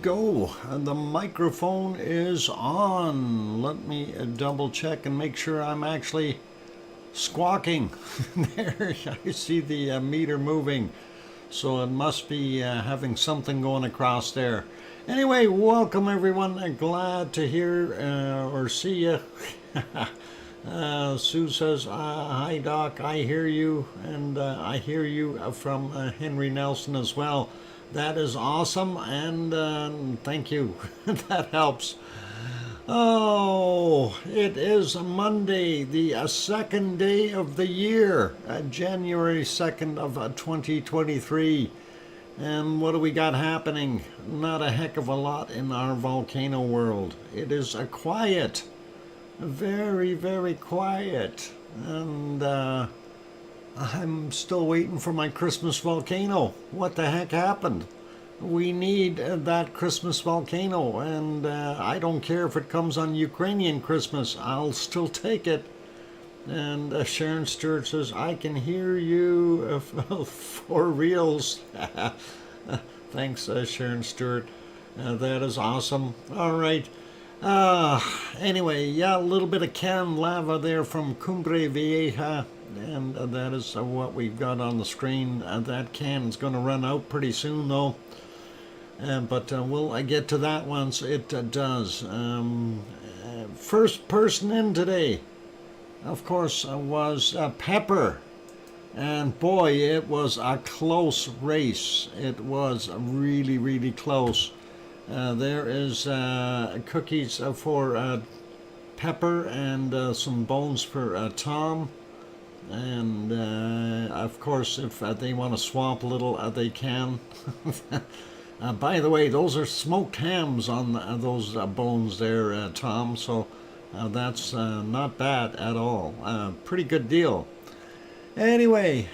go. The microphone is on. Let me double check and make sure I'm actually squawking. There, I see the meter moving. So it must be having something going across there. Anyway, welcome everyone. Glad to hear or see you. Sue says, hi Doc, I hear you. And I hear you from Henry Nelson as well. That is awesome, and thank you. That helps. Oh, it is Monday, the second day of the year, January 2nd of 2023. And what do we got happening? Not a heck of a lot in our volcano world. It is quiet, very, very quiet. And I'm still waiting for my Christmas volcano. What the heck happened? We need that Christmas volcano, and I don't care if it comes on Ukrainian Christmas. I'll still take it. And Sharon Stewart says, I can hear you for reals. Thanks, Sharon Stewart. That is awesome. All right. Anyway, yeah, a little bit of can lava there from Cumbre Vieja. And that is what we've got on the screen. That can is going to run out pretty soon, though. But we'll get to that once it does. First person in today, of course, was Pepper. And boy, it was a close race. It was really, really close. There is cookies for Pepper and some bones for Tom. And of course, if they want to swap a little, they can. By the way, those are smoked hams on those bones there, Tom. So that's not bad at all. Pretty good deal. Anyway,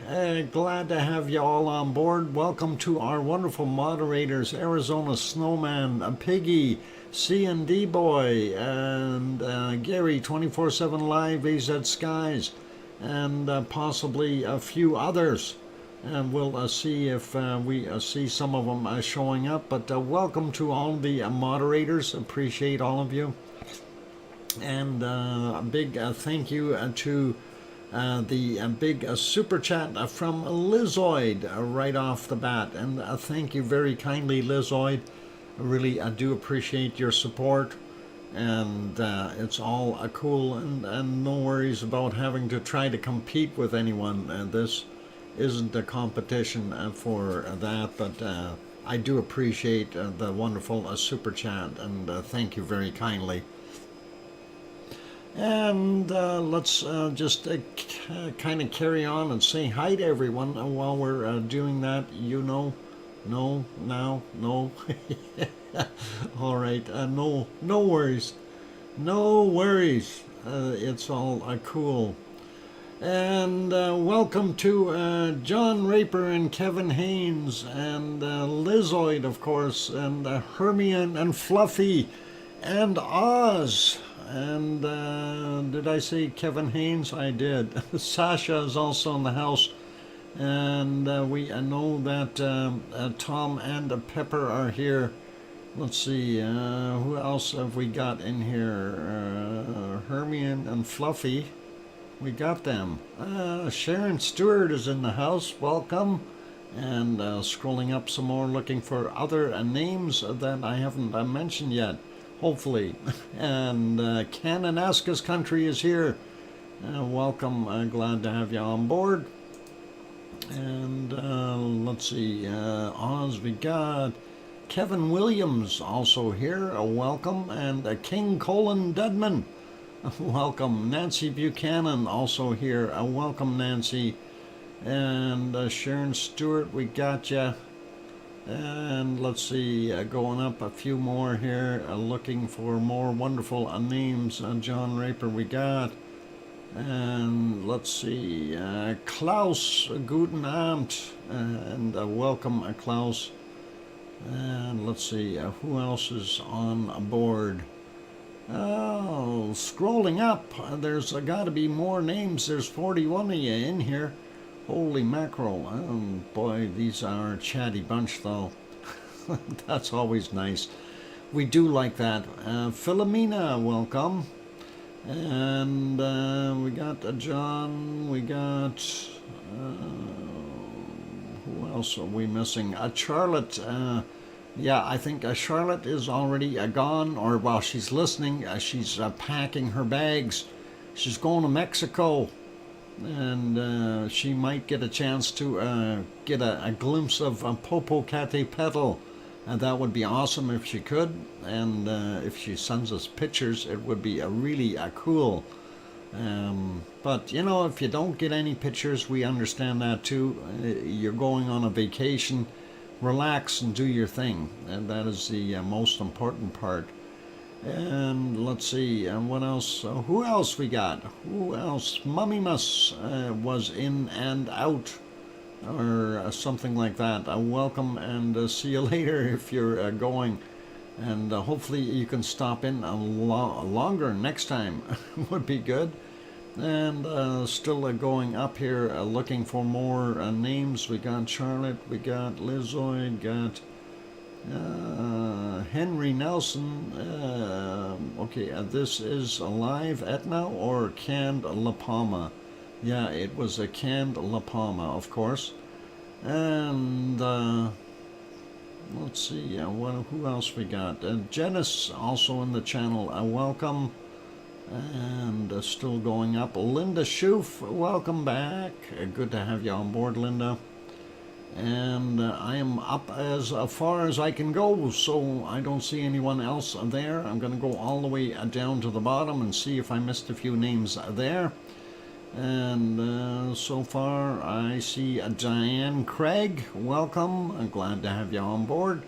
glad to have you all on board. Welcome to our wonderful moderators, Arizona Snowman, Piggy, C&D Boy, and Gary, 24/7 Live, AZ Skies, and possibly a few others. And we'll see if we see some of them showing up. But welcome to all the moderators. Appreciate all of you. And a big thank you to the big super chat from Lizoid right off the bat. And thank you very kindly, Lizoid. Really, I do appreciate your support. And it's all cool, and no worries about having to try to compete with anyone. This isn't a competition for that, but I do appreciate the wonderful super chat, and thank you very kindly. And let's just kind of carry on and say hi to everyone while we're doing that. You know, no, now, no. All right, no worries. No worries. It's all cool. And welcome to John Raper and Kevin Haynes and Lizoid, of course, and Hermione and Fluffy and Oz. And did I say Kevin Haynes? I did. Sasha is also in the house. And we know that Tom and Pepper are here. Let's see, who else have we got in here? Hermione and Fluffy. We got them. Sharon Stewart is in the house. Welcome. And scrolling up some more, looking for other names that I haven't mentioned yet, hopefully. And Kananaska's Country is here. Welcome. Glad to have you on board. And let's see, Oz, we got Kevin Williams also here. Welcome. And King Colin Dedman. Welcome. Nancy Buchanan also here. Welcome, Nancy. And Sharon Stewart, we got you. And let's see, going up a few more here, looking for more wonderful names. John Raper, we got. And let's see, Klaus, guten Abend. And welcome, Klaus. And let's see, who else is on board? Oh, scrolling up, there's got to be more names. There's 41 of you in here. Holy mackerel. Oh, boy, these are a chatty bunch, though. That's always nice. We do like that. Philomena, welcome. And we got John, we got, who else are we missing? Charlotte, yeah, I think Charlotte is already gone, or while she's listening, she's packing her bags. She's going to Mexico, and she might get a chance to get a glimpse of Popocatépetl. And that would be awesome if she could, and if she sends us pictures, it would be really cool. But you know, if you don't get any pictures, we understand that too. You're going on a vacation, relax and do your thing, and that is the most important part. And let's see, what else? Who else we got? Who else? Mummy Mus was in and out, or something like that. Welcome, and see you later if you're going. And hopefully you can stop in longer next time. Would be good. And still going up here, looking for more names. We got Charlotte, we got Lizoid, got Henry Nelson. Okay, this is live Etna or canned La Palma. Yeah, it was a canned La Palma, of course. And let's see, who else we got? Janice also in the channel. Welcome. And still going up. Linda Schoof, welcome back. Good to have you on board, Linda. And I am up as far as I can go, so I don't see anyone else there. I'm going to go all the way down to the bottom and see if I missed a few names there. And so far I see Diane Craig, welcome. I'm glad to have you on board.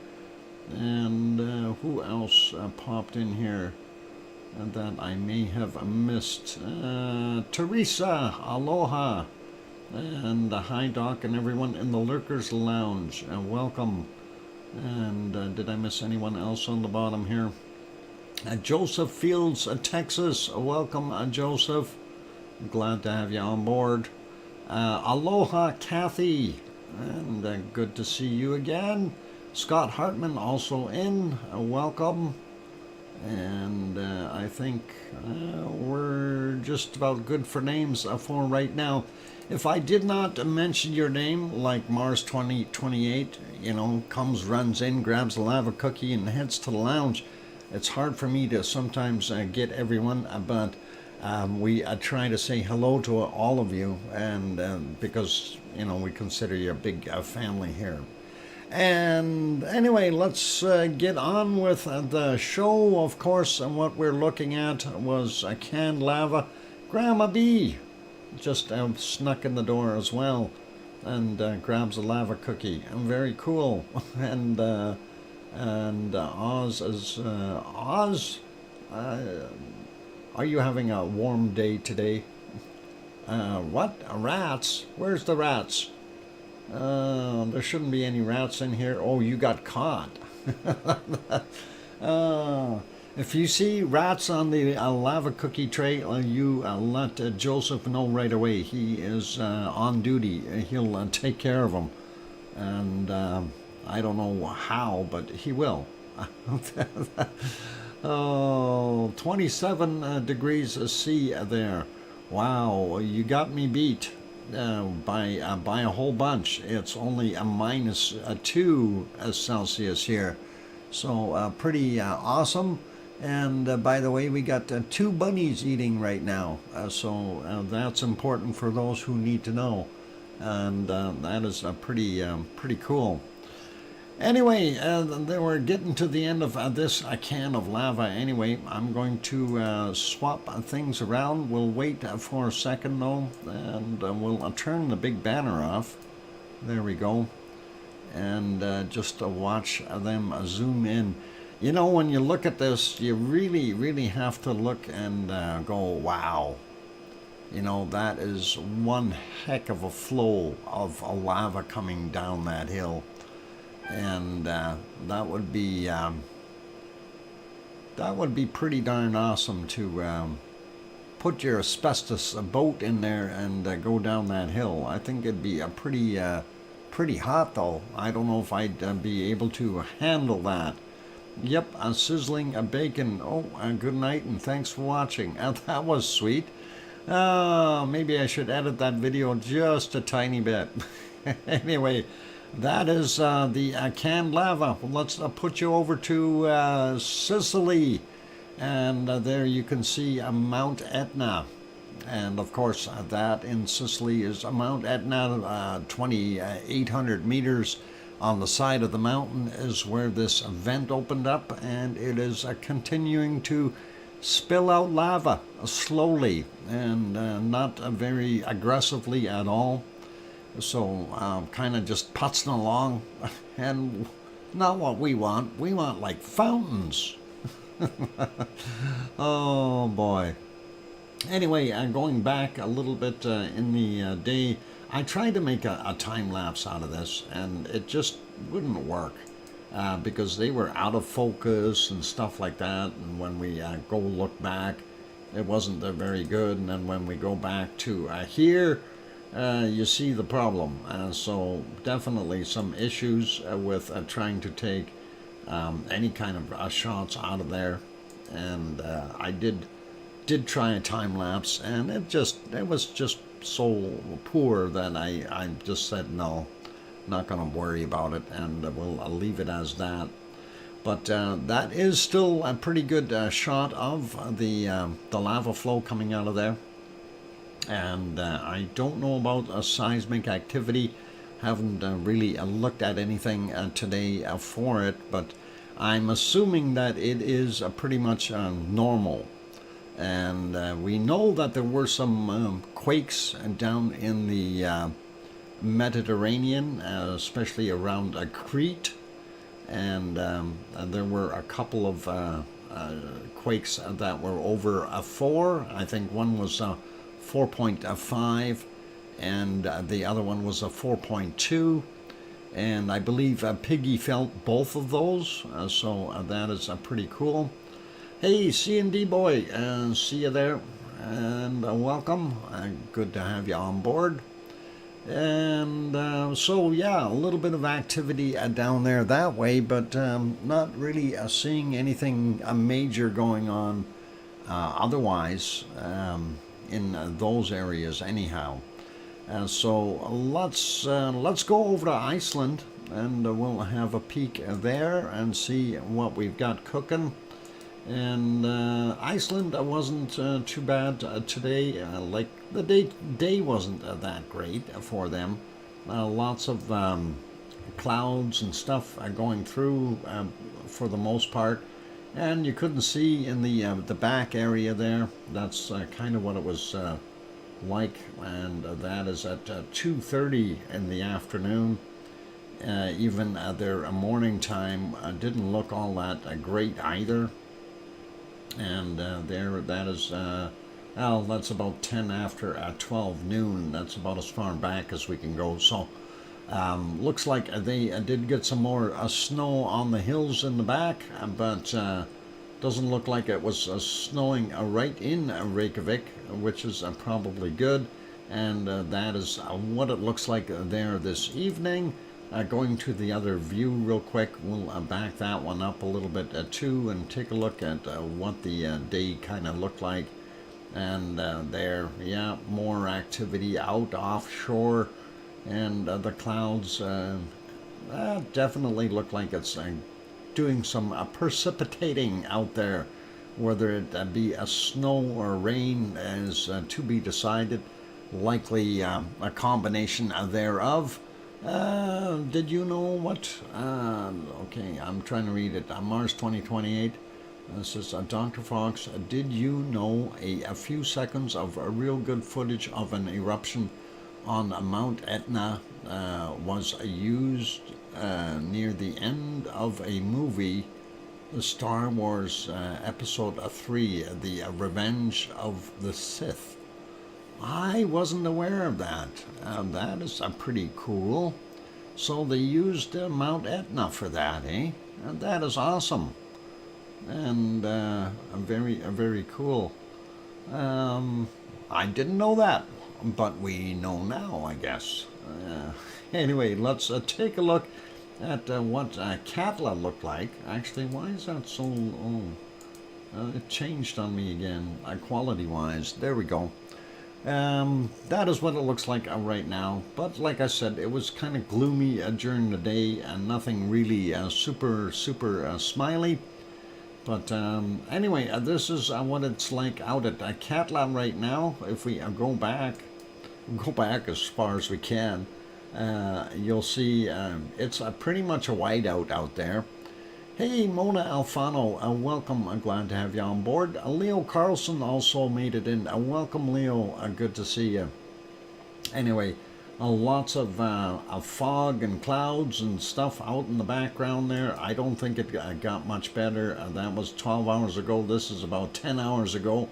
And who else popped in here that I may have missed? Teresa, aloha. And hi Doc and everyone in the Lurkers Lounge, welcome. And did I miss anyone else on the bottom here? Joseph Fields, Texas, welcome Joseph. Glad to have you on board. Aloha Kathy, and good to see you again. Scott Hartman also in, welcome. And I think we're just about good for names for right now. If I did not mention your name, like Mars 2028, you know, comes, runs in, grabs a lava cookie and heads to the lounge, it's hard for me to sometimes get everyone, but we try to say hello to all of you, and because, you know, we consider you a big family here. And anyway, let's get on with the show, of course. And what we're looking at was canned lava. Grandma B just snuck in the door as well, and grabs a lava cookie. Very cool. And Oz is Oz. Are you having a warm day today? What? Rats? Where's the rats? There shouldn't be any rats in here. Oh, you got caught. If you see rats on the lava cookie tray, you let Joseph know right away. He is on duty. He'll take care of them. And I don't know how, but he will. Oh, 27 degrees C there. Wow, you got me beat. By a whole bunch. It's only a minus 2 Celsius here, so pretty awesome. And by the way, we got 2 bunnies eating right now, so that's important for those who need to know, and that is pretty cool. Anyway, we're getting to the end of this can of lava. Anyway, I'm going to swap things around. We'll wait for a second though, and we'll turn the big banner off. There we go. And just watch them zoom in. You know, when you look at this, you really have to look and go, wow. You know, that is one heck of a flow of lava coming down that hill. And that would be pretty darn awesome to put your asbestos boat in there and go down that hill. I think it'd be a pretty pretty hot though. I don't know if I'd be able to handle that. Yep, sizzling bacon. Oh, good night and thanks for watching. That was sweet. Maybe I should edit that video just a tiny bit. Anyway, that is the canned lava. Let's put you over to Sicily. And there you can see Mount Etna. And of course, that in Sicily is Mount Etna, 2,800 meters on the side of the mountain is where this vent opened up, and it is continuing to spill out lava slowly and not very aggressively at all. So kind of just putzing along, and not what we want. We want like fountains. Oh boy. Anyway, going back a little bit in the day, I tried to make a time lapse out of this, and it just wouldn't work because they were out of focus and stuff like that. And when we go look back, it wasn't very good. And then when we go back to here, you see the problem. So definitely some issues with trying to take any kind of shots out of there. And I did try a time lapse, and it was just so poor that I just said no, not gonna worry about it, and I'll leave it as that. But that is still a pretty good shot of the lava flow coming out of there. And I don't know about seismic activity. Haven't really looked at anything today for it, but I'm assuming that it is pretty much normal. And we know that there were some quakes down in the Mediterranean, especially around Crete. And there were a couple of quakes that were over a 4. I think one was 4.5, and the other one was a 4.2. And I believe Piggy felt both of those, so that is pretty cool. Hey, C&D boy, see you there, and welcome. Good to have you on board. And so, yeah, a little bit of activity down there that way, but not really seeing anything major going on otherwise in those areas anyhow. So let's go over to Iceland, and we'll have a peek there and see what we've got cooking. And Iceland wasn't too bad today. Like the day wasn't that great for them. Lots of clouds and stuff going through for the most part, and you couldn't see in the back area there. That's kind of what it was like, and that is at 2:30 in the afternoon. Even their morning time didn't look all that great either. And there, that is, well, that's about 10 after 12 noon. That's about as far back as we can go. So, looks like they did get some more snow on the hills in the back, but doesn't look like it was snowing right in Reykjavik, which is probably good. And that is what it looks like there this evening. Going to the other view real quick, we'll back that one up a little bit too, and take a look at what the day kind of looked like. And there, yeah, more activity out offshore, and the clouds definitely look like it's doing some precipitating out there. Whether it be a snow or rain is to be decided. Likely a combination thereof. Did you know what? Okay, I'm trying to read it. Mars 2028. This is Dr. Fox. Did you know a few seconds of real good footage of an eruption on Mount Etna was used near the end of a movie, the Star Wars Episode 3, The Revenge of the Sith? I wasn't aware of that. That is pretty cool. So they used Mount Etna for that, eh? And that is awesome. And very cool. I didn't know that, but we know now, I guess. Anyway, let's take a look at what Katla looked like. Actually, why is that so... it changed on me again, quality-wise. There we go. That is what it looks like right now. But like I said, it was kind of gloomy during the day and nothing really super smiley. But anyway, this is what it's like out at Katla right now. If we go back as far as we can, you'll see it's pretty much a whiteout out there. Hey, Mona Alfano, welcome. I'm glad to have you on board. Leo Carlson also made it in. Welcome, Leo. Good to see you. Anyway, lots of fog and clouds and stuff out in the background there. I don't think it got much better. That was 12 hours ago. This is about 10 hours ago.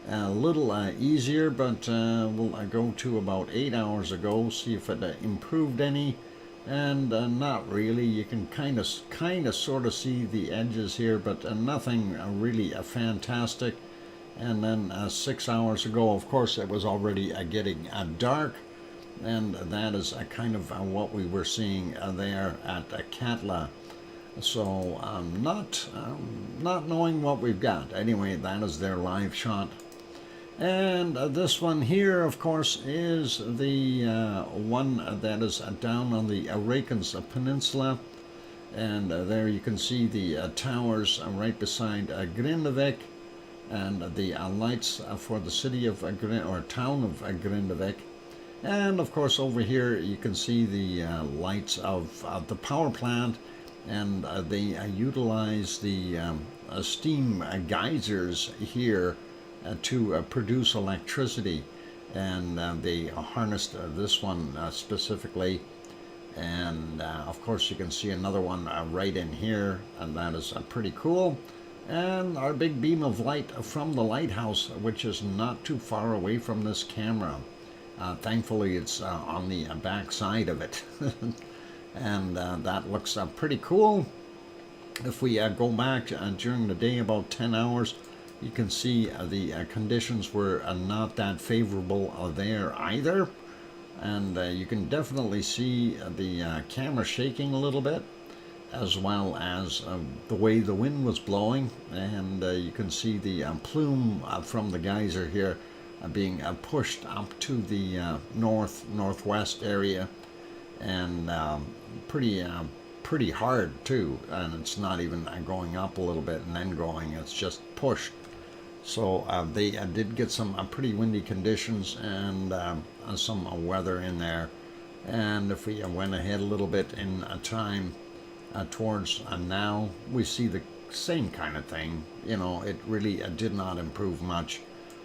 A little easier, but we'll go to about 8 hours ago, see if it improved any. And not really. You can kind of sort of see the edges here, but nothing really fantastic. And then 6 hours ago, of course, it was already getting dark, and that is kind of what we were seeing there at Katla. So not knowing what we've got. Anyway, that is their live shot. And this one here, of course, is the one that is down on the Reykjanes Peninsula. And there you can see the towers right beside Grindavik, and the lights for the city of town of Grindavik. And of course over here you can see the lights of the power plant, and they utilize the steam geysers here to produce electricity, and they harnessed this one specifically. And of course you can see another one right in here, and that is pretty cool. And our big beam of light from the lighthouse, which is not too far away from this camera. Thankfully it's on the back side of it. And that looks pretty cool. If we go back during the day about 10 hours, you can see the conditions were not that favorable there either. And you can definitely see the camera shaking a little bit, as well as the way the wind was blowing. And you can see the plume from the geyser here being pushed up to the northwest area, and pretty hard too. And it's not even going up a little bit and then going, it's just pushed. So they did get some pretty windy conditions and some weather in there. And if we went ahead a little bit in time towards now, we see the same kind of thing. You know, it really did not improve much.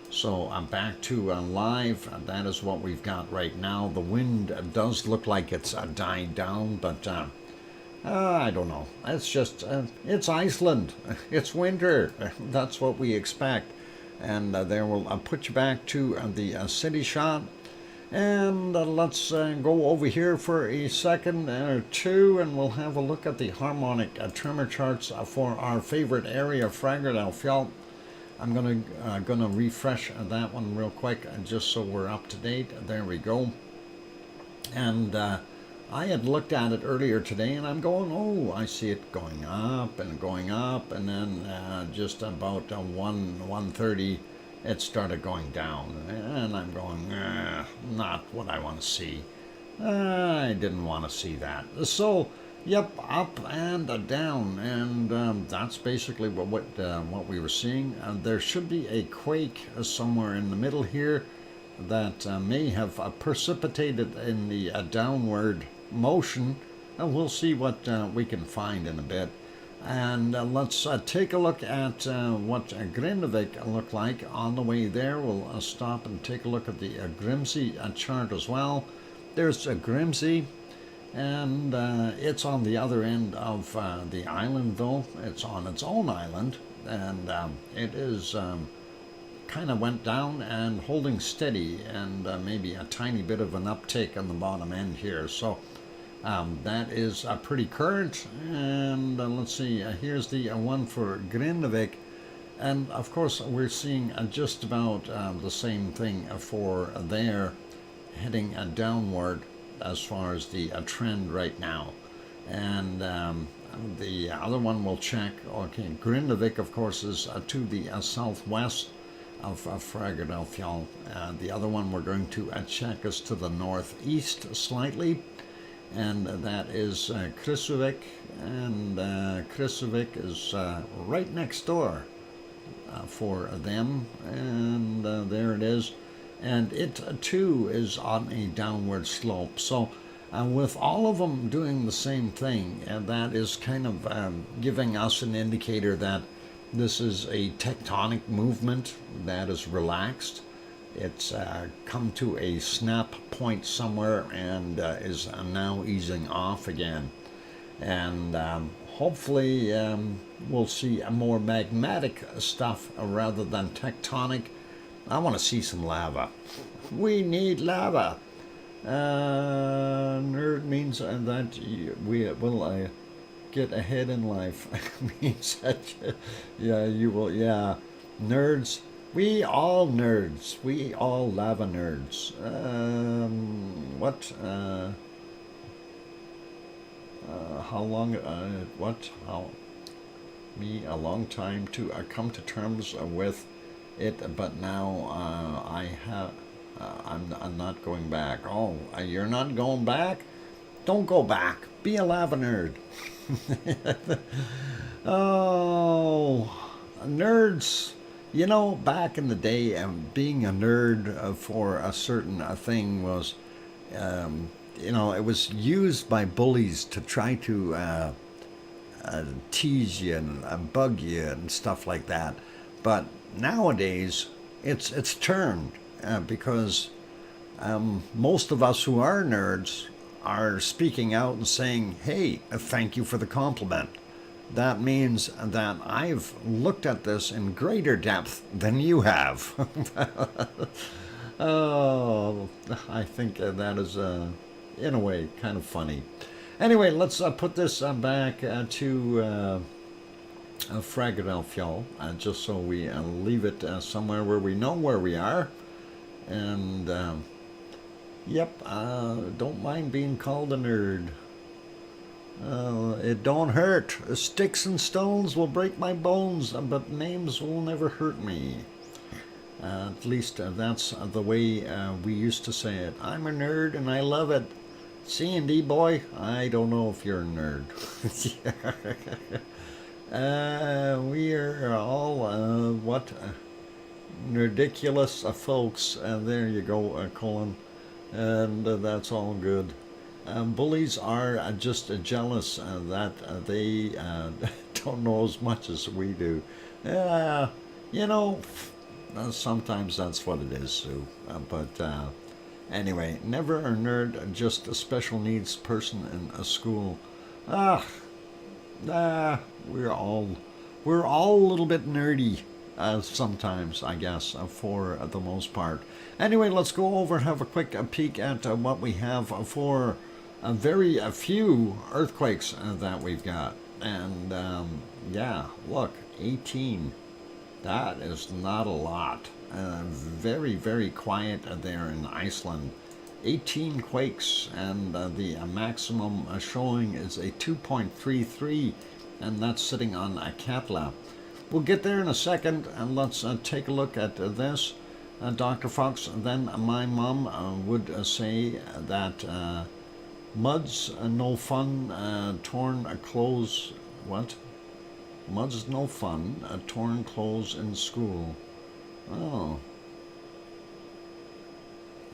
So back to live, that is what we've got right now. The wind does look like it's died down, but I don't know. It's just, it's Iceland. It's winter. That's what we expect. And there we'll put you back to the city shot. And let's go over here for a second or two, and we'll have a look at the harmonic tremor charts for our favorite area, Fragradal Fjall. I'm gonna refresh that one real quick, just so we're up to date. There we go. And I had looked at it earlier today, and I'm going, oh, I see it going up, and then just about 1:30, it started going down, and I'm going, not what I want to see. I didn't want to see that. So, yep, up and down, and that's basically what we were seeing. There should be a quake somewhere in the middle here that may have precipitated in the downward motion. We'll see what we can find in a bit. And let's take a look at what Grindavik looked like on the way there. We'll stop and take a look at the Grimsey chart as well. There's Grimsey, and it's on the other end of the island, though. It's on its own island, and it is kind of went down and holding steady, and maybe a tiny bit of an uptick on the bottom end here. So that is pretty current. And let's see, here's the one for Grindavik, and of course we're seeing just about the same thing for there, heading downward. as far as the trend right now. And the other one we'll check. Okay, Grindavik, of course, is to the southwest of Philadelphia. The other one we're going to check is to the northeast slightly, and that is Krusevik, and Krusevik is right next door for them, and there it is, and it too is on a downward slope. So with all of them doing the same thing, and that is kind of giving us an indicator that this is a tectonic movement that is relaxed. It's come to a snap point somewhere and is now easing off again. And hopefully we'll see a more magmatic stuff rather than tectonic. I want to see some lava. We need lava. Nerd means that we will get ahead in life. Means that you will, nerds. We all nerds. We all lava nerds. What? How long? What? How? Me a long time to come to terms with it, but now I have. I'm not going back. Oh, you're not going back? Don't go back. Be a lava nerd. Oh, nerds. You know, back in the day, being a nerd for a certain thing was, you know, it was used by bullies to try to tease you and bug you and stuff like that. But nowadays, it's turned. Because most of us who are nerds are speaking out and saying, hey, thank you for the compliment. That means that I've looked at this in greater depth than you have. Oh, I think that is, in a way, kind of funny. Anyway, let's put this back to Philadelphia, just so we leave it somewhere where we know where we are. And, yep, don't mind being called a nerd. It don't hurt. Sticks and stones will break my bones, but names will never hurt me. At least that's the way we used to say it. I'm a nerd and I love it. C&D boy, I don't know if you're a nerd. We are all, what... ridiculous folks, and there you go, Colin, and that's all good. Bullies are just jealous that they don't know as much as we do. You know, sometimes that's what it is, Sue. But anyway, never a nerd, just a special needs person in a school. We're all a little bit nerdy. Sometimes, I guess, for the most part. Anyway, let's go over and have a quick peek at what we have for very few earthquakes that we've got. And, yeah, look, 18. That is not a lot. Very, very quiet there in Iceland. 18 quakes, and the maximum showing is a 2.33, and that's sitting on Katla. We'll get there in a second, and let's take a look at this. Dr. Fox, then my mom would say that mud's no fun, torn clothes, what? Mud's no fun, torn clothes in school. Oh.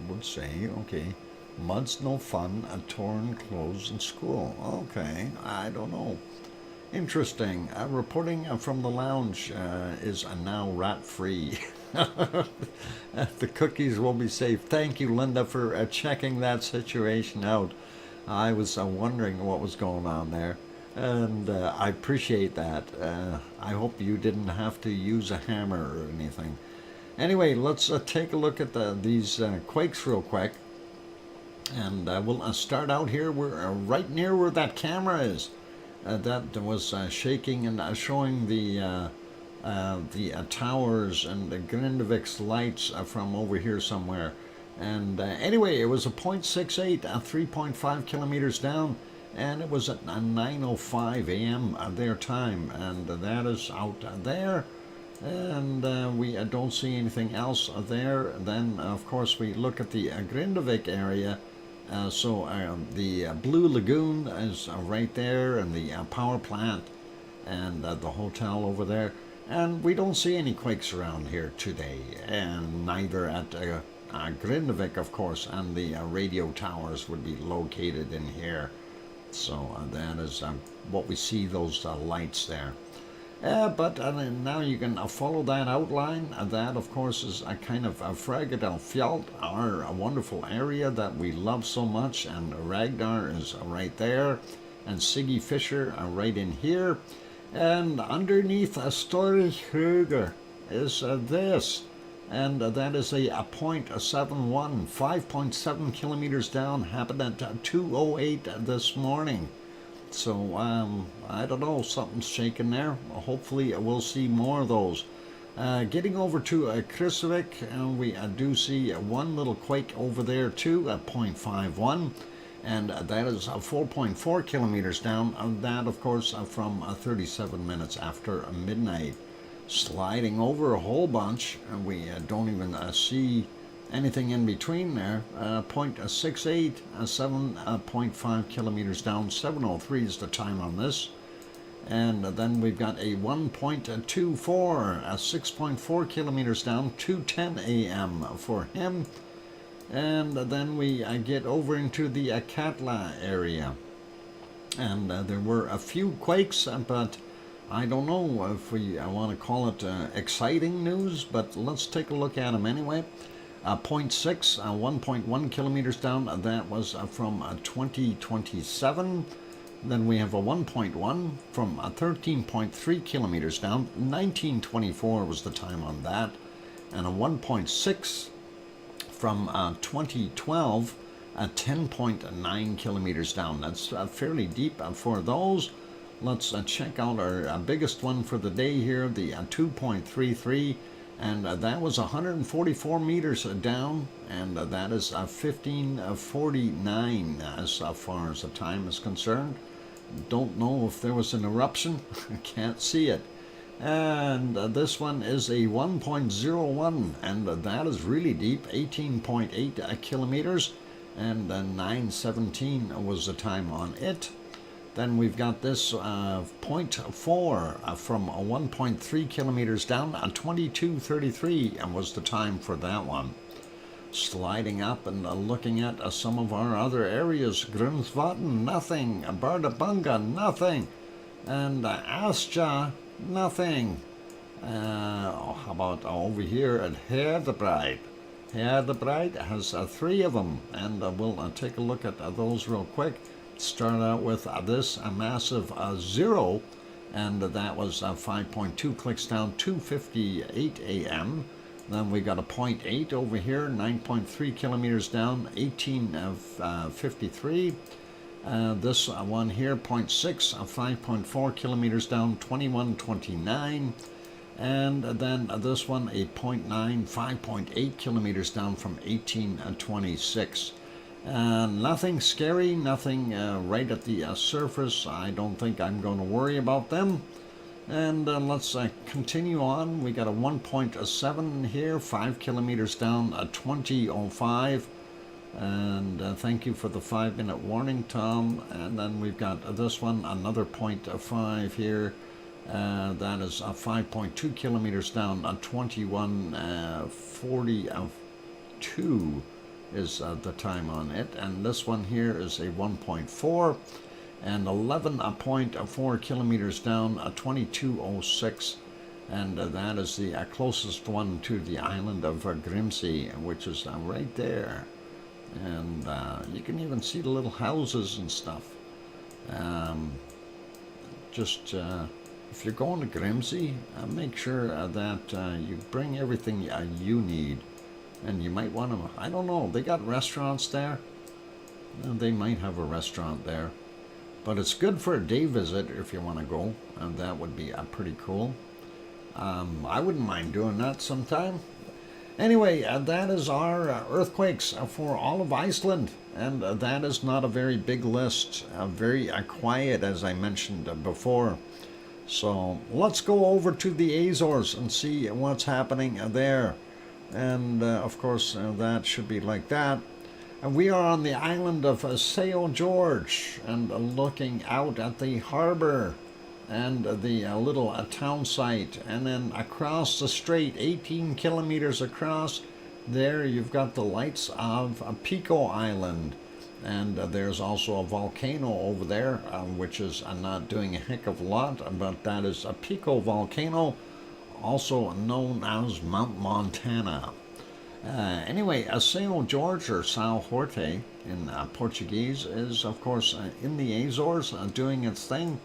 Would say, okay. Mud's no fun, torn clothes in school. Okay, I don't know. Interesting. Reporting from the lounge is now rat-free. The cookies will be safe. Thank you, Linda, for checking that situation out. I was wondering what was going on there, and I appreciate that. I hope you didn't have to use a hammer or anything. Anyway, let's take a look at these quakes real quick, and we'll start out here. We're right near where that camera is. That was shaking and showing the towers and the Grindavik's lights from over here somewhere. And anyway, it was a 0.68, 3.5 kilometers down, and it was at 9:05 a.m. Their time, and that is out there. And we don't see anything else there. Then, of course, we look at the Grindavik area. So the Blue Lagoon is right there, and the power plant, and the hotel over there. And we don't see any quakes around here today, and neither at Grindavik, of course, and the radio towers would be located in here. So that is what we see, those lights there. But now you can follow that outline. That, of course, is a kind of Fragadal Fjeld, our wonderful area that we love so much. And Ragnar is right there. And Siggy Fisher right in here. And underneath Storhöger is this. And that is a 0.71, 5.7 kilometers down. Happened at 2:08 this morning. So, I don't know, something's shaking there. Hopefully we'll see more of those. Getting over to Kristevik, we do see one little quake over there too, at 0.51. And that is 4.4 kilometers down. That, of course, from 37 minutes after midnight. Sliding over a whole bunch. We don't even see anything in between there. 0.68, 7.5 kilometers down. 7:03 is the time on this. And then we've got a 1.24, 6.4 kilometers down, 2:10 a.m. for him. And then we get over into the Katla area. And there were a few quakes, but I don't know if we want to call it exciting news, but let's take a look at them anyway. 0.6, 1.1 kilometers down, that was from 2027. Then we have a 1.1 from 13.3 kilometers down, 1924 was the time on that. And a 1.6 from 2012, 10.9 kilometers down. That's fairly deep for those. Let's check out our biggest one for the day here, the 2.33. And that was 144 meters down, and that is 1549 as far as the time is concerned. Don't know if there was an eruption. Can't see it. And this one is a 1.01, and that is really deep, 18.8 kilometers, and 9:17 was the time on it. Then we've got this 0.4 from 1.3 kilometers down, 22:33 was the time for that one. Sliding up and looking at some of our other areas. Grimsvatn, nothing. Bardabunga, nothing. And Asja, nothing. How about over here at Herdebreit? Herdebreit has 3 of them, and we'll take a look at those real quick. Start out with this, a massive 0, and that was 5.2 clicks down, 2:58 a.m. Then we got a 0.8 over here, 9.3 kilometers down, 18:53. This one here, 0.6, 5.4 kilometers down, 21:29. And then this one, a 0.9, 5.8 kilometers down from 18:26. Nothing scary, nothing right at the surface. I don't think I'm going to worry about them. And let's continue on. We got a 1.7 here, 5 kilometers down, 20:05. And thank you for the 5-minute warning, Tom. And then we've got this one, another 0.5 here. That is 5.2 kilometers down, 21:42 is the time on it. And this one here is a 1.4 and 11.4 kilometers down, 22:06. And that is the closest one to the island of Grimsey, which is right there. And you can even see the little houses and stuff. If you're going to Grimsey, make sure that you bring everything you need. And you might want to, I don't know, they got restaurants there. They might have a restaurant there. But it's good for a day visit if you want to go. And that would be pretty cool. I wouldn't mind doing that sometime. Anyway, that is our earthquakes for all of Iceland, and that is not a very big list, very quiet as I mentioned before. So let's go over to the Azores and see what's happening there. And of course that should be like that. And we are on the island of São Jorge and looking out at the harbor and the little town site, and then across the strait 18 kilometers across there you've got the lights of Pico Island, and there's also a volcano over there which is not doing a heck of a lot, but that is a Pico volcano, also known as Mount Montana. Anyway, São Jorge, or São Jorge in Portuguese, is of course in the Azores doing its thing.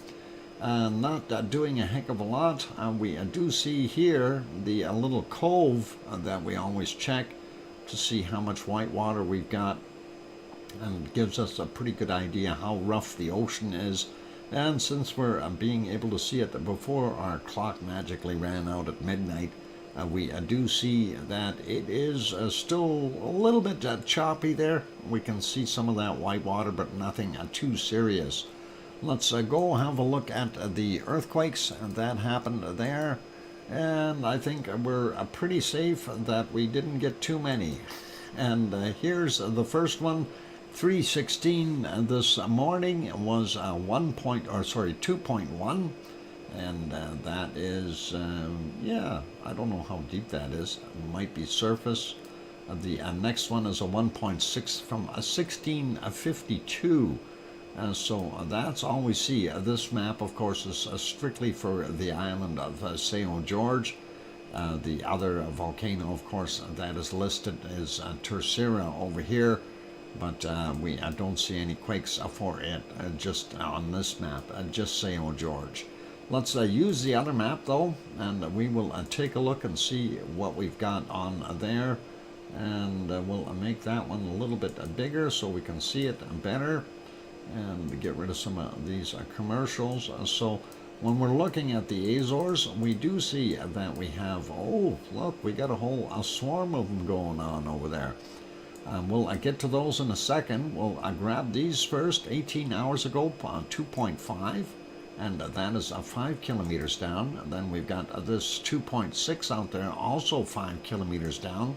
Not doing a heck of a lot. We do see here the little cove that we always check to see how much white water we've got, and gives us a pretty good idea how rough the ocean is. And since we're being able to see it before our clock magically ran out at midnight, we do see that it is still a little bit choppy there. We can see some of that white water, but nothing too serious. Let's go have a look at the earthquakes that happened there. And I think we're pretty safe that we didn't get too many. And here's the first one. 3:16 this morning was 2.1, and that is yeah, I don't know how deep that is. It might be surface. The next one is a 1.6 from a 1652. So that's all we see. This map, of course, is strictly for the island of São Jorge. The other volcano, of course, that is listed is Terceira over here, but we don't see any quakes for it just on this map, just São Jorge. Let's use the other map, though, and we will take a look and see what we've got on there. And we'll make that one a little bit bigger so we can see it better, and get rid of some of these commercials. So when we're looking at the Azores, we do see that we have, oh look, we got a whole swarm of them going on over there. We'll get to those in a second. We'll grab these first. 18 hours ago, 2.5, and that is 5 kilometers down. And then we've got this 2.6 out there, also 5 kilometers down.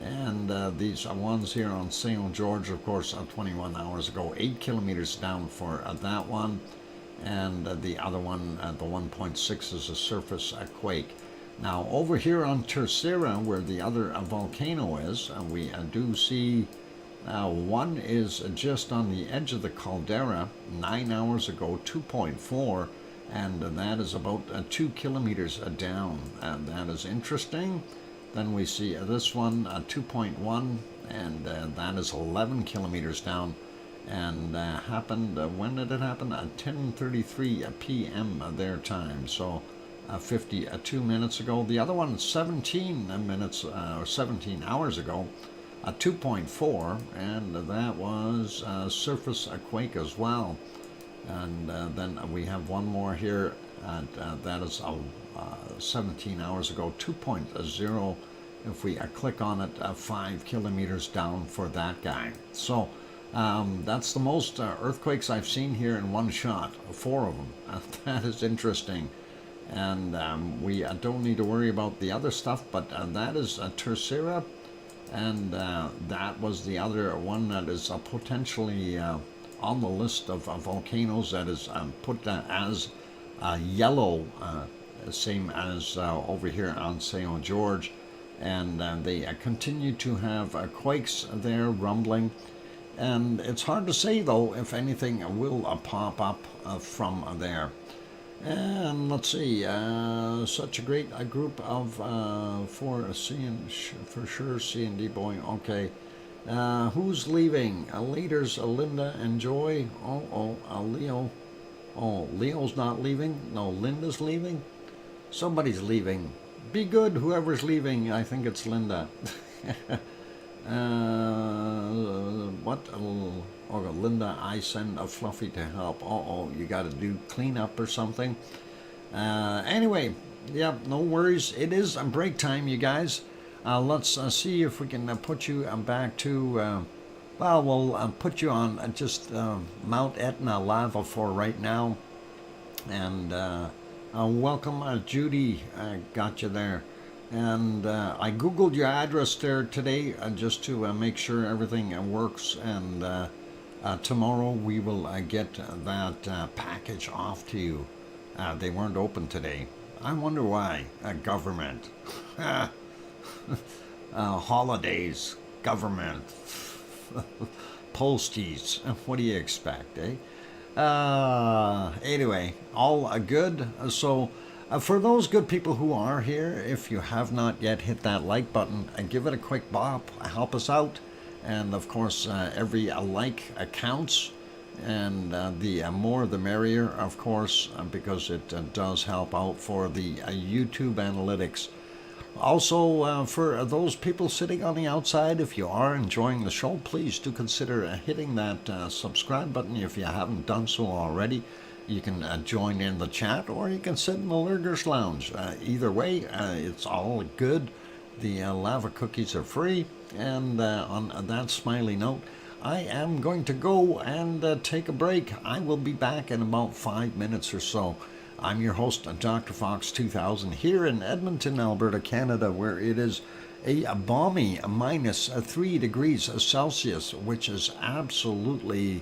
And these ones here on São Jorge, of course, 21 hours ago, 8 kilometers down for that one. And the other one, the 1.6, is a surface quake. Now, over here on Terceira, where the other volcano is, we do see one is just on the edge of the caldera, 9 hours ago, 2.4, and that is about 2 kilometers down. And that is interesting. Then we see this one, 2.1, and that is 11 kilometers down, and happened, when did it happen? At 10:33 p.m. their time, so 52 minutes ago. The other one, 17 minutes, or 17 hours ago, 2.4, and that was surface quake as well. And then we have one more here, and that is 17 hours ago, 2.0. If we click on it, 5 kilometers down for that guy. So that's the most earthquakes I've seen here in one shot, 4 of them. That is interesting. And we don't need to worry about the other stuff, but that is Terceira, and that was the other one that is potentially on the list of volcanoes that is put as yellow, same as over here on São Jorge. And they continue to have quakes there, rumbling. And it's hard to say, though, if anything will pop up from there. And let's see, such a great group of, for sure, C&D Boeing, okay. Who's leaving? Leaders, Linda and Joy. Leo. Oh, Leo's not leaving? No, Linda's leaving? Somebody's leaving. Be good, whoever's leaving. I think it's Linda. What? Oh, Linda, I send a Fluffy to help. You got to do cleanup or something. Anyway, yeah, no worries. It is break time, you guys. Let's see if we can put you back to, well, we'll put you on just Mount Etna lava for right now. And welcome, Judy. I got you there. And I Googled your address there today just to make sure everything works. And tomorrow we will get that package off to you. They weren't open today. I wonder why. Government. Holidays. Government. Posties. What do you expect, eh? Anyway, all good. So for those good people who are here, if you have not yet hit that like button, give it a quick bop, help us out. And of course, every like counts, and the more the merrier, of course, because it does help out for the YouTube analytics. Also, for those people sitting on the outside, if you are enjoying the show, please do consider hitting that subscribe button if you haven't done so already. You can join in the chat, or you can sit in the Lurgers Lounge. Either way, it's all good. The lava cookies are free. And on that smiley note, I am going to go and take a break. I will be back in about 5 minutes or so. I'm your host, DrFox2000, here in Edmonton, Alberta, Canada, where it is a balmy minus 3 degrees Celsius, which is absolutely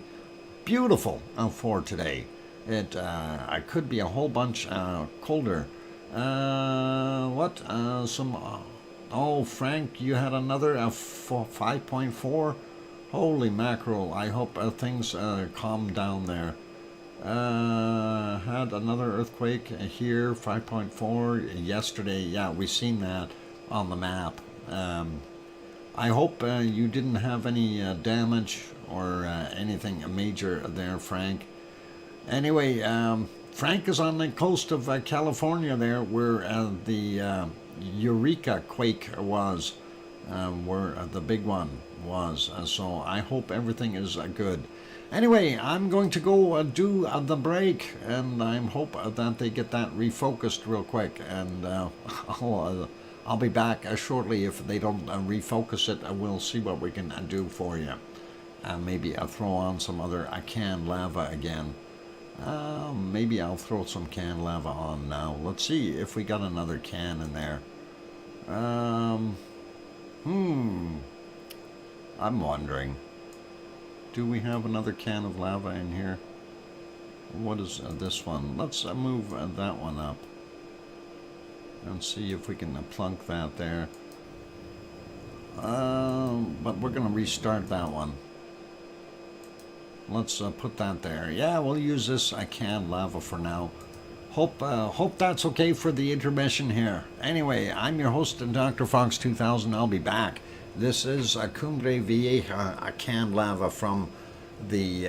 beautiful for today. It could be a whole bunch colder. Oh, Frank, you had another 5.4? Holy mackerel, I hope things calm down there. Had another earthquake here, 5.4 yesterday. Yeah, we seen that on the map. I hope you didn't have any damage or anything major there, Frank. Anyway, Frank is on the coast of California there, where the Eureka quake was, where the big one was. So I hope everything is good. Anyway, I'm going to go do the break, and I hope that they get that refocused real quick, and I'll be back shortly. If they don't refocus it, we'll see what we can do for you. Maybe I'll throw on some other canned lava again. Maybe I'll throw some canned lava on now. Let's see if we got another can in there. I'm wondering. Do we have another can of lava in here? What is this one? Let's move that one up and see if we can plunk that there. But we're going to restart that one. Let's put that there. Yeah, we'll use this canned lava for now. Hope that's okay for the intermission here. Anyway, I'm your host, DrFox2000. I'll be back. This is Cumbre Vieja canned lava from the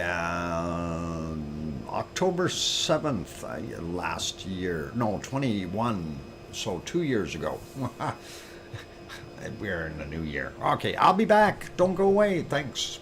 October 7th last year. No, 21. So 2 years ago. We're in the new year. Okay, I'll be back. Don't go away. Thanks.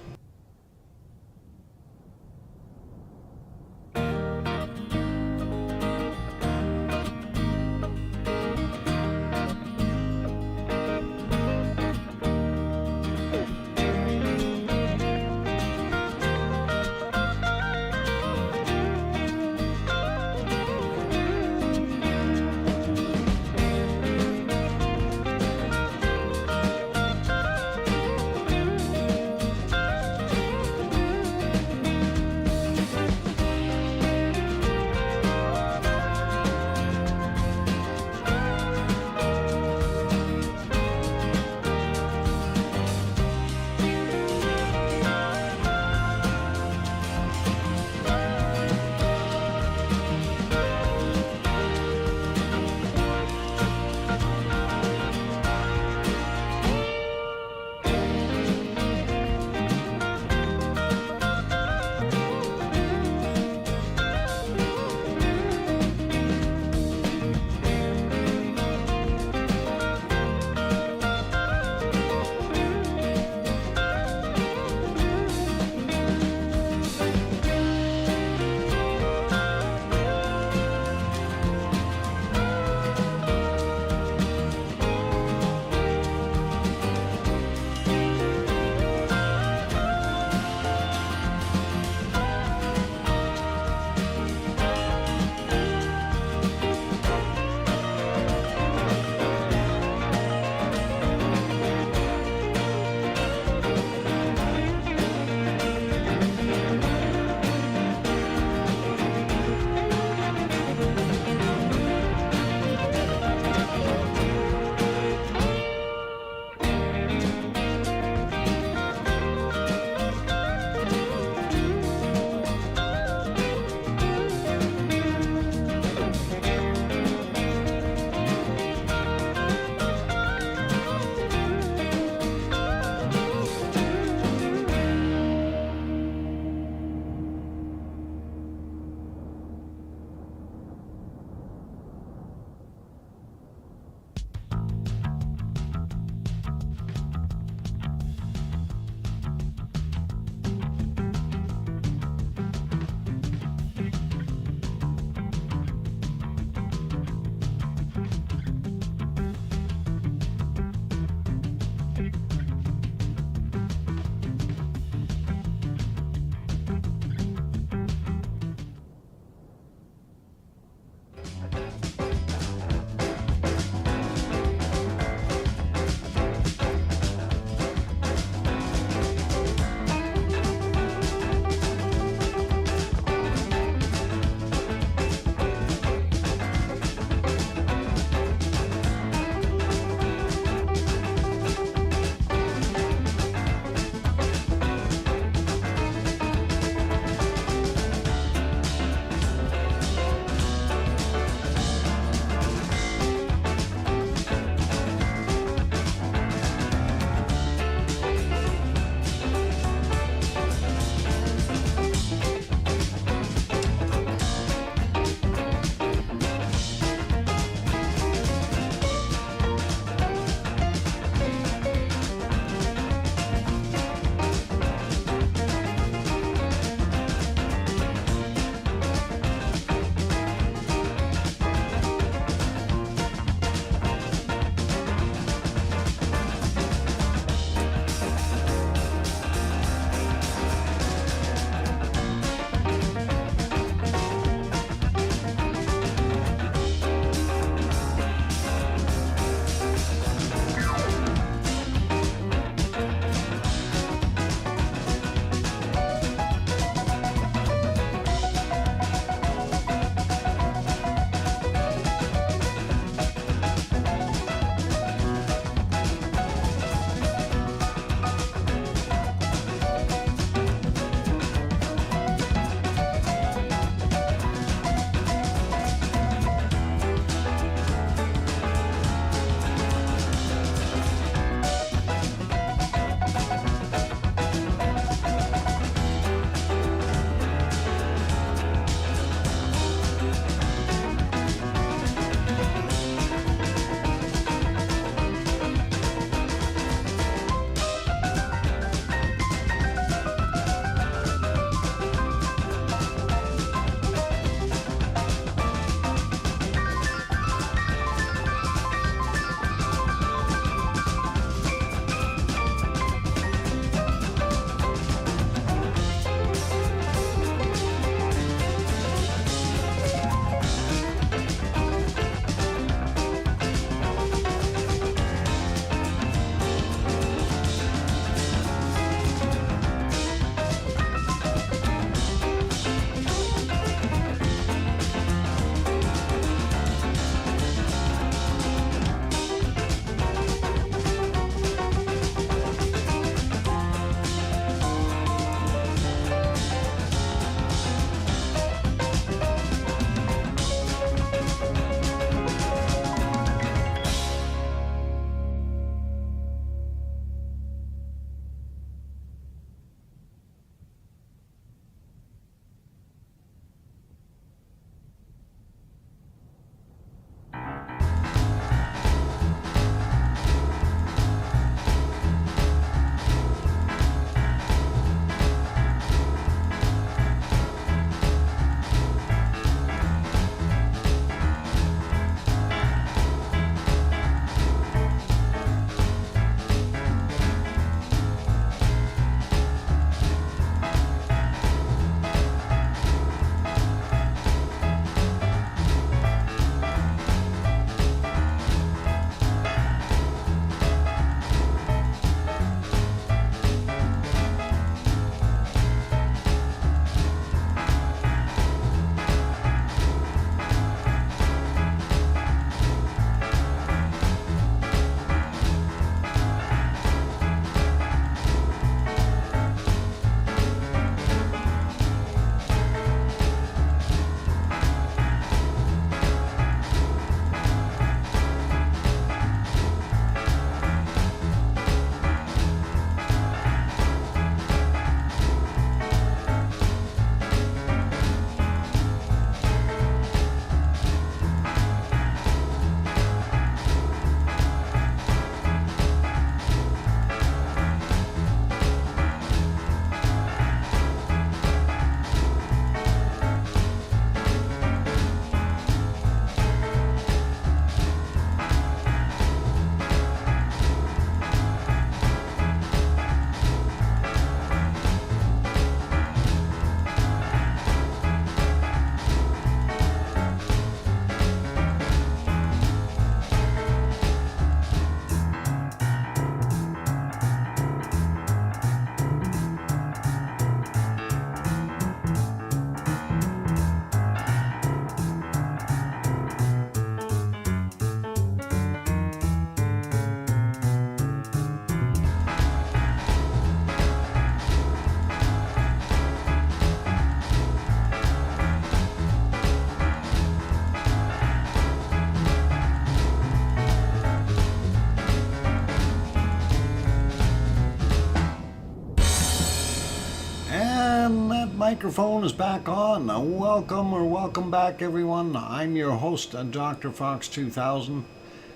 microphone is back on. Welcome back, everyone. I'm your host, DrFox2000,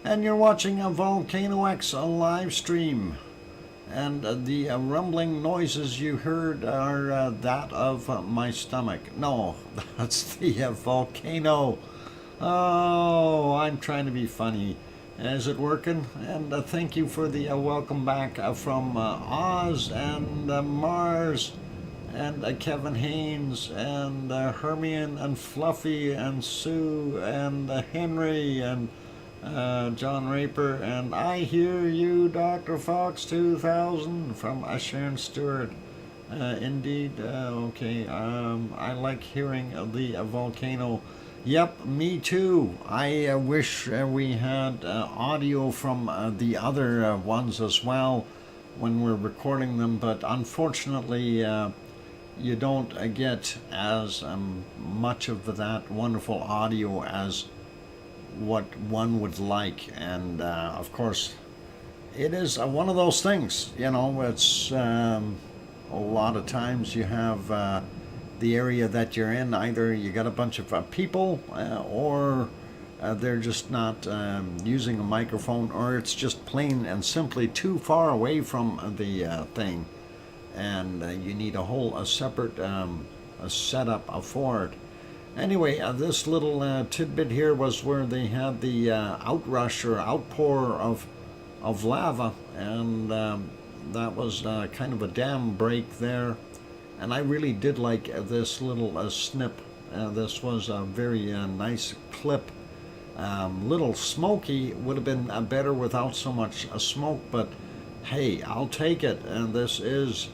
and you're watching a VolcanoX live stream. And the rumbling noises you heard are that of my stomach. No, that's the volcano. Oh, I'm trying to be funny. Is it working? And thank you for the welcome back from Oz and Mars and Kevin Haynes and Hermione and Fluffy and Sue and Henry and John Raper, and I hear you, Dr. Fox 2000 from Sharon Stewart. Indeed, okay. I like hearing the volcano. Yep, me too. I wish we had audio from the other ones as well when we're recording them, but unfortunately you don't get as much of that wonderful audio as what one would like. And of course, it is one of those things, you know. It's a lot of times you have the area that you're in, either you got a bunch of people or they're just not using a microphone, or it's just plain and simply too far away from the thing, and you need a separate setup for it. Anyway, this little tidbit here was where they had the outrush or outpour of lava, and that was kind of a dam break there. And I really did like this little snip. This was a very nice clip. Little smoky, would have been better without so much smoke, but hey, I'll take it. And this is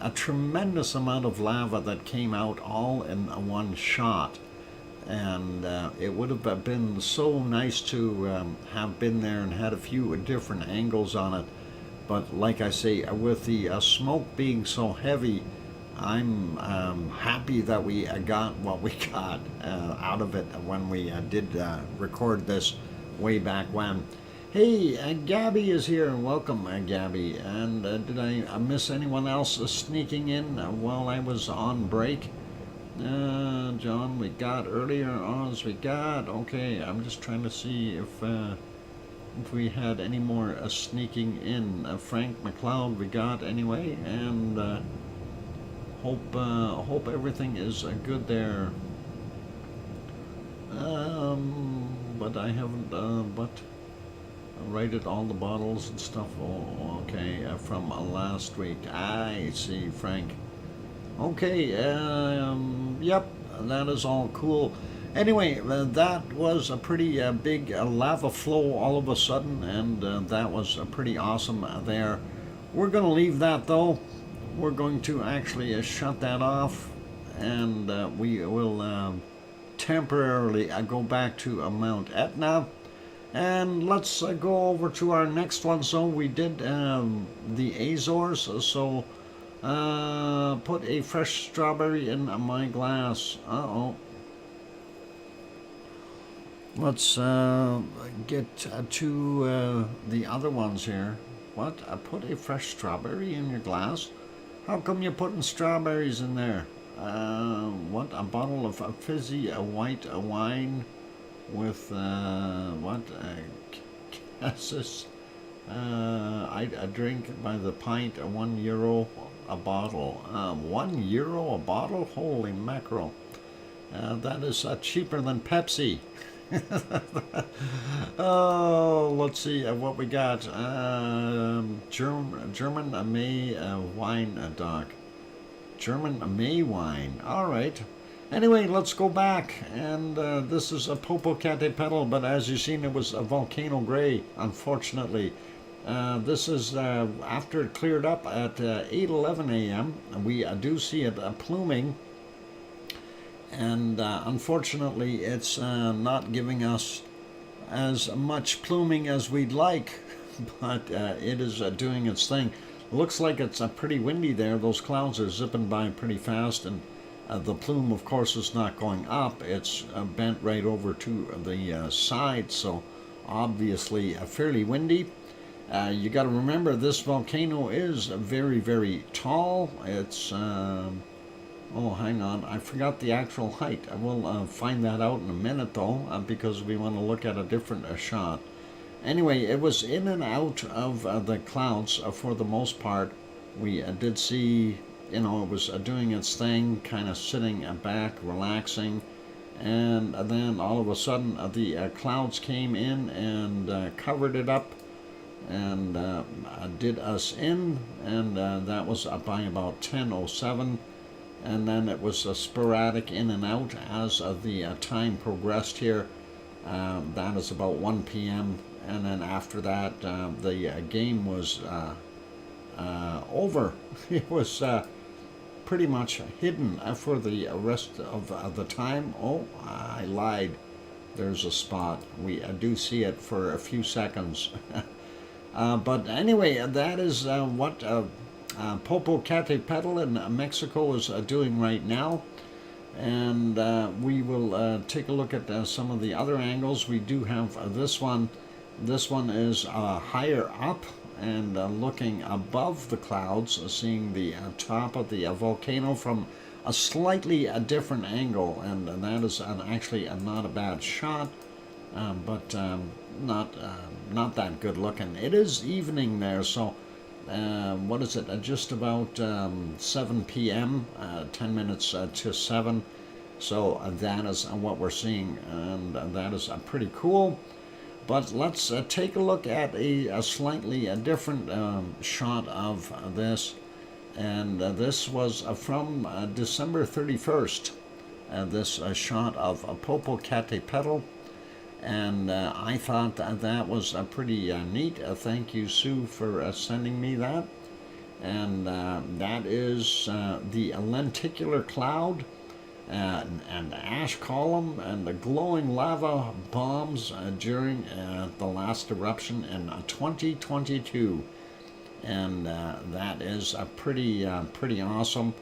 a tremendous amount of lava that came out all in one shot. And it would have been so nice to have been there and had a few different angles on it. But like I say, with the smoke being so heavy, I'm happy that we got what we got out of it when we did record this way back when. Hey, Gabby is here. Welcome, Gabby. And did I miss anyone else sneaking in while I was on break? John, we got earlier. Oz, we got. Okay, I'm just trying to see if we had any more sneaking in. Frank McLeod, we got anyway, and hope everything is good there. But I haven't. But rated all the bottles and stuff. Oh, okay. From last week. I see, Frank. Okay. Yep. That is all cool. Anyway, that was a pretty big lava flow all of a sudden, and that was pretty awesome there. We're going to leave that though. We're going to actually shut that off, and we will temporarily go back to Mount Etna, and let's go over to our next one. So we did the Azores, so put a fresh strawberry in my glass. Let's get to the other ones here. What? Put a fresh strawberry in your glass? How come you're putting strawberries in there? What? A bottle of fizzy white wine with what? Cassis. I drink by the pint, €1 a bottle. €1 a bottle? Holy mackerel! That is cheaper than Pepsi. Oh, let's see what we got. German May wine, Doc. German May wine. All right. Anyway, let's go back. And this is a Popocatépetl, but as you've seen, it was a volcano gray, unfortunately. This is after it cleared up at 8:11 a.m. We do see it pluming. And unfortunately, it's not giving us as much pluming as we'd like, but it is doing its thing. Looks like it's pretty windy there. Those clouds are zipping by pretty fast, and the plume, of course, is not going up. It's bent right over to the side, so obviously fairly windy. You got to remember, this volcano is very, very tall. It's Oh, hang on. I forgot the actual height. I will find that out in a minute, though, because we want to look at a different shot. Anyway, it was in and out of the clouds for the most part. We did see, it was doing its thing, kind of sitting back, relaxing. And then all of a sudden, the clouds came in and covered it up and did us in. And that was by about 10:07. And then it was sporadic in and out as the time progressed here. That is about 1 p.m. And then after that, the game was over. It was pretty much hidden for the rest of the time. Oh, I lied. There's a spot. We do see it for a few seconds. But anyway, that is what Popocatépetl in Mexico is doing right now. And we will take a look at some of the other angles. We do have this one. This one is higher up and looking above the clouds, seeing the top of the volcano from a slightly different angle. And that is actually not a bad shot, but not that good looking. It is evening there, so what is it? Just about 7 p.m., 10 minutes to 7. So that is what we're seeing, and that is pretty cool. But let's take a look at a slightly different shot of this. And this was from December 31st, this shot of Popocatépetl. And I thought that was pretty neat. Thank you, Sue, for sending me that. And that is the lenticular cloud and ash column and the glowing lava bombs during the last eruption in 2022. And that is pretty awesome.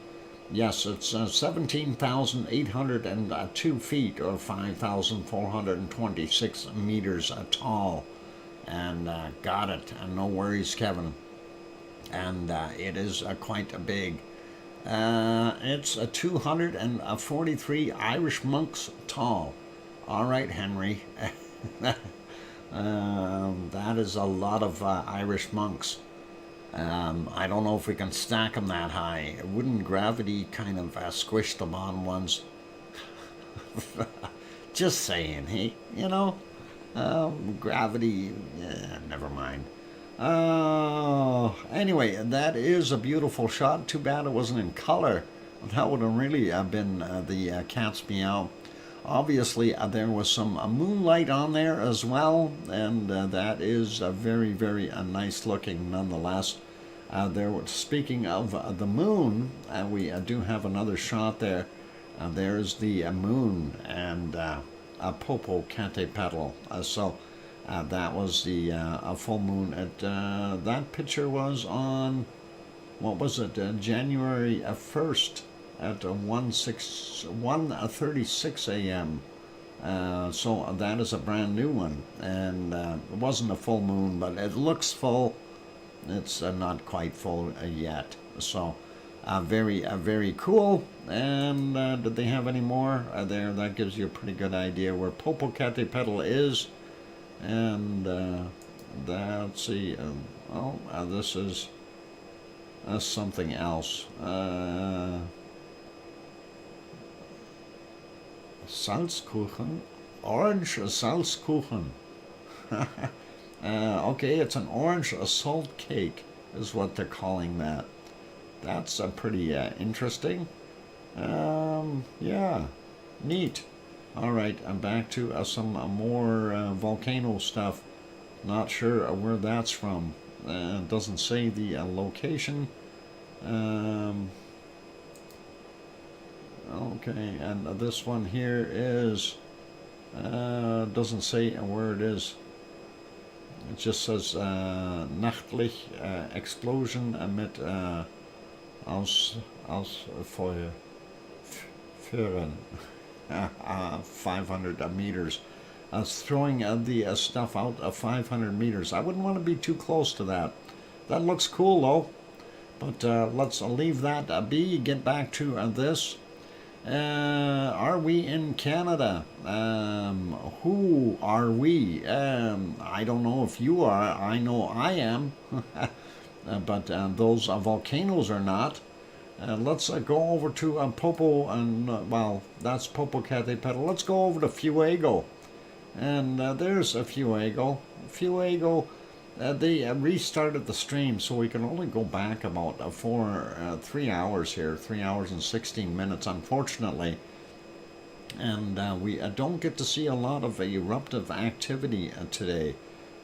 Yes, it's 17,802 feet, or 5,426 meters tall. And got it. No worries, Kevin. And it is quite big. It's 243 Irish monks tall. All right, Henry. That is a lot of Irish monks. I don't know if we can stack them that high. Wouldn't gravity kind of squish them on ones? Just saying, hey, gravity, never mind. Anyway, that is a beautiful shot. Too bad it wasn't in color. That would have really been the cat's meow. Obviously, there was some moonlight on there as well, and that is very, very nice looking nonetheless. Speaking of the moon, we do have another shot there. There's the moon and Popocatépetl. So that was the full moon. That picture was on, what was it, January 1st. At 1:36 a.m. So that is a brand new one, and it wasn't a full moon, but it looks full. It's not quite full yet. So very, very cool. And did they have any more there? That gives you a pretty good idea where Popocatépetl is. And let's see. This is something else. Salzkuchen, orange Salzkuchen. Okay, it's an orange salt cake, is what they're calling that. That's pretty interesting. Yeah, neat. All right, I'm back to some more volcano stuff. Not sure where that's from. It doesn't say the location. Okay, and this one here is, doesn't say where it is. It just says nachtlich Explosion mit Ausfeuer führen. 500 meters. Throwing the stuff out 500 meters. I wouldn't want to be too close to that. That looks cool though. But let's leave that be, get back to this. Are we in Canada? Who are we? I don't know if you are. I know I am. But those volcanoes are not. Let's go over to Popo, and well, that's Popocatépetl. Let's go over to Fuego. And there's a Fuego. Fuego, they restarted the stream, so we can only go back about 3 hours here, 3 hours and 16 minutes, unfortunately. And we don't get to see a lot of eruptive activity today.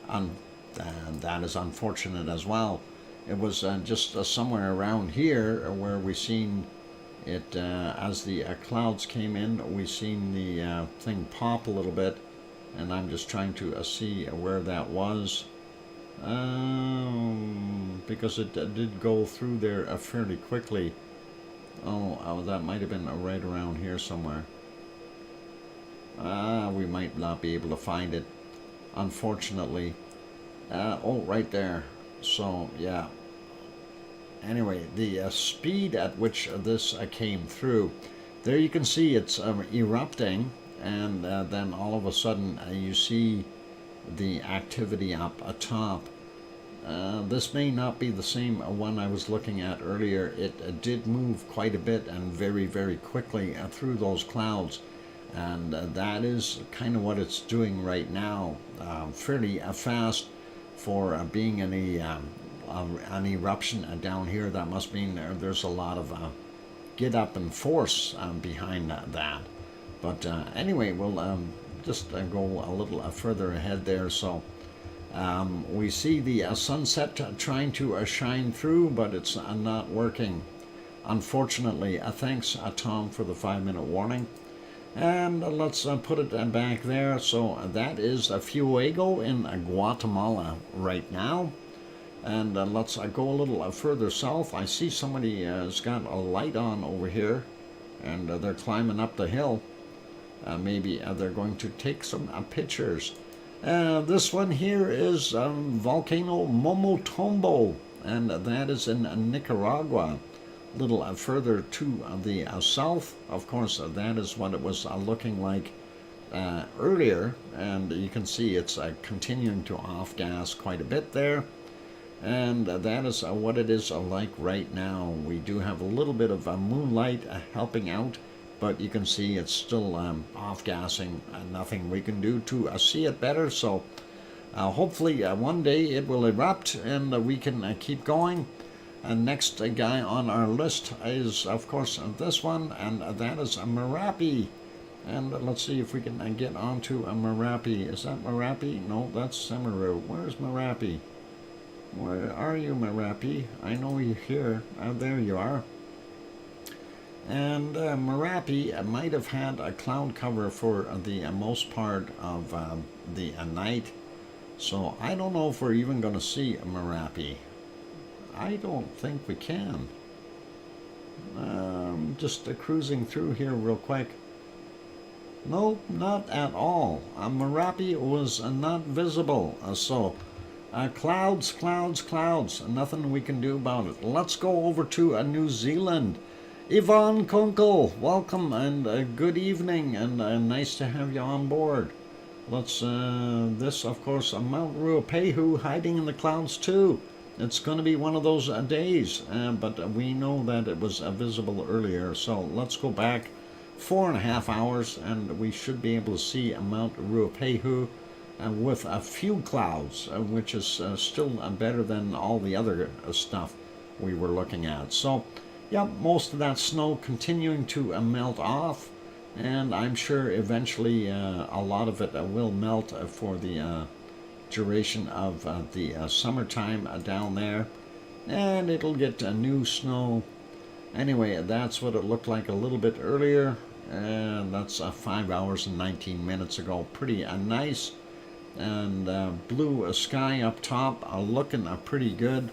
That is unfortunate as well. It was just somewhere around here where we seen it, as the clouds came in, we seen the thing pop a little bit, and I'm just trying to see where that was, because it did go through there fairly quickly. Oh, that might have been right around here somewhere. We might not be able to find it, unfortunately. Oh, right there. So, yeah. Anyway, the speed at which this came through, there you can see it's erupting, and then all of a sudden you see the activity up atop. This may not be the same one I was looking at earlier. It did move quite a bit and very, very quickly through those clouds. And that is kind of what it's doing right now, fairly fast for being an eruption down here. That must mean there's a lot of get up and force behind that. But anyway, we'll just go a little further ahead there. So we see the sunset trying to shine through, but it's not working, unfortunately. Thanks, Tom, for the 5-minute warning. And let's put it back there. So that is Fuego in Guatemala right now. And let's go a little further south. I see somebody has got a light on over here, and they're climbing up the hill. Maybe they're going to take some pictures. This one here is Volcano Momotombo, and that is in Nicaragua. A little further to the south. Of course, that is what it was looking like earlier, and you can see it's continuing to off-gas quite a bit there. And that is what it is like right now. We do have a little bit of moonlight helping out, but you can see it's still off-gassing. Nothing we can do to see it better. So hopefully one day it will erupt and we can keep going. Next guy on our list is, of course, this one, and that is Merapi. And let's see if we can get onto Merapi. Is that Merapi? No, that's Semeru. Where's Merapi? Where are you, Merapi? I know you're here. There you are. And Merapi might have had a cloud cover for the most part of the night. So I don't know if we're even going to see Merapi. I don't think we can. Just cruising through here real quick. No, not at all. Merapi was not visible. Clouds, clouds, clouds. Nothing we can do about it. Let's go over to New Zealand. Yvonne Kunkel, welcome and good evening, and nice to have you on board. Let's, this, of course, Mount Ruapehu hiding in the clouds too. It's going to be one of those days, but we know that it was visible earlier. So let's go back 4.5 hours, and we should be able to see Mount Ruapehu with a few clouds, which is still better than all the other stuff we were looking at. So, yeah, most of that snow continuing to melt off, and I'm sure eventually a lot of it will melt for the duration of the summertime down there, and it'll get new snow. Anyway, that's what it looked like a little bit earlier, and that's 5 hours and 19 minutes ago. Pretty nice, and blue sky up top, looking pretty good,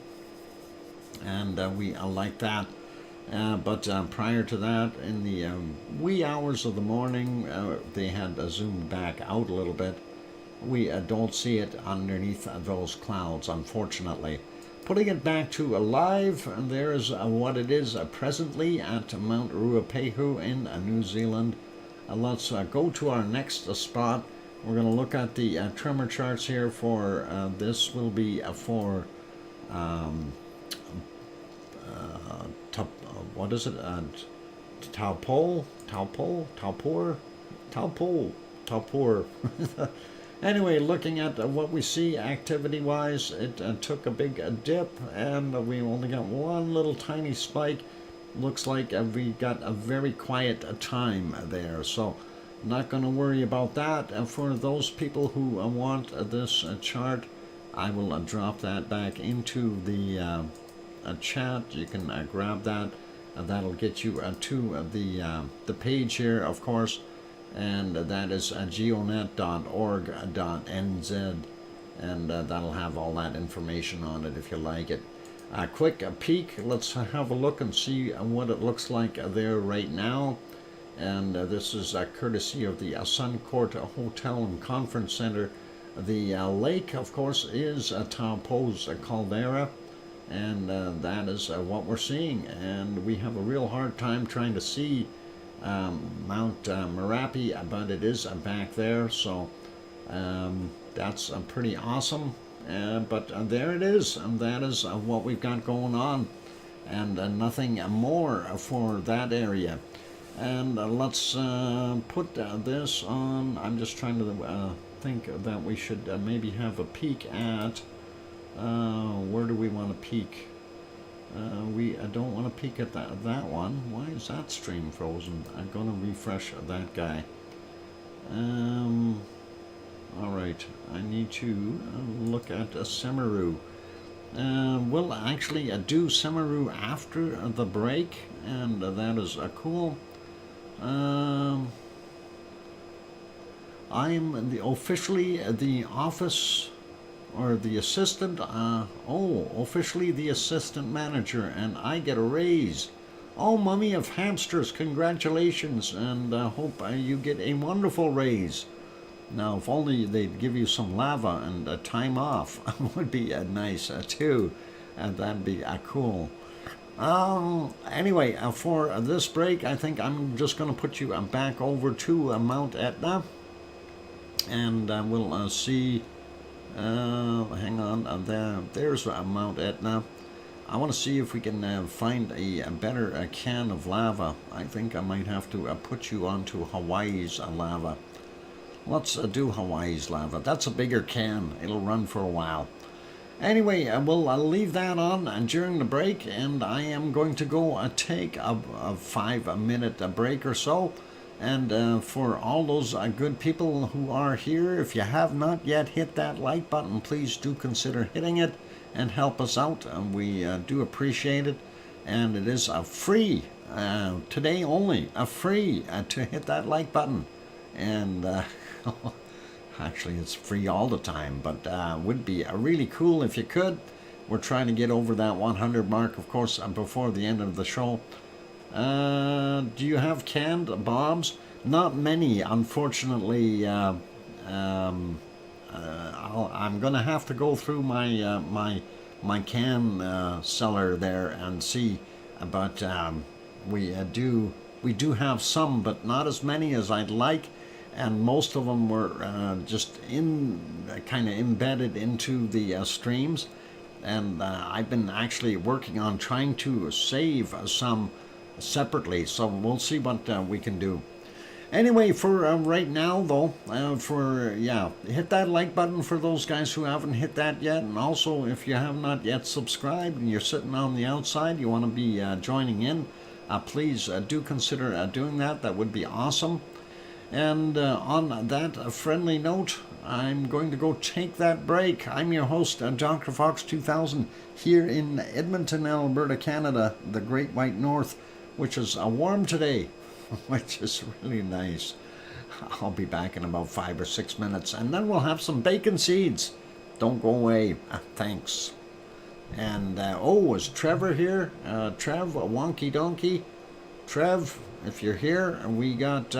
and we like that. But prior to that, in the wee hours of the morning, they had zoomed back out a little bit. We don't see it underneath those clouds, unfortunately. Putting it back to live, there's what it is presently at Mount Ruapehu in New Zealand. Let's go to our next spot. We're going to look at the tremor charts here for this will be for what is it? Taupol. Anyway, looking at what we see activity-wise, it took a big dip, and we only got one little tiny spike. Looks like we got a very quiet time there, so not going to worry about that. And for those people who want this chart, I will drop that back into the chat. You can grab that. That'll get you to the page here, of course, and that is geonet.org.nz, and that'll have all that information on it if you like it. A quick peek, let's have a look and see what it looks like there right now. And this is courtesy of the Suncourt Hotel and Conference Center. The lake, of course, is Taupo's caldera, and that is what we're seeing. And we have a real hard time trying to see Mount Merapi, but it is back there, so that's pretty awesome. But there it is, and that is what we've got going on, and nothing more for that area. And let's put this on. I'm just trying to think that we should maybe have a peek at where do we want to peek? We don't want to peek at that one. Why is that stream frozen? I'm going to refresh that guy. Alright, I need to look at Semeru. We'll actually do Semeru after the break, and that is cool. I'm officially the office or the assistant, officially the assistant manager, and I get a raise. Oh, mummy of hamsters, congratulations, and hope you get a wonderful raise. Now, if only they'd give you some lava and time off would be nice too, and that'd be cool. Anyway, for this break, I think I'm just going to put you back over to Mount Etna, and we'll see. Hang on, there's Mount Etna. I want to see if we can find a better can of lava. I think I might have to put you onto Hawaii's lava. Let's do Hawaii's lava. That's a bigger can. It'll run for a while. Anyway, we'll leave that on during the break, and I am going to go take a 5-minute break or so. And for all those good people who are here, if you have not yet hit that like button, please do consider hitting it and help us out. We do appreciate it. And it is free, today only, free to hit that like button. And actually, it's free all the time, but would be really cool if you could. We're trying to get over that 100 mark, of course, before the end of the show. Do you have canned bombs? Not many, unfortunately. I'm going to have to go through my my can cellar there and see. But we do have some, but not as many as I'd like. And most of them were just kind of embedded into the streams. And I've been actually working on trying to save some separately, so we'll see what we can do. Anyway, for right now though, hit that like button for those guys who haven't hit that yet. And also, if you have not yet subscribed and you're sitting on the outside, you want to be joining in, please do consider doing that. That would be awesome. And on that friendly note, I'm going to go take that break. I'm your host, DrFox2000, here in Edmonton, Alberta, Canada, the Great White North, which is warm today, which is really nice. I'll be back in about 5 or 6 minutes, and then we'll have some bacon seeds. Don't go away. Thanks. And, is Trevor here? Trev, a wonky donkey. Trev, if you're here, we got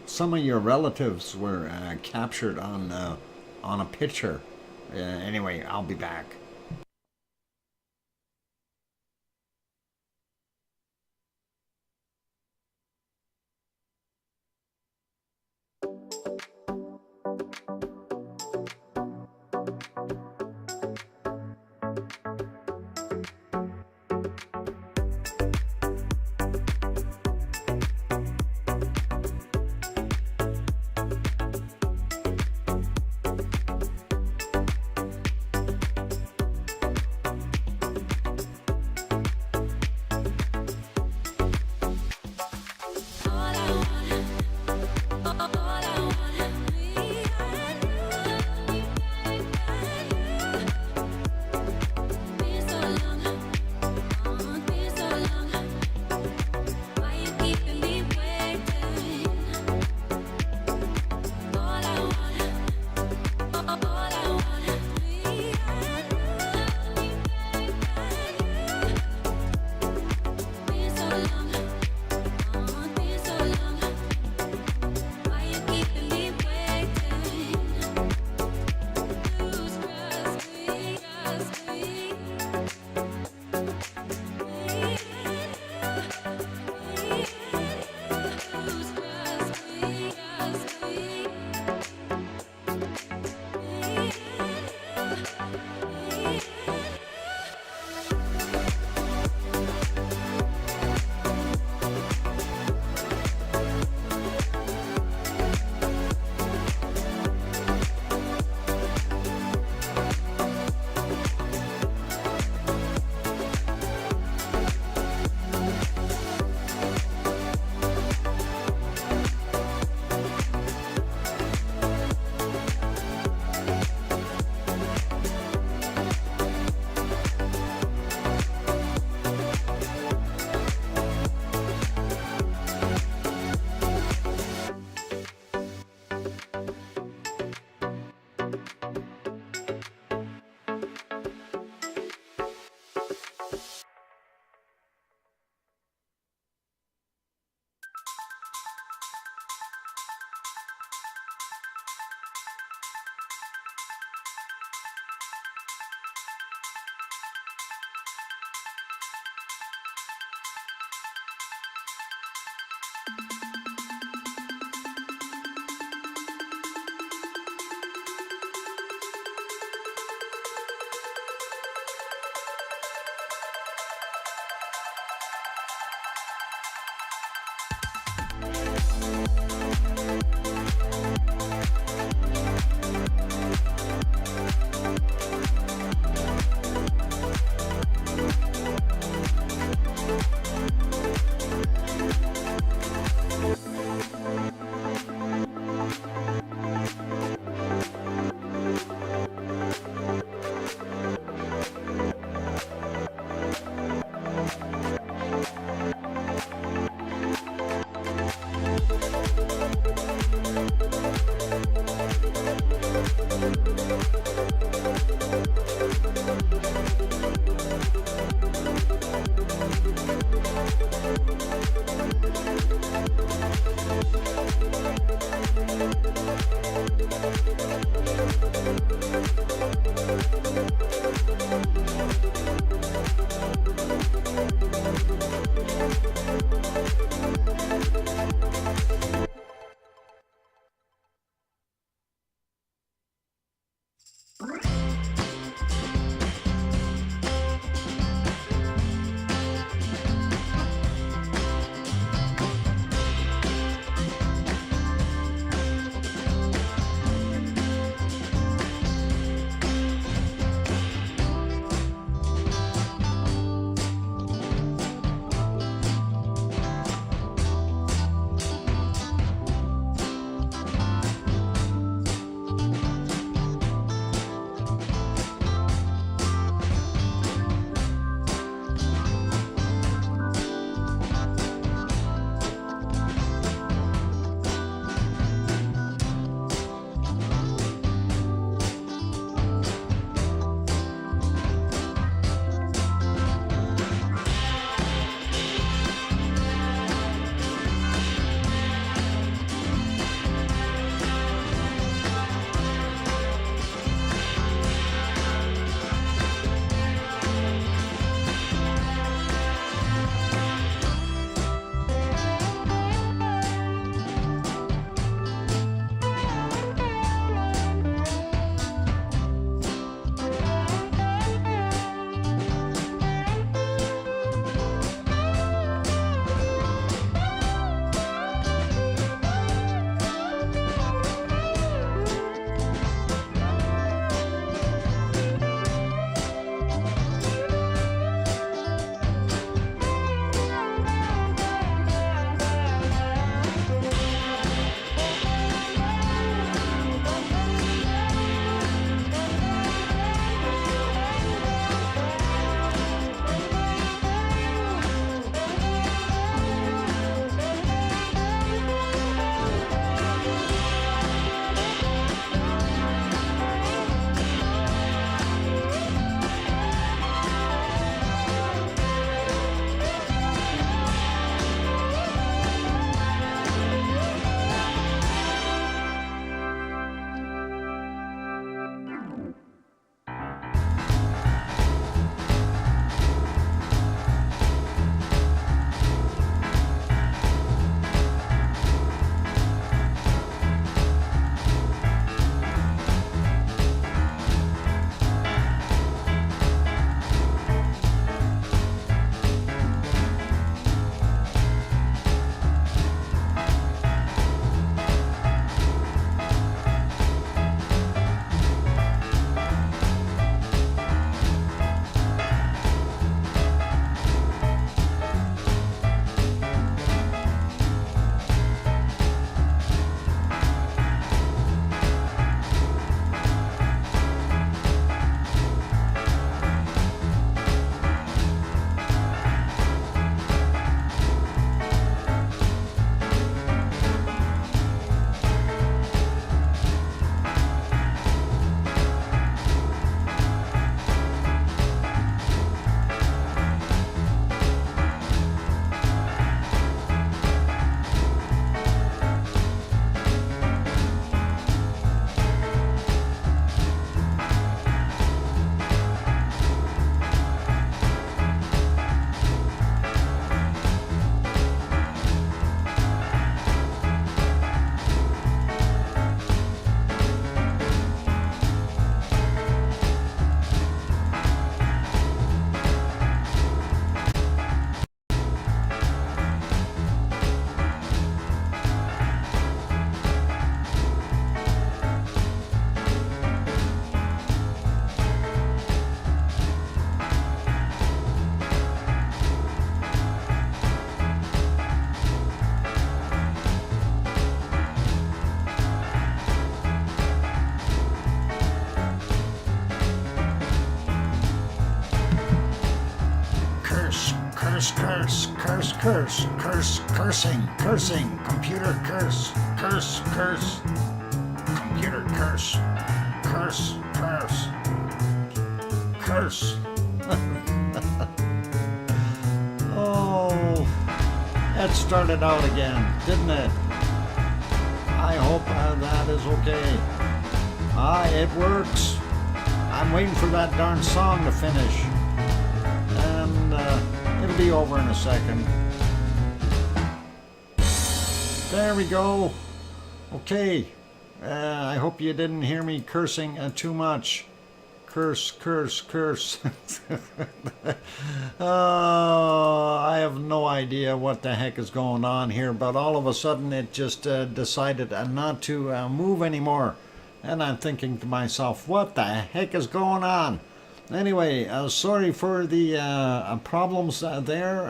some of your relatives were captured on a picture, Anyway, I'll be back. curse, curse, curse, curse, curse, curse, cursing, cursing, computer curse, curse, curse, computer curse, curse, curse, curse. Oh, that started out again, didn't it? I hope that is okay. It works. I'm waiting for that darn song to finish. And it'll be over in a second. There we go. Okay. I hope you didn't hear me cursing too much. Curse, curse, curse. I have no idea what the heck is going on here, but all of a sudden it just decided not to move anymore. And I'm thinking to myself, what the heck is going on? Anyway, sorry for the problems there.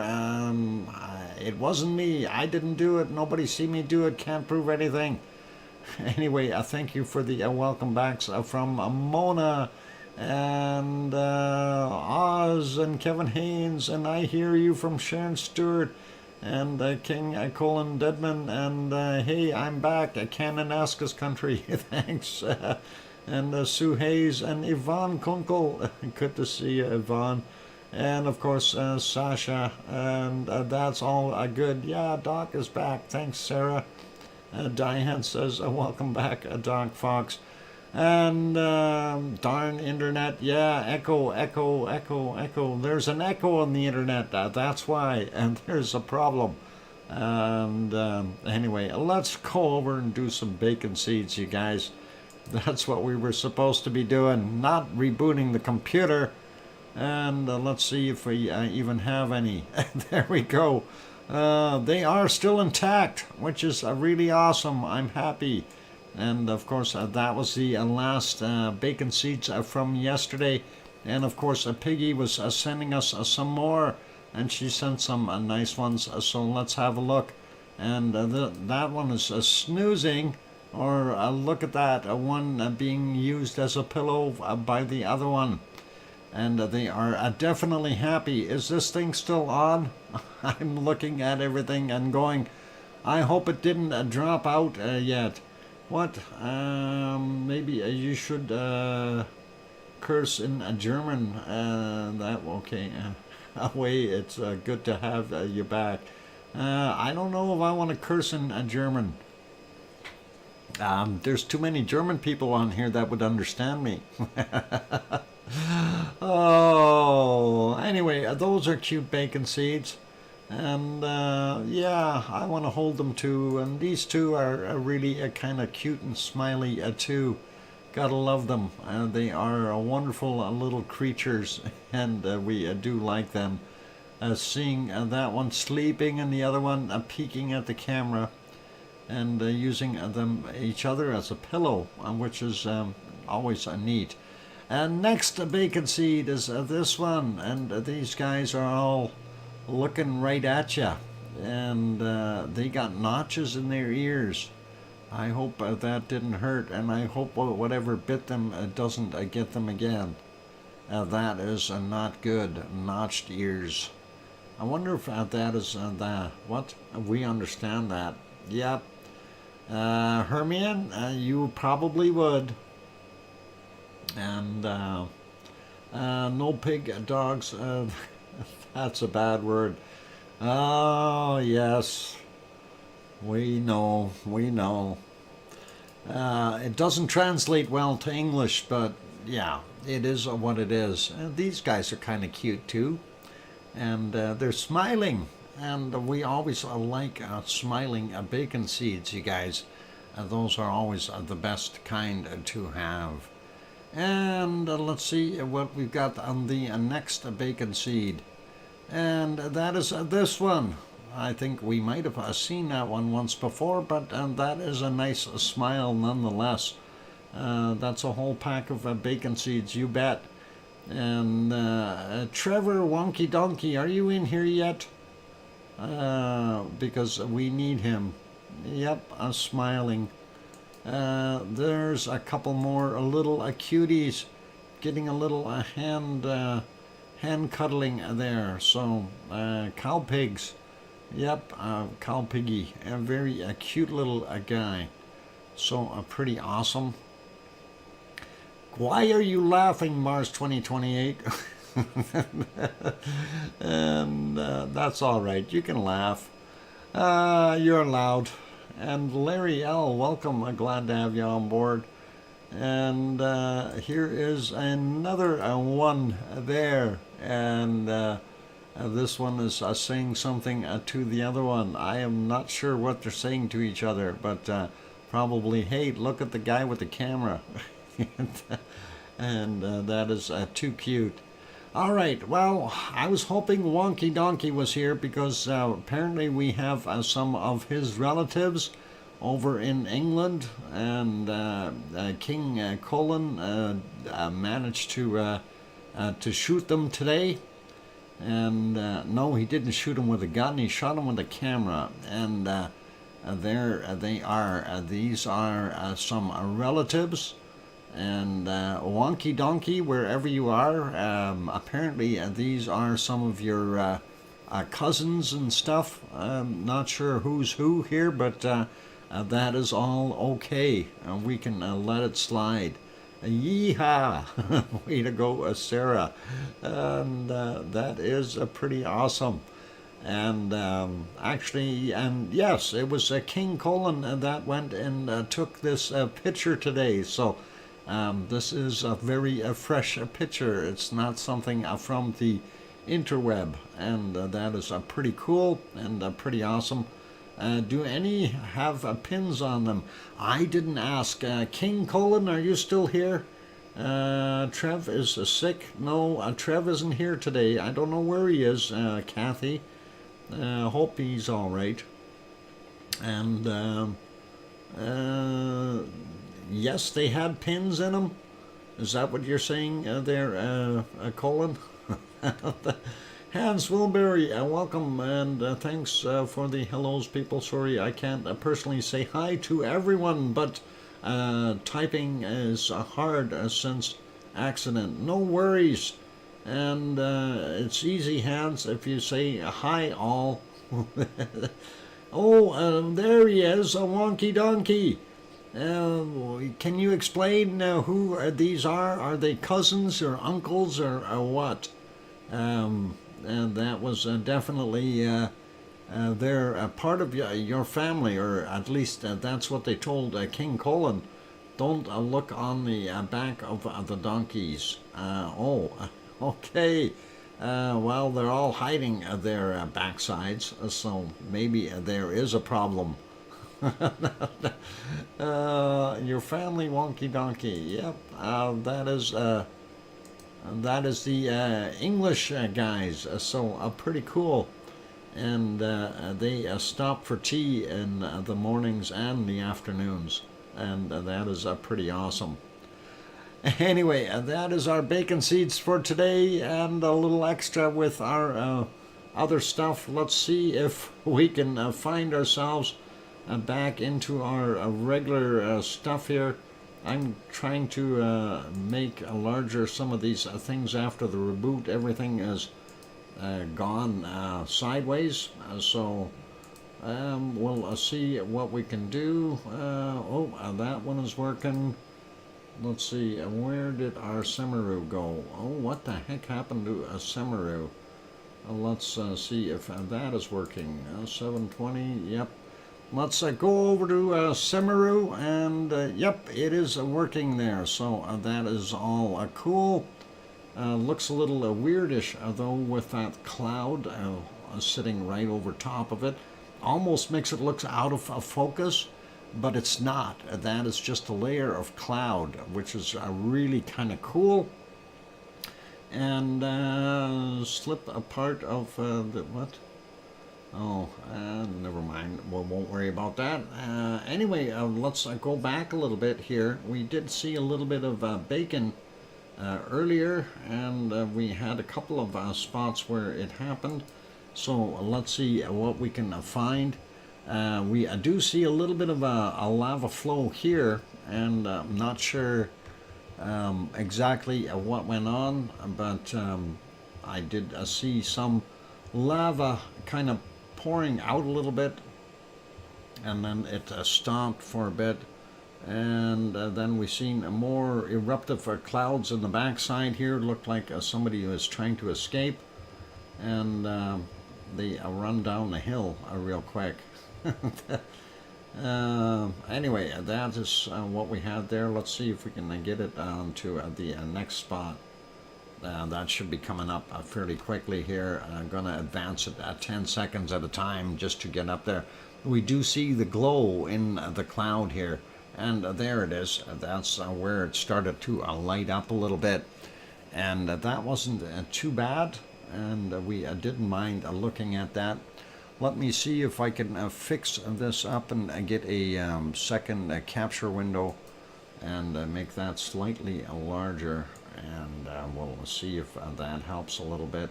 It wasn't me. I didn't do it. Nobody see me do it. Can't prove anything. Anyway, thank you for the welcome backs from Mona and Oz and Kevin Haynes, and I hear you from Sharon Stewart and King Colin Deadman, and hey, I'm back, Kananaskis country. Thanks. And Sue Hayes and Yvonne Kunkel. Good to see you, Yvonne. And of course, Sasha. And that's all good. Yeah, Doc is back. Thanks, Sarah. Diane says, welcome back, Doc Fox. And darn internet, yeah, echo, echo, echo, echo. There's an echo on the internet, that's why, and there's a problem. And anyway, let's go over and do some bacon seeds, you guys. That's what we were supposed to be doing, not rebooting the computer. And let's see if we even have any. There we go. They are still intact, which is really awesome. I'm happy. And of course, that was the last bacon seeds from yesterday. And of course, Piggy was sending us some more, and she sent some nice ones. So let's have a look. And that one is snoozing, or look at that, one being used as a pillow by the other one. And they are definitely happy. Is this thing still on? I'm looking at everything and going, I hope it didn't drop out yet. What? Maybe you should curse in German. That okay? Away. It's good to have you back. I don't know if I want to curse in German. There's too many German people on here that would understand me. Oh, anyway, those are cute bacon seeds. And yeah, I want to hold them too. And these two are really kind of cute and smiley too. Gotta love them. They are wonderful little creatures, and we do like them. Seeing that one sleeping and the other one peeking at the camera, and using them each other as a pillow, which is always neat. And next bacon seed is this one, and these guys are all looking right at you, and they got notches in their ears. I hope that didn't hurt, and I hope whatever bit them doesn't get them again. That is not good. Notched ears. I wonder if that is what? We understand that. Yep. Hermione, you probably would. And no pig dogs. That's a bad word. Oh, yes. We know. It doesn't translate well to English, but yeah, it is what it is. These guys are kind of cute too. And they're smiling. And we always like smiling bacon seeds, you guys. Those are always the best kind to have. And let's see what we've got on the next bacon seed. And that is this one. I think we might have seen that one once before, but that is a nice smile nonetheless. That's a whole pack of bacon seeds, you bet. And Trevor Wonky Donkey, are you in here yet? Because we need him. Yep, smiling. There's a couple more little cuties getting a little hand hen cuddling there. So cow pigs. Yep, cow piggy. A very cute little guy. So pretty awesome. Why are you laughing, Mars 2028? And that's all right. You can laugh. You're allowed. And Larry L, welcome. Glad to have you on board. And here is another one there. And this one is saying something to the other one. I am not sure what they're saying to each other, but probably, hey, look at the guy with the camera. And that is too cute. All right, well, I was hoping Wonky Donkey was here because apparently we have some of his relatives over in England, and King Colin managed to shoot them today. And no, he didn't shoot him with a gun, he shot him with a camera. And there they are. These are some relatives. And Wonky Donkey, wherever you are, apparently these are some of your cousins and stuff. I'm not sure who's who here, but that is all okay. We can let it slide. Yeehaw! Way to go, Sarah. And that is pretty awesome. And actually, and yes, it was King Colin that went and took this picture today. So this is a very fresh picture. It's not something from the interweb, and that is pretty cool and pretty awesome. Do any have pins on them? I didn't ask. King Colin, are you still here? Trev is sick. No, Trev isn't here today. I don't know where he is, Kathy. Hope he's all right. And yes, they had pins in them. Is that what you're saying there, Colin? Hans Wilbury, welcome, and thanks for the hellos, people. Sorry, I can't personally say hi to everyone, but typing is hard since accident. No worries. And it's easy, Hans, if you say hi all. Oh, there he is, a Wonky Donkey. Can you explain who these are? Are they cousins or uncles or what? And that was definitely they're part of your family, or at least that's what they told King Colin. Don't look on the back of the donkeys. Oh, okay. Well, they're all hiding their backsides, so maybe there is a problem. Your family, Wonky Donkey. Yep, that is the English guys, so pretty cool. And they stop for tea in the mornings and the afternoons, and that is pretty awesome. Anyway, that is our bacon seeds for today, and a little extra with our other stuff. Let's see if we can find ourselves back into our regular stuff here. I'm trying to make larger some of these things after the reboot. Everything is gone sideways, so we'll see what we can do. That one is working. Let's see, where did our Semaru go? Oh, what the heck happened to a Semaru? Let's see if that is working. 720, yep. Let's go over to Semaru, and yep, it is working there. So that is all cool. Looks a little weirdish, though, with that cloud sitting right over top of it. Almost makes it look out of focus, but it's not. That is just a layer of cloud, which is really kind of cool. And slip a part of the what? Oh, never mind. We won't worry about that. Anyway, let's go back a little bit here. We did see a little bit of bacon earlier, and we had a couple of spots where it happened. So let's see what we can find. We do see a little bit of a lava flow here, and I'm not sure exactly what went on, but I did see some lava kind of pouring out a little bit, and then it stopped for a bit, and then we seen more eruptive clouds in the backside here. Looked like somebody was trying to escape, and they run down the hill real quick. Anyway, that is what we had there. Let's see if we can get it to the next spot. That should be coming up fairly quickly here. I'm going to advance it at 10 seconds at a time just to get up there. We do see the glow in the cloud here, and there it is. That's where it started to light up a little bit, and that wasn't too bad, and we didn't mind looking at that. Let me see if I can fix this up and get a second capture window and make that slightly larger, and we'll see if that helps a little bit,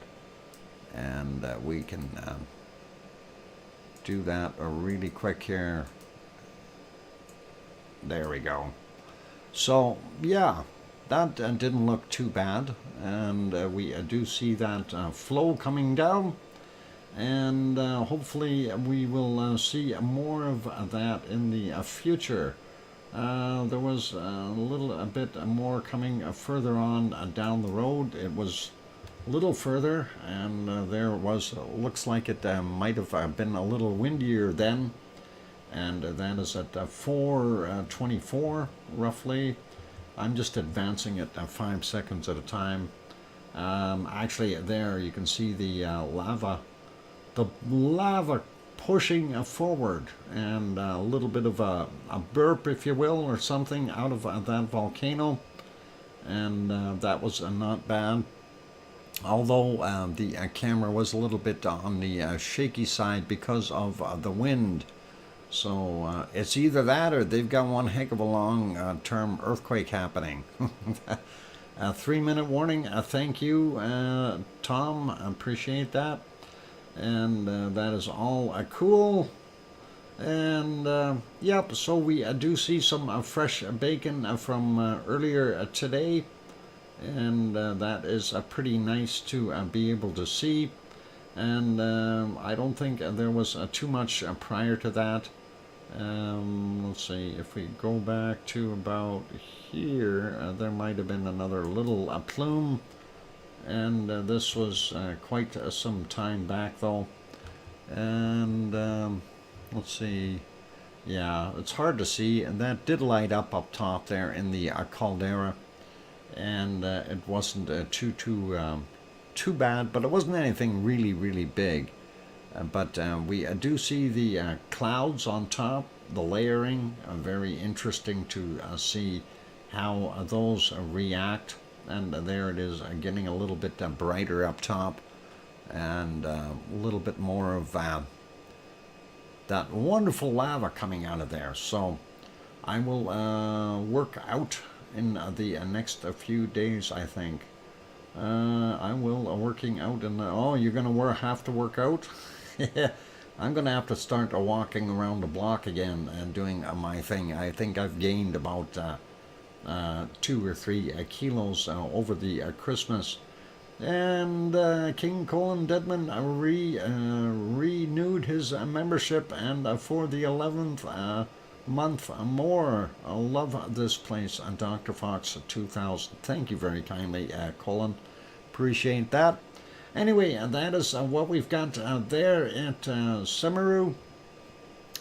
and we can do that really quick here. There we go. So yeah, that didn't look too bad, and we do see that flow coming down, and hopefully we will see more of that in the future. There was a bit more coming further on down the road. It was a little further, and there was, looks like it might have been a little windier then, and that is at 4:24 roughly. I'm just advancing it 5 seconds at a time. Actually, there you can see the lava pushing forward, and a little bit of a burp, if you will, or something out of that volcano, and that was not bad. Although the camera was a little bit on the shaky side because of the wind. So it's either that or they've got one heck of a long-term earthquake happening. 3-minute warning. Thank you, Tom. I appreciate that. And that is all cool. And yep, so we do see some fresh bacon from earlier today. And that is pretty nice to be able to see. And I don't think there was too much prior to that. Let's see, if we go back to about here, there might have been another little plume, and this was quite some time back though. And let's see, yeah, it's hard to see, and that did light up top there in the caldera, and it wasn't too bad, but it wasn't anything really big. But we do see the clouds on top, the layering, very interesting to see how those react. And there it is, getting a little bit brighter up top, and a little bit more of that wonderful lava coming out of there. So I will work out in the next few days, I think. I will working out in the, oh, you're gonna have to work out? I'm gonna have to start walking around the block again and doing my thing. I think I've gained about 2 or 3 kilos over the Christmas. And King Colin Deadman renewed his membership, and for the 11th month more. I love this place, DrFox2000. Thank you very kindly, Colin. Appreciate that. Anyway, that is what we've got there at Semiru.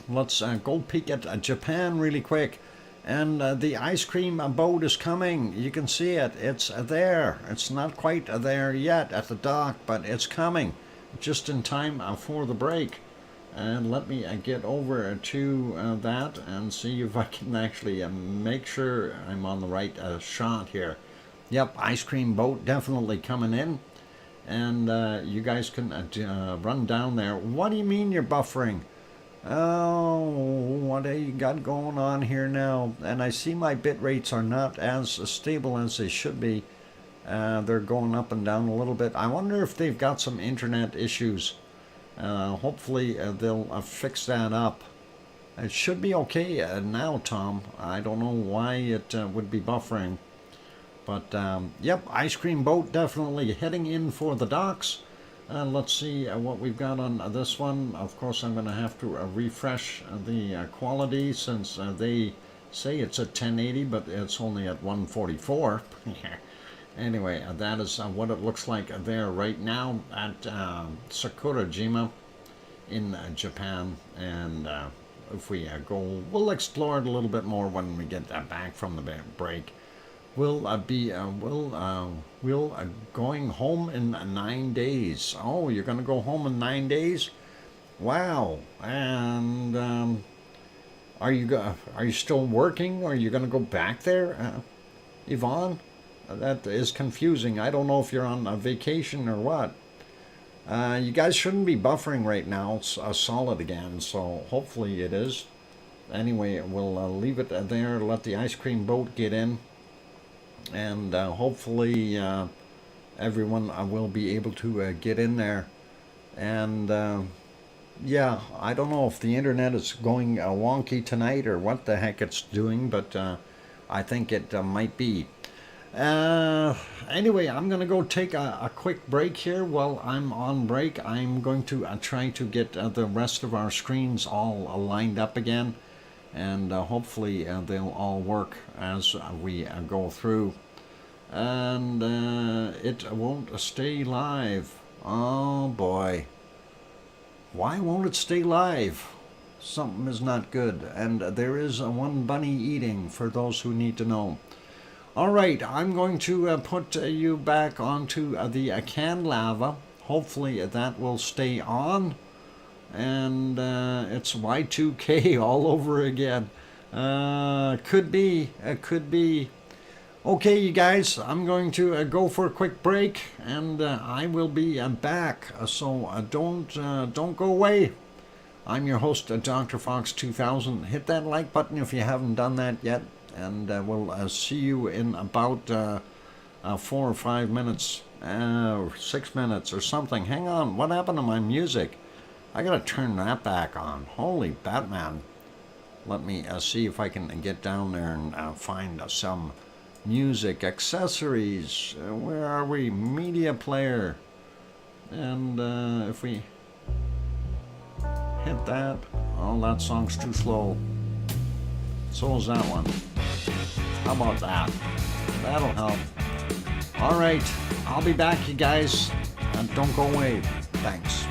Let's go peek at Japan really quick. And the ice cream boat is coming. You can see it. It's there. It's not quite there yet at the dock, but it's coming just in time for the break. And let me get over to that and see if I can actually make sure I'm on the right shot here. Yep, ice cream boat definitely coming in. And you guys can run down there. What do you mean you're buffering? Oh, what do you got going on here now? And I see my bit rates are not as stable as they should be. They're going up and down a little bit. I wonder if they've got some internet issues. Hopefully they'll fix that up. It should be okay now, Tom. I don't know why it would be buffering. But yep, ice cream boat definitely heading in for the docks. Let's see what we've got on this one. Of course, I'm going to have to refresh the quality since they say it's at 1080, but it's only at 144. Anyway, that is what it looks like there right now at Sakurajima in Japan. And if we go, we'll explore it a little bit more when we get back from the break. We'll going home in 9 days. Oh, you're going to go home in 9 days? Wow. And are you still working? Or are you going to go back there, Yvonne? That is confusing. I don't know if you're on a vacation or what. You guys shouldn't be buffering right now. It's solid again, so hopefully it is. Anyway, we'll leave it there, let the ice cream boat get in, and hopefully everyone will be able to get in there. And yeah, I don't know if the internet is going wonky tonight or what the heck it's doing, but I think it might be. Anyway, I'm going to go take a quick break here. While I'm on break, I'm going to try to get the rest of our screens all lined up again. And hopefully they'll all work as we go through. And it won't stay live. Oh boy. Why won't it stay live? Something is not good. And there is one bunny eating, for those who need to know. Alright, I'm going to put you back onto the canned lava. Hopefully that will stay on. And it's Y2K all over again. Could be. It could be. Okay, you guys, I'm going to go for a quick break. And I will be back. So don't go away. I'm your host, DrFox2000. Hit that like button if you haven't done that yet. And we'll see you in about 4 or 5 minutes, 6 minutes or something. Hang on, what happened to my music? I gotta turn that back on. Holy Batman. Let me see if I can get down there and find some music accessories. Where are we? Media player. And if we hit that, oh, that song's too slow. So is that one. How about that? That'll help. All right, I'll be back, you guys. Don't go away. Thanks.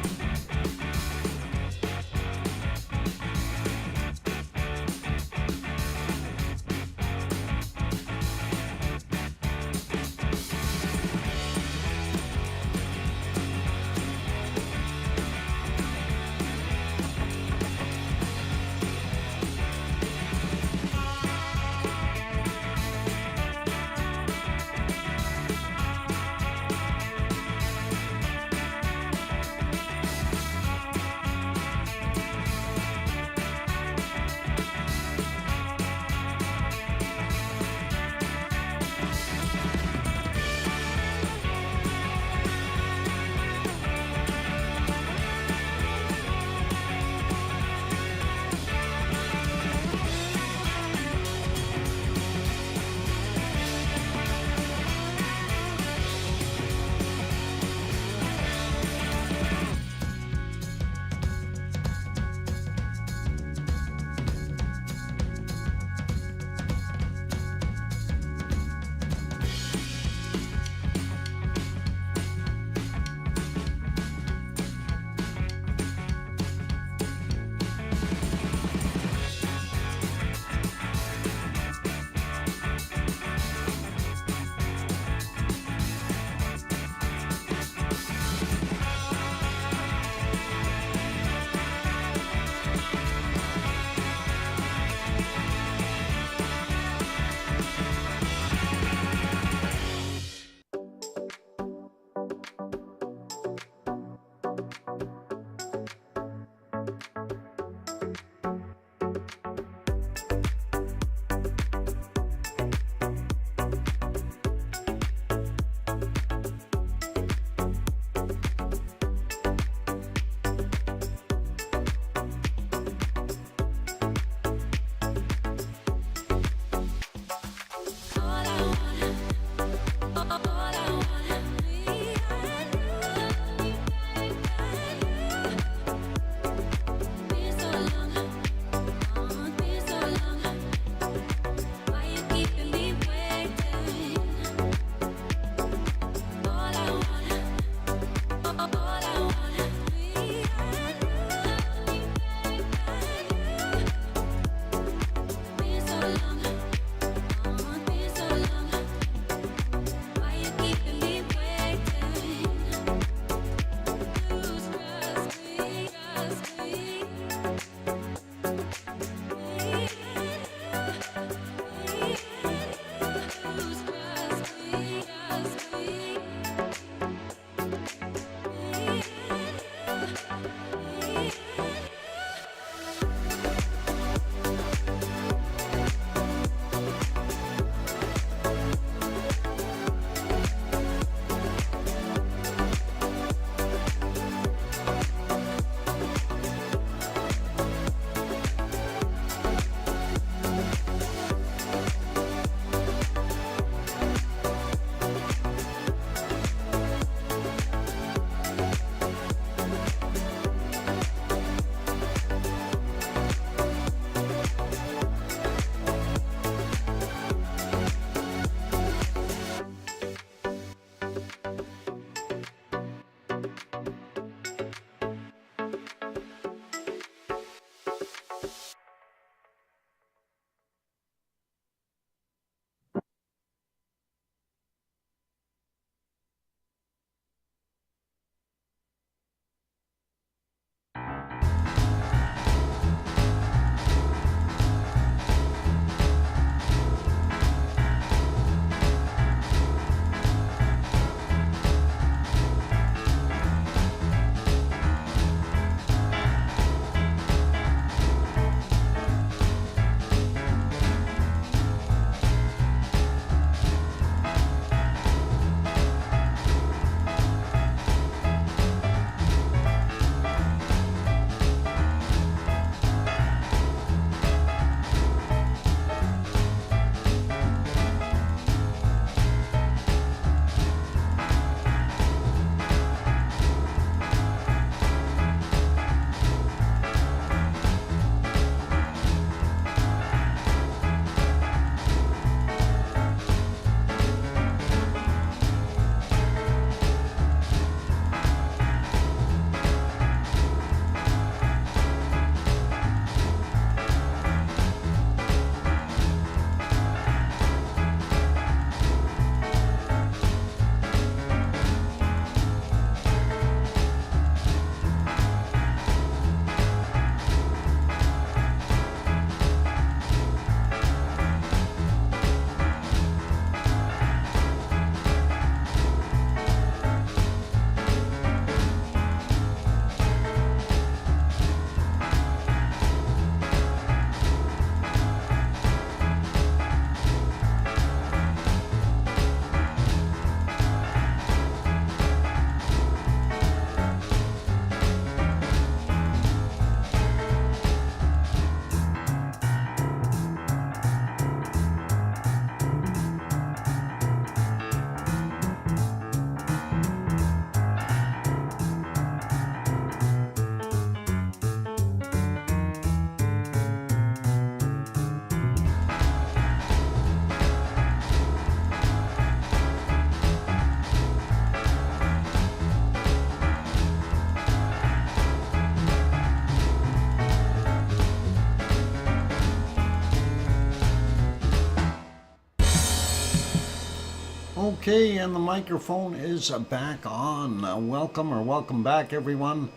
Okay, and the microphone is back on. Welcome back, everyone.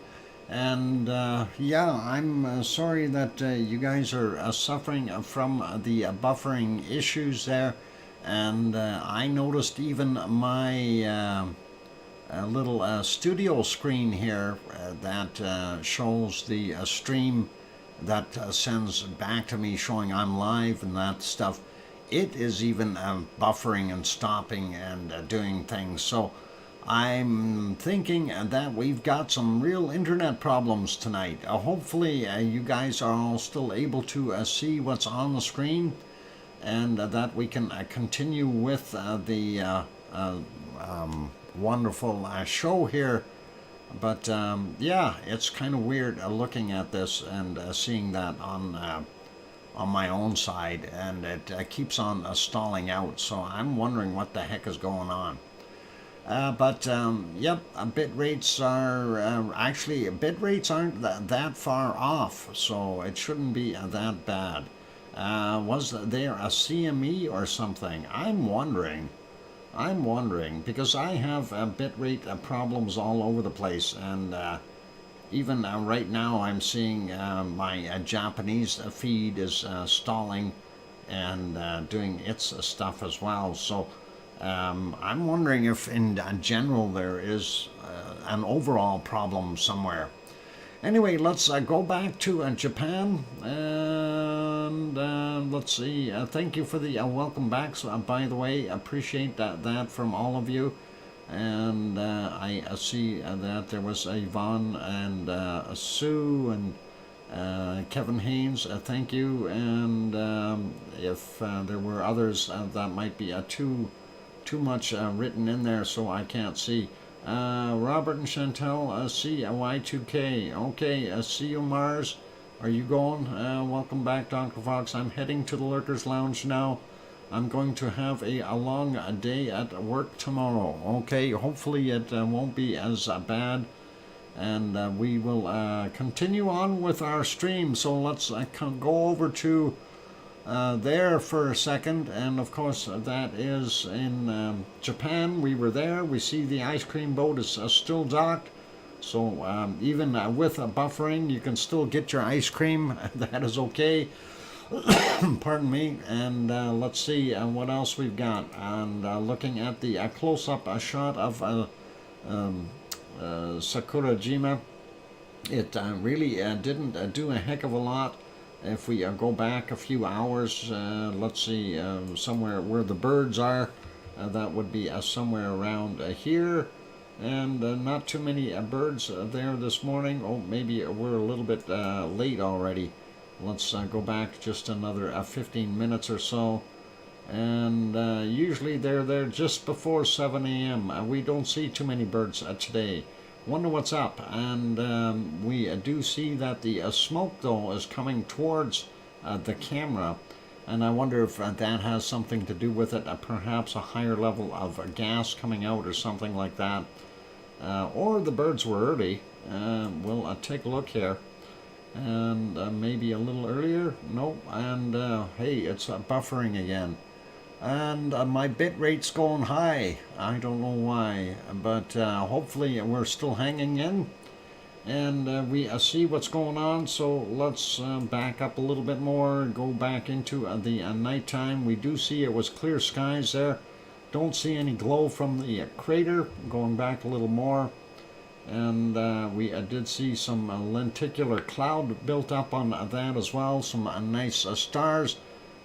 And yeah, I'm sorry that you guys are suffering from the buffering issues there. And I noticed even my little studio screen here that shows the stream that sends back to me showing I'm live and that stuff. It is even buffering and stopping and doing things. So I'm thinking that we've got some real internet problems tonight. Hopefully you guys are all still able to see what's on the screen, and that we can continue with the wonderful show here. But yeah, it's kind of weird looking at this and seeing that on my own side, and it keeps on stalling out. So I'm wondering what the heck is going on. But yep, bit rates are actually bit rates aren't that far off, so it shouldn't be that bad. Was there a CME or something? I'm wondering because I have bitrate problems all over the place, and even right now I'm seeing my Japanese feed is stalling and doing its stuff as well. So I'm wondering if in general there is an overall problem somewhere. Anyway, let's go back to Japan, and let's see. Thank you for the welcome back. So, by the way, appreciate that from all of you. And I see that there was Yvonne and Sue and Kevin Haynes. Thank you. And if there were others, that might be too much written in there, so I can't see. Robert and Chantel, see Y2K. Okay, see you, Mars. Are you going? Welcome back, Dr. Fox. I'm heading to the Lurkers Lounge now. I'm going to have a long day at work tomorrow. Okay, hopefully it won't be as bad. And we will continue on with our stream. So let's go over to there for a second, and of course that is in Japan. We were there. We see the ice cream boat is still docked, so even with buffering you can still get your ice cream. That is okay. Pardon me. And let's see what else we've got. And looking at the close-up shot of Sakurajima, it really didn't do a heck of a lot. If we go back a few hours, let's see, somewhere where the birds are, that would be somewhere around here, and not too many birds there this morning. Oh, maybe we're a little bit late already. Let's go back just another 15 minutes or so, and usually they're there just before 7 a.m. We don't see too many birds today. Wonder what's up. And we do see that the smoke though is coming towards the camera, and I wonder if that has something to do with it. Perhaps a higher level of gas coming out or something like that, or the birds were early. We'll take a look here, and maybe a little earlier. Nope. And hey, it's buffering again. And my bit rate's going high. I don't know why, but hopefully we're still hanging in, and we see what's going on. So let's back up a little bit more, go back into the nighttime. We do see it was clear skies there. Don't see any glow from the crater. Going back a little more, and we did see some lenticular cloud built up on that as well. Some nice stars,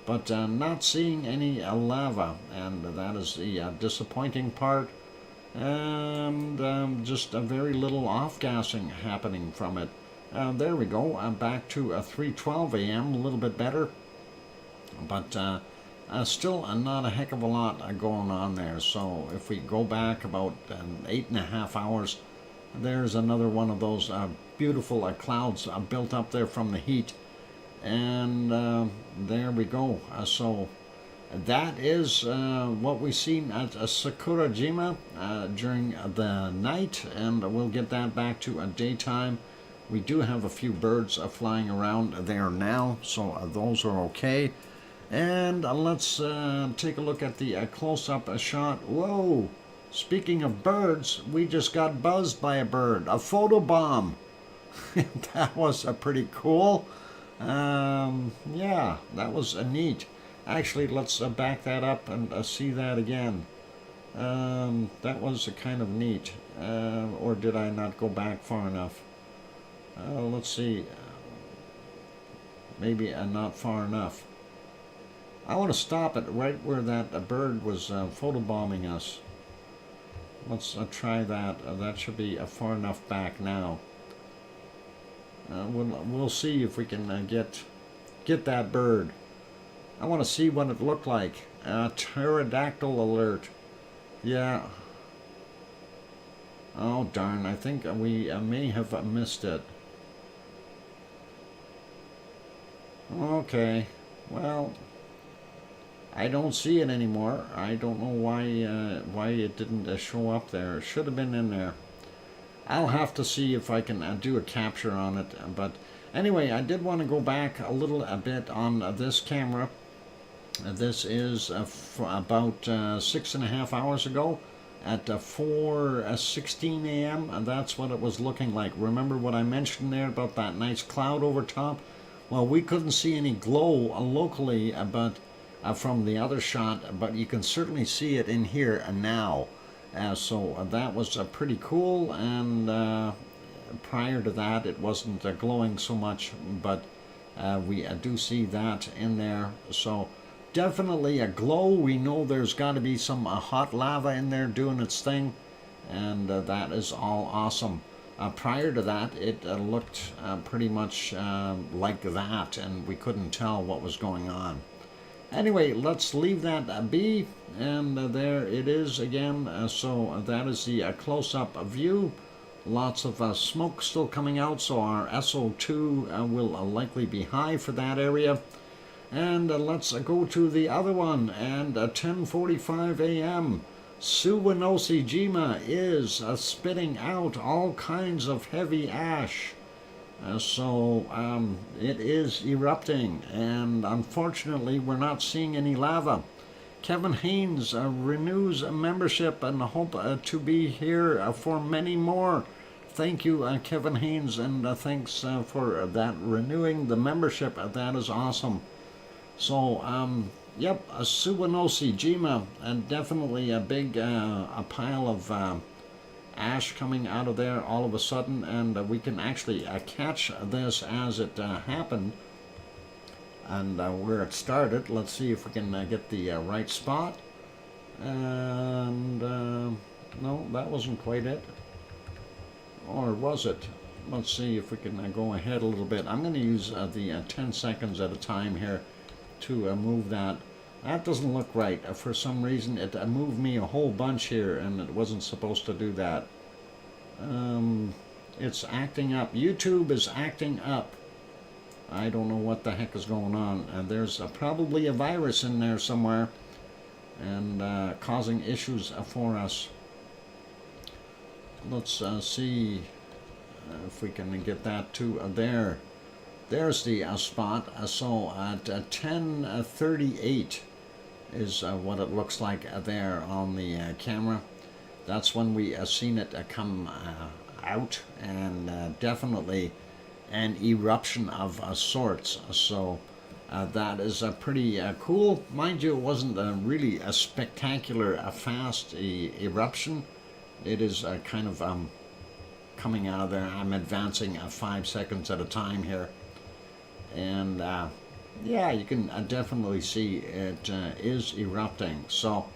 but not seeing any lava, and that is the disappointing part. And just a very little off-gassing happening from it. There we go. Back to 3:12 a.m. A little bit better, but still not a heck of a lot going on there. So if we go back about 8.5 hours, there's another one of those beautiful clouds built up there from the heat. And there we go. So that is what we've seen at Sakurajima during the night, and we'll get that back to daytime. We do have a few birds flying around there now, so those are okay. And let's take a look at the close-up shot. Whoa! Speaking of birds, we just got buzzed by a bird, a photobomb. That was pretty cool. Yeah, that was neat. Actually, let's back that up and see that again. That was kind of neat. Or did I not go back far enough? Let's see. Maybe not far enough. I want to stop it right where that bird was photobombing us. Let's try that. That should be far enough back now. We'll see if we can get that bird. I want to see what it looked like. Pterodactyl alert. Yeah. Oh darn! I think we may have missed it. Okay. Well, I don't see it anymore. I don't know why it didn't show up there. It should have been in there. I'll have to see if I can do a capture on it. But anyway, I did want to go back a little bit on this camera. This is about 6.5 hours ago at 4:16 a.m. and that's what it was looking like. Remember what I mentioned there about that nice cloud over top? Well, we couldn't see any glow locally, but from the other shot, but you can certainly see it in here now. So that was pretty cool, and prior to that it wasn't glowing so much, but we do see that in there. So definitely a glow. We know there's got to be some hot lava in there doing its thing, and that is all awesome. Prior to that, it looked pretty much like that, and we couldn't tell what was going on. Anyway, let's leave that be, and there it is again. So that is the close-up view. Lots of smoke still coming out, so our SO2 will likely be high for that area. And let's go to the other one, and 10:45 a.m. Suwanosi-jima is spitting out all kinds of heavy ash. So it is erupting, and unfortunately we're not seeing any lava. Kevin Haynes renews membership and hope to be here for many more. Thank you, Kevin Haynes, and thanks for that renewing the membership. That is awesome. So yep, a Suwanosi-jima, and definitely a big a pile of ash coming out of there all of a sudden, and we can actually catch this as it happened and where it started. Let's see if we can get the right spot. And no, that wasn't quite it. Or was it? Let's see if we can go ahead a little bit. I'm going to use the 10 seconds at a time here to move that. That doesn't look right. For some reason it moved me a whole bunch here, and it wasn't supposed to do that. It's acting up. YouTube is acting up. I don't know what the heck is going on. There's probably a virus in there somewhere, and causing issues for us. Let's see if we can get that to there. There's the spot. So at 10:38 is what it looks like there on the camera. That's when we seen it come out, and definitely an eruption of sorts. So that is pretty cool. Mind you, it wasn't really a spectacular, fast eruption. It is kind of coming out of there. I'm advancing 5 seconds at a time here, and yeah, you can definitely see it is erupting. So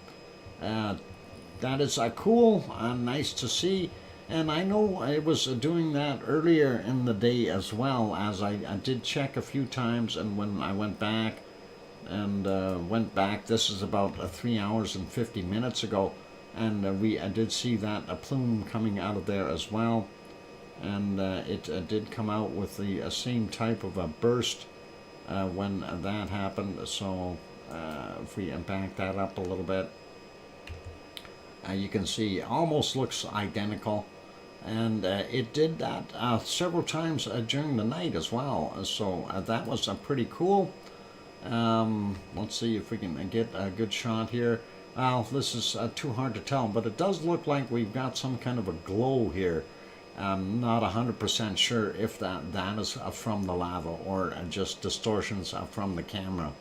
that is cool, nice to see. And I know I was doing that earlier in the day as well, as I did check a few times, and when I went back, this is about 3 hours and 50 minutes ago, and I did see that a plume coming out of there as well, and it did come out with the same type of a burst when that happened. So if we back that up a little bit, you can see almost looks identical, and it did that several times during the night as well. So that was pretty cool. Let's see if we can get a good shot here. Well, this is too hard to tell, but it does look like we've got some kind of a glow here. I'm not 100% sure if that is from the lava or just distortions from the camera.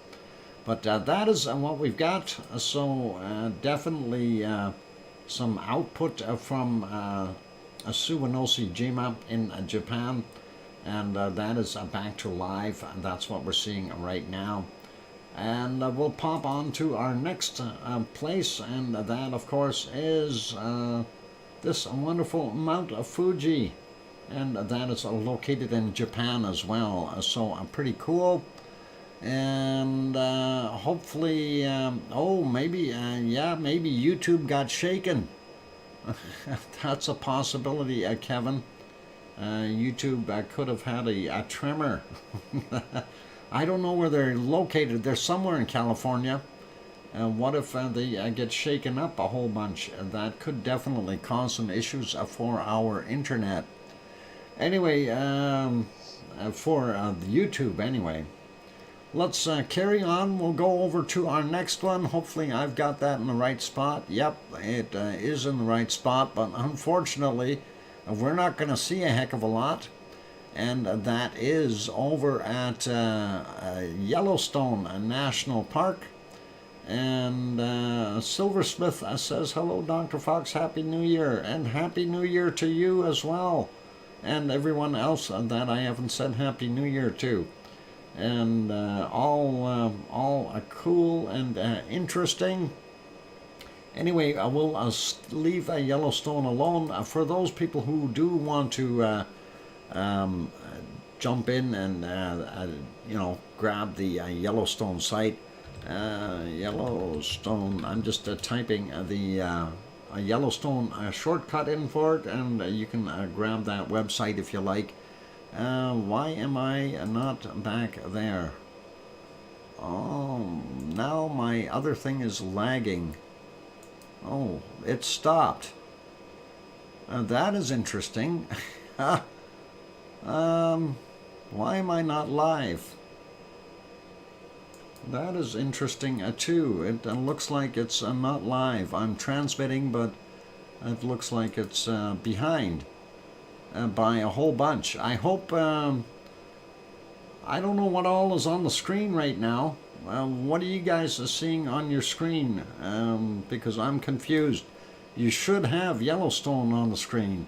But that is what we've got. So definitely some output from Suwanoshi-jima in Japan. And that is back to live, and that's what we're seeing right now. And we'll pop on to our next place, and that, of course, is this wonderful Mount Fuji, and that is located in Japan as well. So pretty cool. And hopefully, oh, maybe, yeah, maybe YouTube got shaken. That's a possibility, Kevin. YouTube could have had a tremor. I don't know where they're located. They're somewhere in California. What if they get shaken up a whole bunch? That could definitely cause some issues for our internet. Anyway, for YouTube anyway. Let's carry on. We'll go over to our next one. Hopefully I've got that in the right spot. Yep, it is in the right spot, but unfortunately we're not going to see a heck of a lot. And that is over at Yellowstone National Park. And Silversmith says, hello, Dr. Fox, Happy New Year. And Happy New Year to you as well. And everyone else that I haven't said Happy New Year to. And all cool and interesting. Anyway, I will leave Yellowstone alone. For those people who do want to jump in and you know, grab the Yellowstone site. Yellowstone, I'm just typing the Yellowstone shortcut in for it, and you can grab that website if you like. Why am I not back there? Oh, now my other thing is lagging. Oh, it stopped. That is interesting. Why am I not live? That is interesting too. It looks like it's not live. I'm transmitting, but it looks like it's behind by a whole bunch. I hope, I don't know what all is on the screen right now. What are you guys seeing on your screen? Because I'm confused. You should have Yellowstone on the screen.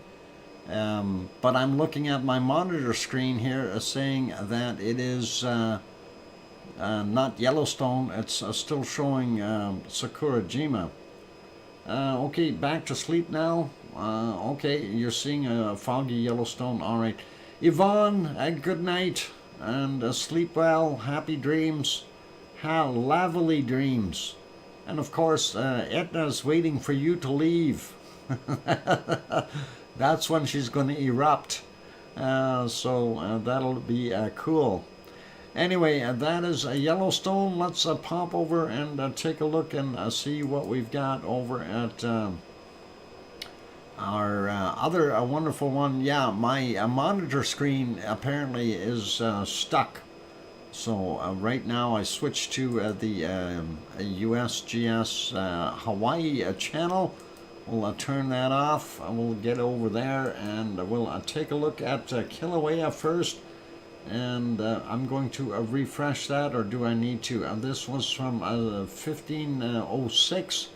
But I'm looking at my monitor screen here saying that it is not Yellowstone. It's still showing Sakurajima. Okay, back to sleep now. Okay, you're seeing a foggy Yellowstone. All right. Yvonne, good night and sleep well. Happy dreams. Lovely dreams. And of course, Etna's waiting for you to leave. That's when she's going to erupt. So that'll be cool. Anyway, that is Yellowstone. Let's pop over and take a look and see what we've got over at our other wonderful one. Yeah, my monitor screen apparently is stuck. So right now I switched to the USGS Hawaii channel. We'll turn that off. We'll get over there and we'll take a look at Kilauea first. And I'm going to refresh that, or do I need to? This was from 1506.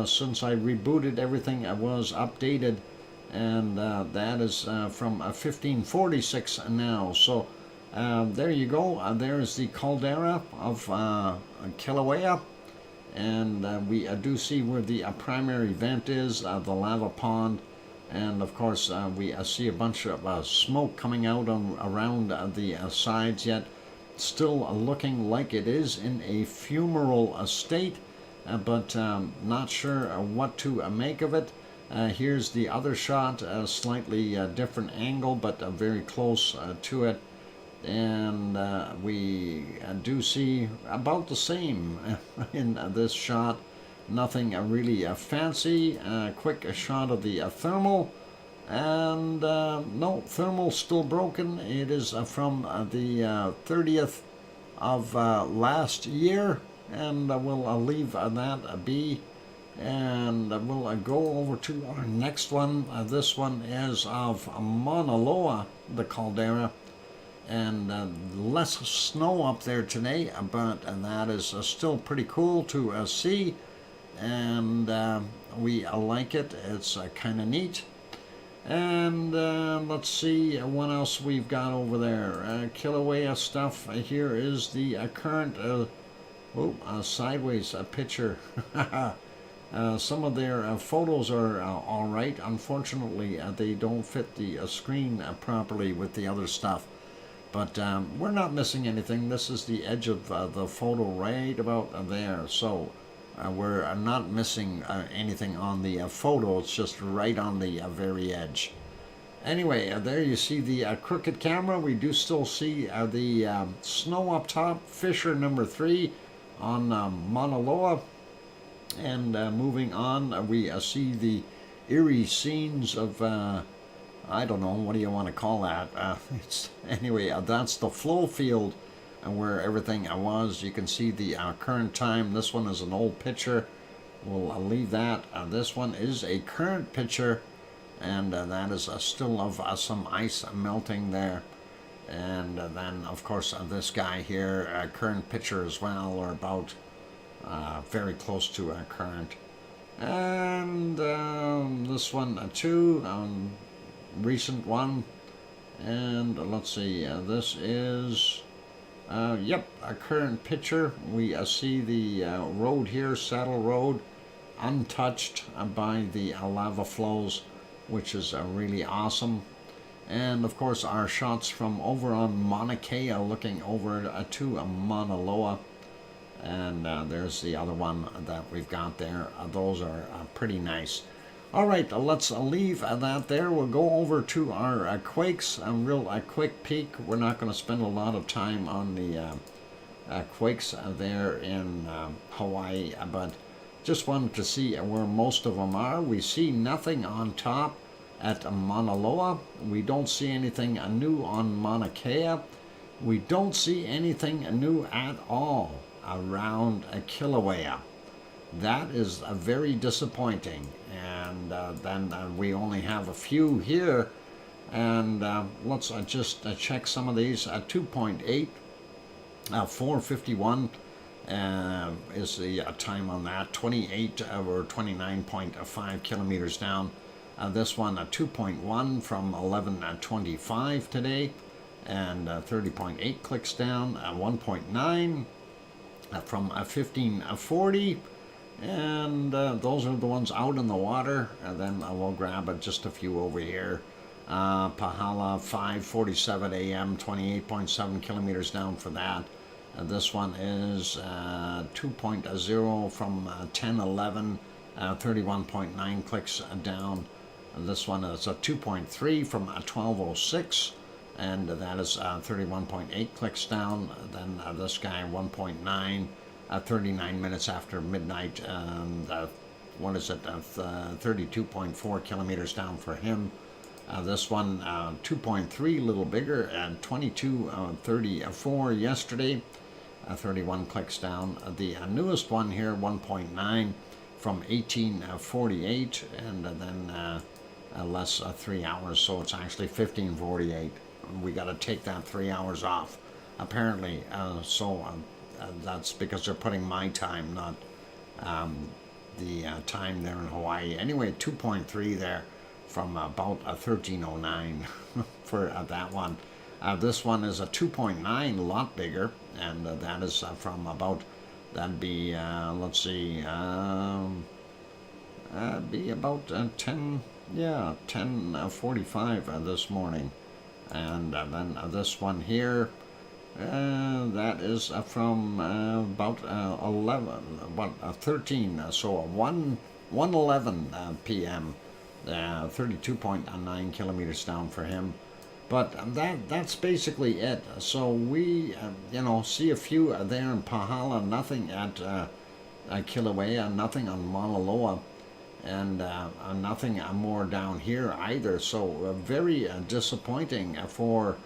Since I rebooted, everything was updated. And that is from 1546 now. So there you go. There's the caldera of Kilauea. And we do see where the primary vent is, the lava pond. And of course, we see a bunch of smoke coming out around the sides, yet still looking like it is in a fumarole state, but not sure what to make of it. Here's the other shot, a slightly different angle, but very close to it. And we do see about the same in this shot. Nothing really fancy. Quick shot of the thermal. And no, thermal still broken. It is from the 30th of last year, and we'll leave that be. And we'll go over to our next one. This one is of Mauna Loa, the caldera, and less snow up there today, but that is still pretty cool to see, and we like it. It's kind of neat. And let's see what else we've got over there. Kilauea stuff. Here is the current sideways picture. Some of their photos are all right. Unfortunately, they don't fit the screen properly with the other stuff. But we're not missing anything. This is the edge of the photo right about there. So we're not missing anything on the photo. It's just right on the very edge. Anyway, there you see the crooked camera. We do still see the snow up top. Fissure number 3 on Mauna Loa. And moving on, we see the eerie scenes of, I don't know, what do you want to call that? Anyway, that's the flow field where everything was. You can see the current time. This one is an old picture. We'll leave that. This one is a current picture, and that is still of some ice melting there. And then, of course, this guy here, current picture as well, or about very close to current. And this one too, recent one. And let's see, this is yep, a current picture. We see the road here, Saddle Road, untouched by the lava flows, which is really awesome. And of course our shots from over on Mauna Kea, looking over to Mauna Loa. And there's the other one that we've got there. Those are pretty nice. All right, let's leave that there. We'll go over to our quakes. A real quick peek. We're not going to spend a lot of time on the quakes there in Hawaii, but just wanted to see where most of them are. We see nothing on top at Mauna Loa. We don't see anything new on Mauna Kea. We don't see anything new at all around Kilauea. That is very disappointing. And then we only have a few here. And let's just check some of these. 2.8, 451 is the time on that. 28 or 29.5 kilometers down. This one 2.1 from 11:25 today, and 30.8 clicks down. 1.9 from 15:40, and those are the ones out in the water. And then we'll grab just a few over here. Pahala 5:47 a.m. 28.7 kilometers down for that. This one is 2.0 from 10:11, 31.9 clicks down. This one is a 2.3 from 12:06, and that is 31.8 clicks down. Then this guy 1.9, 39 minutes after midnight, and what is it? 32.4 kilometers down for him. This one 2.3, a little bigger, and 22:34 yesterday, 31 clicks down. The newest one here 1.9 from 18:48, and then less 3 hours, so it's actually 15:48. We got to take that 3 hours off, apparently. So that's because they're putting my time, not the time there in Hawaii. Anyway, 2.3 there from about 13:09 for that one. This one is a 2.9, a lot bigger, and that is from about, that'd be, let's see, be about 10:45 this morning. And then this one here, that is from about 13, so 1:11 p.m. 32.9 kilometers down for him. But that's basically it. So we, see a few there in Pahala, nothing at Kilauea, nothing on Mauna Loa, and nothing more down here either. So very disappointing for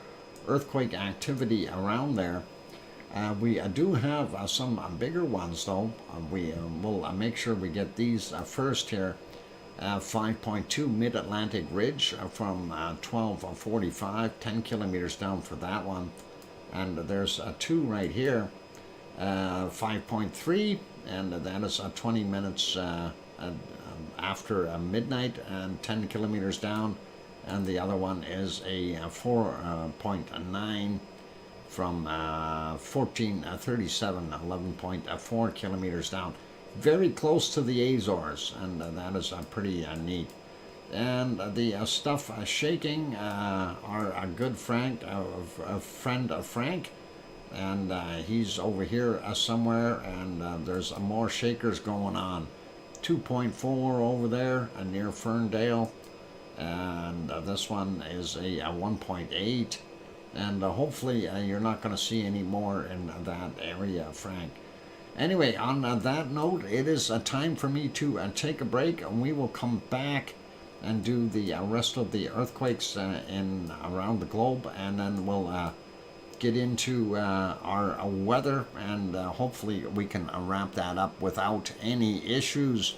earthquake activity around there. We do have some bigger ones, though. We will make sure we get these first here. 5.2 Mid-Atlantic Ridge from 1245, 10 kilometers down for that one. And there's a 2 right here, 5.3, and that is 20 minutes after midnight and 10 kilometers down. And the other one is a 4.9 from 1437, 11.4 kilometers down. Very close to the Azores, and that is pretty neat. And the stuff shaking, our good friend Frank, and he's over here somewhere, and there's more shakers going on. 2.4 over there near Ferndale, and this one is a 1.8, and hopefully you're not going to see any more in that area, Frank. Anyway, on that note, it is time for me to take a break, and we will come back and do the rest of the earthquakes in around the globe, and then we'll get into our weather, and hopefully we can wrap that up without any issues.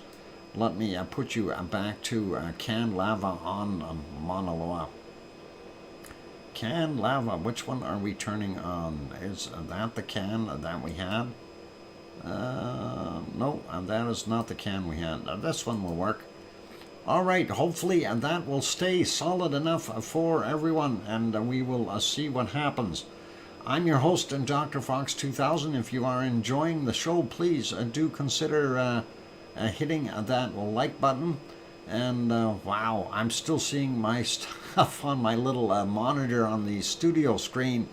Let me put you back to canned lava on Mauna Loa. Canned lava, which one are we turning on? Is that the can that we had? No, that is not the can we had. This one will work. All right, hopefully that will stay solid enough for everyone, and we will see what happens. I'm your host, DrFox2000. If you are enjoying the show, please do consider hitting that like button. And wow, I'm still seeing my stuff on my little monitor on the studio screen.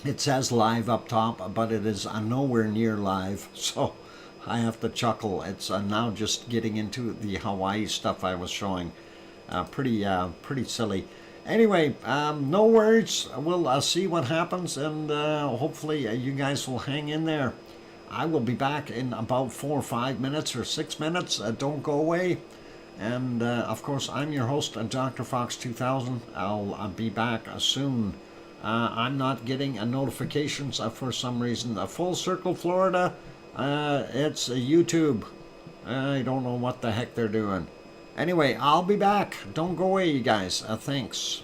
It says live up top, but it is nowhere near live, so I have to chuckle. It's now just getting into the Hawaii stuff I was showing. Pretty silly. Anyway, no worries. We'll see what happens, and hopefully you guys will hang in there. I will be back in about 4 or 5 minutes or 6 minutes. Don't go away. And of course, I'm your host, DrFox2000. I'll be back soon. I'm not getting notifications for some reason. Full Circle Florida, it's YouTube. I don't know what the heck they're doing. Anyway, I'll be back. Don't go away, you guys. Thanks.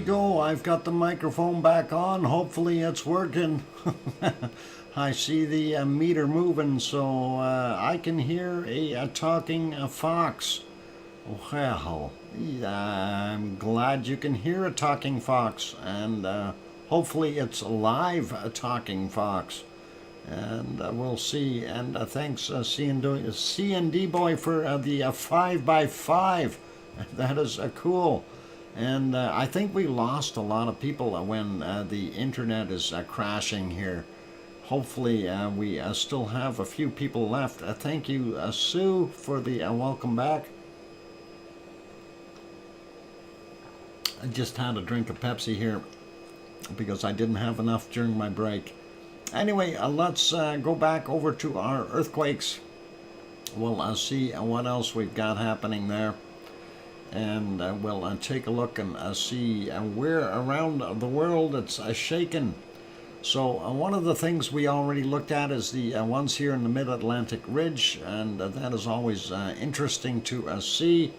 go. I've got the microphone back on. Hopefully it's working. I see the meter moving, so I can hear a talking fox. Well, I'm glad you can hear a talking fox, and hopefully it's a live talking fox. And we'll see. And thanks, C&D Boy, for the 5x5. That is cool. And I think we lost a lot of people when the internet is crashing here. Hopefully we still have a few people left. Thank you, Sue, for the welcome back. I just had a drink of Pepsi here because I didn't have enough during my break. Anyway, let's go back over to our earthquakes. We'll see what else we've got happening there. And we'll take a look and see where around the world it's shaken. So one of the things we already looked at is the ones here in the Mid-Atlantic Ridge, and that is always interesting to see.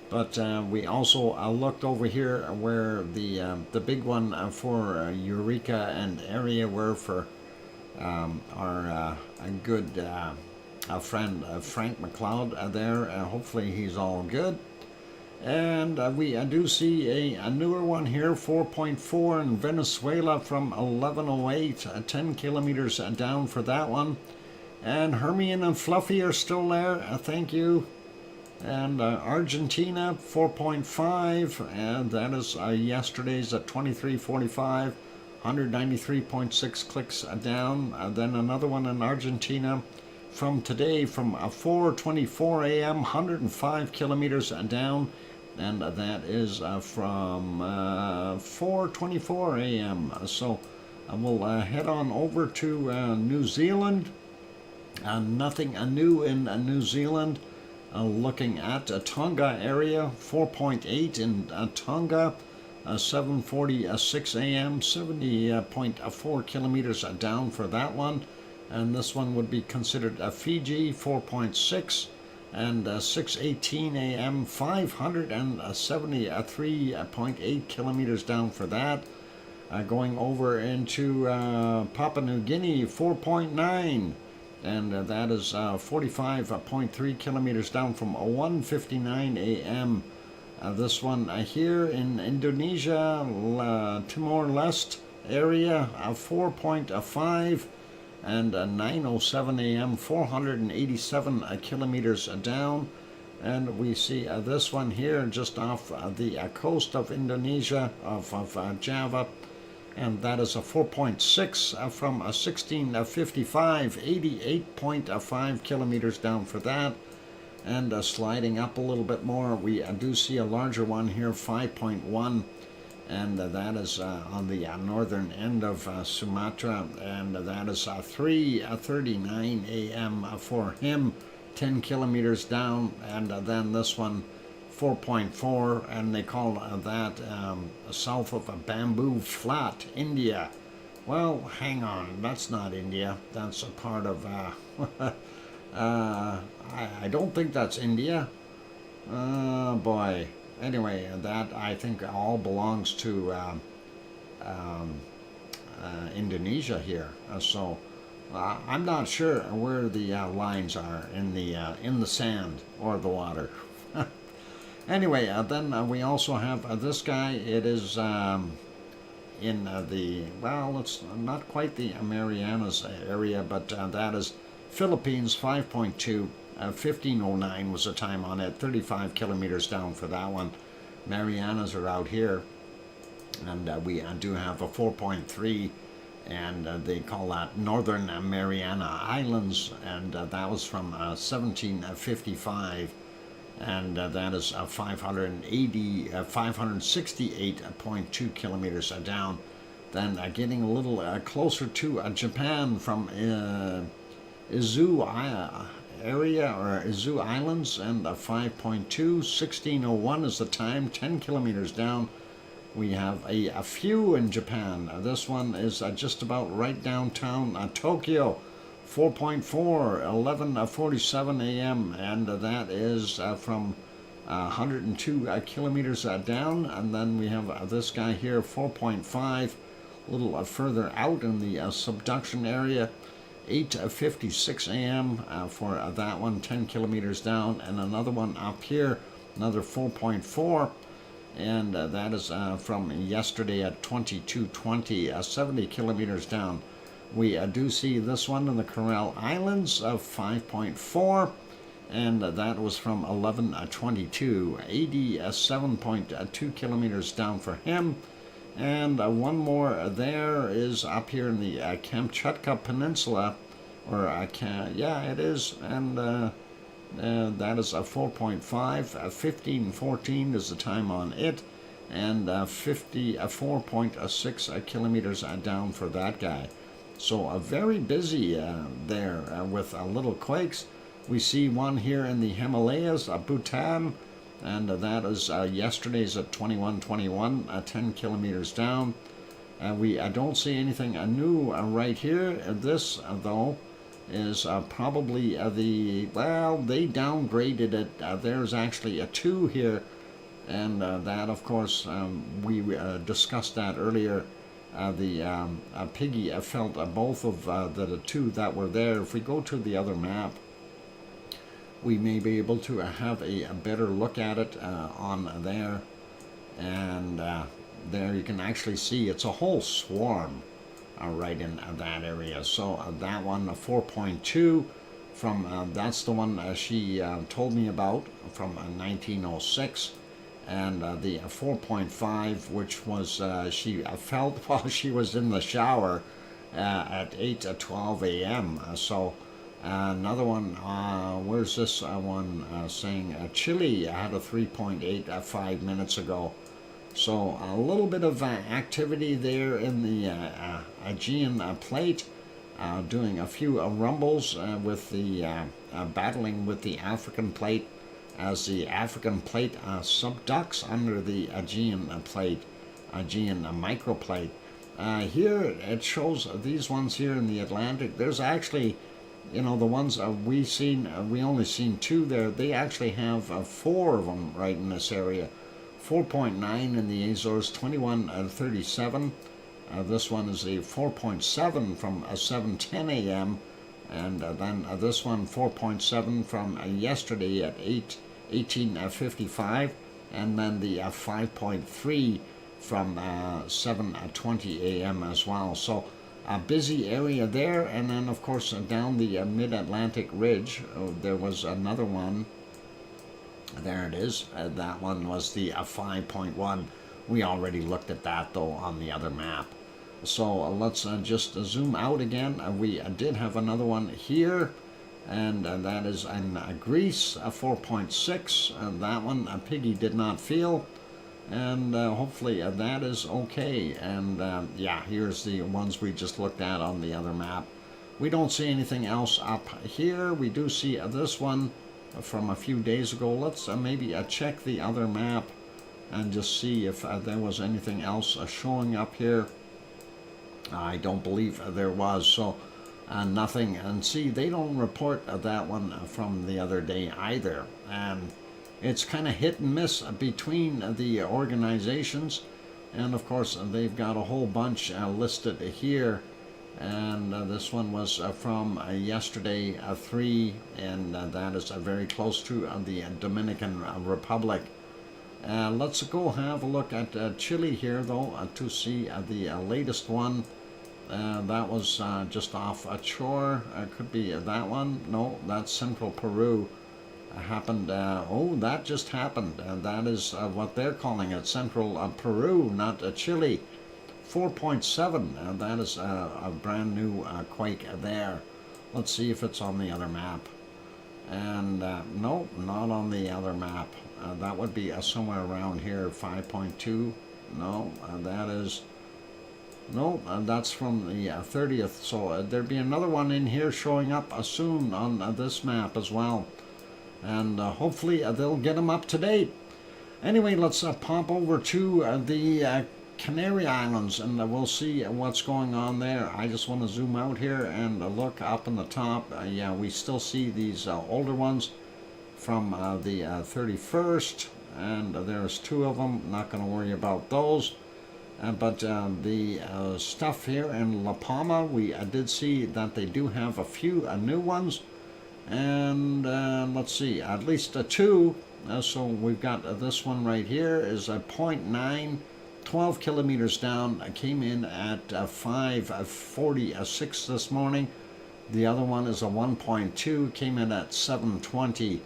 But we also looked over here where the big one for Eureka and area were for our good friend Frank McLeod there. Hopefully he's all good. And we do see a newer one here, 4.4 in Venezuela from 1108, 10 kilometers down for that one. And Hermione and Fluffy are still there, thank you. And Argentina, 4.5, and that is yesterday's at 23:45, 193.6 clicks down. Then another one in Argentina from today, from 4:24 a.m., 105 kilometers down. And that is from 4:24 a.m. So we'll head on over to New Zealand. Nothing new in New Zealand. Looking at Tonga area, 4.8 in Tonga, 7:46 a.m., 70.4 kilometers down for that one. And this one would be considered Fiji, 4.6. And 6:18 a.m., 573.8 kilometers down for that. Going over into Papua New Guinea, 4.9, and that is 45.3 kilometers down from 1:59 a.m. This one here in Indonesia, Timor-Leste area, 4.5. and 9:07 a.m., 487 kilometers down. And we see this one here just off the coast of Indonesia, of Java, and that is a 4.6 from 1655, 88.5 kilometers down for that. And sliding up a little bit more, we do see a larger one here, 5.1. And that is on the northern end of Sumatra, and that is 3:39 a.m. for him, 10 kilometers down. And then this one, 4.4, and they call that south of Bamboo Flat, India. Well, hang on, that's not India. That's a part of, I don't think that's India. Oh, boy. Anyway, that I think all belongs to Indonesia here. So I'm not sure where the lines are in the sand or the water. Anyway, then we also have this guy. It is in it's not quite the Marianas area, but that is Philippines, 5.2. 15:09 was the time on it, 35 kilometers down for that one. Marianas are out here, and we do have a 4.3, and they call that Northern Mariana Islands, and that was from 1755, and that is 568.2 kilometers down. Then getting a little closer to Japan from Izu area, or Izu Islands, and 5.2, 16:01 is the time, 10 kilometers down. We have a few in Japan. This one is just about right downtown Tokyo, 4.4, 11:47 a.m., and that is from 102 kilometers down, and then we have this guy here, 4.5, a little further out in the subduction area, 8:56 a.m. For that one, 10 kilometers down, and another one up here, another 4.4, and that is from yesterday at 22:20, 70 kilometers down. We do see this one in the Coral Islands of 5.4, and that was from 11:22, 87.2 kilometers down for him. And one more there is up here in the Kamchatka Peninsula, or yeah, it is, and that is a 4.5, 15:14 is the time on it, and 54.6 kilometers down for that guy. So very busy there with little quakes. We see one here in the Himalayas, Bhutan, and that is yesterday's at 21:21, 10 kilometers down. We don't see anything new right here. This, though, is probably well, they downgraded it. There's actually a 2 here, and that, of course, we discussed that earlier. Piggy felt both of the 2 that were there. If we go to the other map, we may be able to have a better look at it on there, and there you can actually see it's a whole swarm right in that area. So that one, 4.2, from that's the one she told me about from 1906, and the 4.5, which was she felt while she was in the shower at 8:12 a.m. So another one, where's this one saying Chile had a 3.8 5 minutes ago. So a little bit of activity there in the Aegean plate, doing a few rumbles with the battling with the African plate, as the African plate subducts under the Aegean plate, Aegean microplate. Here it shows these ones here in the Atlantic. There's actually, you know, the ones we only seen 2 there. They actually have 4 of them right in this area. 4.9 in the Azores, 21:37. This one is a 4.7 from 7:10 a.m. And then this one, 4.7 from yesterday at 18:55. And then the 5.3 from 7:20 a.m. as well. So a busy area there. And then, of course, down the mid-Atlantic ridge, there was another one. There it is. That one was the 5.1. We already looked at that, though, on the other map. So let's just zoom out again. We did have another one here, and that is in Greece, 4.6. That one Piggy did not feel, and hopefully that is okay. And yeah, here's the ones we just looked at on the other map. We don't see anything else up here. We do see this one from a few days ago. Let's maybe check the other map and just see if there was anything else showing up here. I don't believe there was, so nothing. And see, they don't report that one from the other day either, and it's kind of hit and miss between the organizations. And of course they've got a whole bunch listed here. And this one was from yesterday, 3, and that is very close to the Dominican Republic. Let's go have a look at Chile here, though, to see the latest one. That was just off shore. Could be that one. No, that's central Peru. Happened. Oh, that just happened. That is what they're calling it, central Peru, not Chile. 4.7, that is a brand new quake there. Let's see if it's on the other map. And no, not on the other map. That would be somewhere around here, 5.2. No, that is, no, that's from the 30th. So there'd be another one in here showing up soon on this map as well. And hopefully they'll get them up to date. Anyway, let's pop over to the Canary Islands, and we'll see what's going on there. I just want to zoom out here and look up in the top. Yeah, we still see these older ones, from the 31st, and there's 2 of them. Not going to worry about those. But the stuff here in La Palma, we did see that they do have a few new ones. And let's see, at least 2. So we've got this one right here is a 0.9, 12 kilometers down. Came in at 5:46 this morning. The other one is a 1.2, came in at 7:20.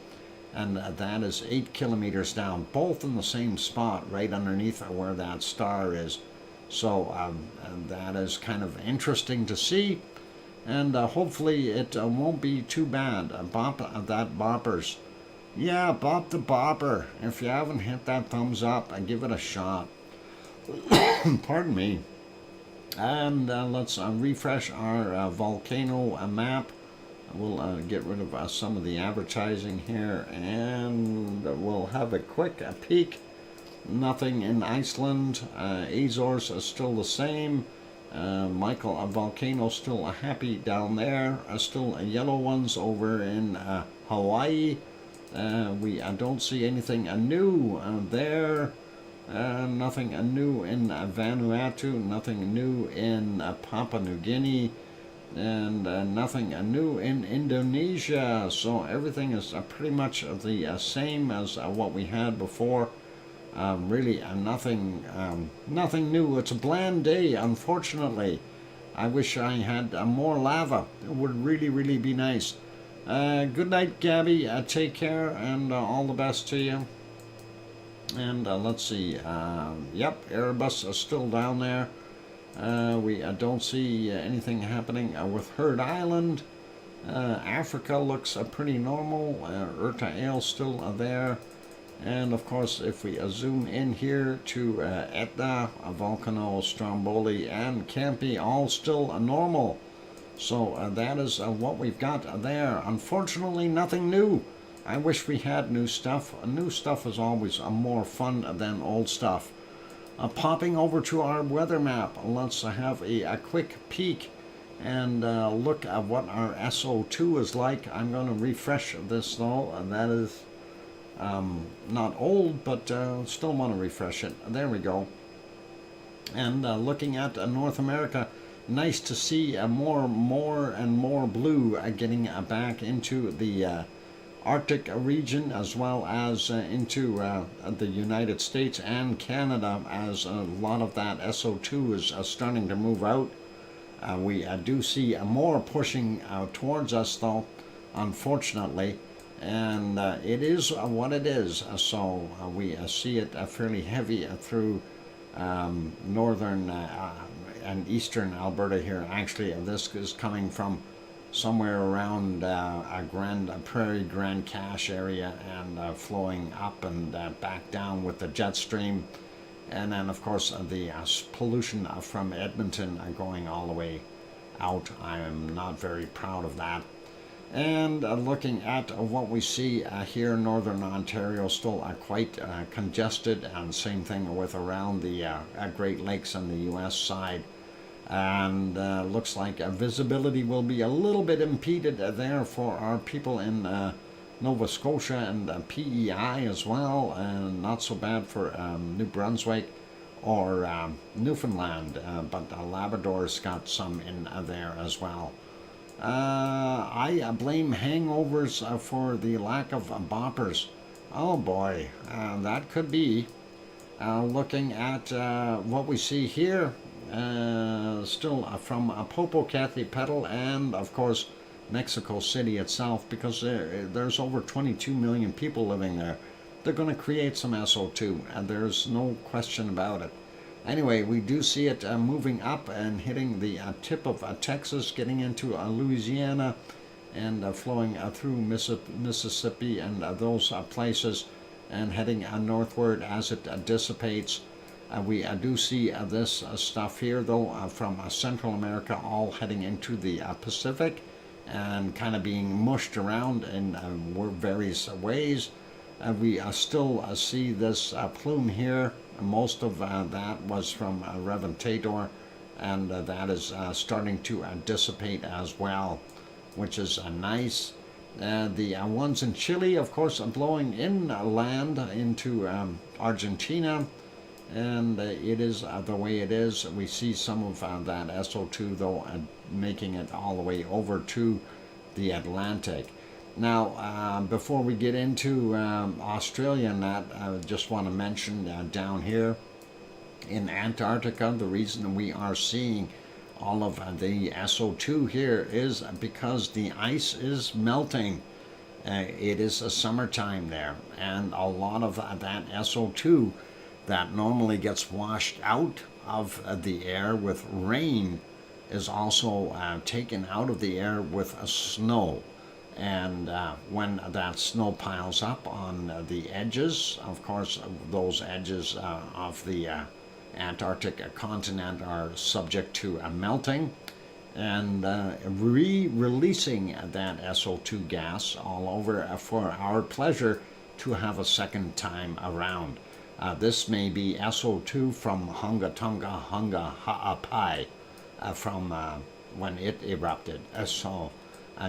And that is 8 kilometers down, both in the same spot, right underneath where that star is. So and that is kind of interesting to see, and hopefully it won't be too bad. Bop that boppers. Yeah, bop the bopper. If you haven't hit that thumbs up, give it a shot. Pardon me. And let's refresh our volcano map. We'll get rid of some of the advertising here, and we'll have a quick peek. Nothing in Iceland. Azores are still the same. Michael, a volcano still happy down there. Still yellow ones over in Hawaii. We don't see anything new there. Nothing new in Vanuatu. Nothing new in Papua New Guinea. And nothing new in Indonesia. So everything is pretty much the same as what we had before. Really nothing new. It's a bland day, unfortunately. I wish I had more lava. It would really be nice. Good night, Gabby. Take care, and all the best to you. And let's see. Yep, Erebus is still down there. We don't see anything happening with Heard Island. Africa looks pretty normal. Eruption still there. And of course, if we zoom in here to Etna, Volcano, Stromboli, and Campi, all still normal. So that is what we've got there. Unfortunately, nothing new. I wish we had new stuff. New stuff is always more fun than old stuff. Popping over to our weather map, let's have a quick peek and look at what our SO2 is like. I'm going to refresh this though, and that is not old, but still want to refresh it. There we go. And looking at North America, nice to see more and more blue getting back into the Arctic region, as well as into the United States and Canada, as a lot of that SO2 is starting to move out. We do see more pushing towards us though, unfortunately, and it is what it is. So we see it fairly heavy through northern and eastern Alberta here. Actually, this is coming from somewhere around Prairie Grand Cache area, and flowing up and back down with the jet stream. And then of course the pollution from Edmonton going all the way out. I am not very proud of that. And looking at what we see here in northern Ontario, still quite congested, and same thing with around the Great Lakes on the US side. And looks like visibility will be a little bit impeded there for our people in Nova Scotia and PEI as well, and not so bad for New Brunswick or Newfoundland, but Labrador's got some in there as well. I blame hangovers for the lack of boppers. Oh boy, that could be. Looking at what we see here, still from Popocatépetl and of course Mexico City itself, because there's over 22 million people living there. They're going to create some SO2, and there's no question about it. Anyway, we do see it moving up and hitting the tip of Texas, getting into Louisiana, and flowing through Mississippi and those places, and heading northward as it dissipates. We do see this stuff here, though, from Central America, all heading into the Pacific, and kind of being mushed around in various ways. We still see this plume here. Most of that was from Reventator, and that is starting to dissipate as well, which is nice. The ones in Chile, of course, are blowing inland into Argentina, and it is the way it is. We see some of that SO2, though, making it all the way over to the Atlantic. Now, before we get into Australia and that, I just want to mention down here in Antarctica, the reason we are seeing all of the SO2 here is because the ice is melting. It is a summertime there, and a lot of that SO2 that normally gets washed out of the air with rain is also taken out of the air with snow. And when that snow piles up on the edges, of course, those edges of the Antarctic continent are subject to melting and releasing that SO2 gas all over for our pleasure to have a second time around. This may be SO2 from Hunga Tonga Hunga Ha'apai from when it erupted. So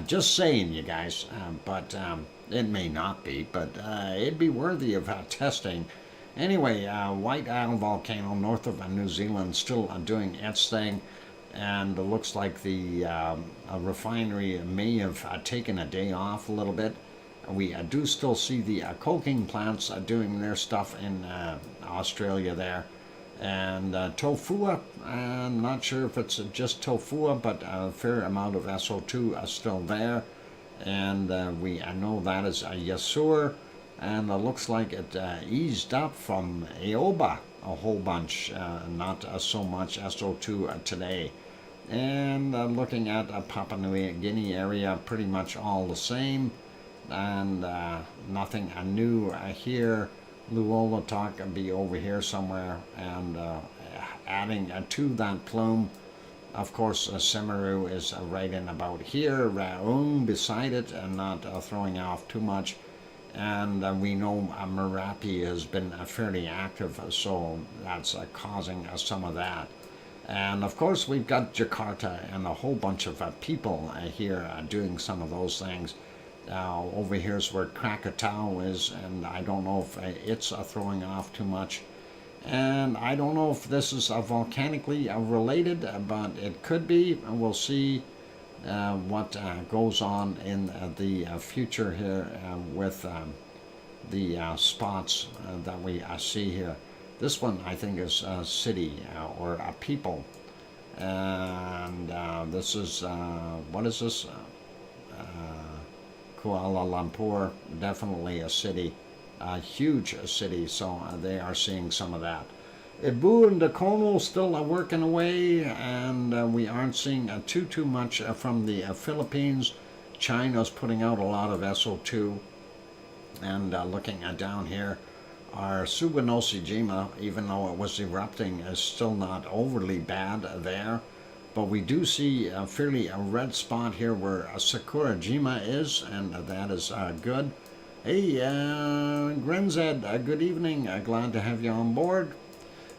just saying, you guys, but it may not be, but it'd be worthy of testing. Anyway, White Isle volcano north of New Zealand still doing its thing, and it looks like the refinery may have taken a day off a little bit. We do still see the coking plants doing their stuff in Australia there. And Tofua, I'm not sure if it's just Tofua, but a fair amount of SO2 are still there. And I know that is Yasur, and it looks like it eased up from Aoba a whole bunch, not so much SO2 today. And looking at Papua New Guinea area, pretty much all the same, and nothing new here. Luola talk be over here somewhere, and adding to that plume, of course, Semeru is right in about here, Raung beside it, and not throwing off too much. And we know Merapi has been fairly active, so that's causing some of that. And of course, we've got Jakarta and a whole bunch of people here doing some of those things. Over here is where Krakatau is, and I don't know if it's throwing off too much. And I don't know if this is volcanically related, but it could be. We'll see what goes on in the future here with the spots that we see here. This one, I think, is a city or a people. And this is, what is this? Kuala Lumpur, definitely a city, a huge city, so they are seeing some of that. Ibu and Dakono still working away, and we aren't seeing too much from the Philippines. China's putting out a lot of SO2, and looking down here, our Subanoshijima, even though it was erupting, is still not overly bad there. But we do see a fairly red spot here where Sakurajima is, and that is good. Hey, Grenzed, good evening. Glad to have you on board.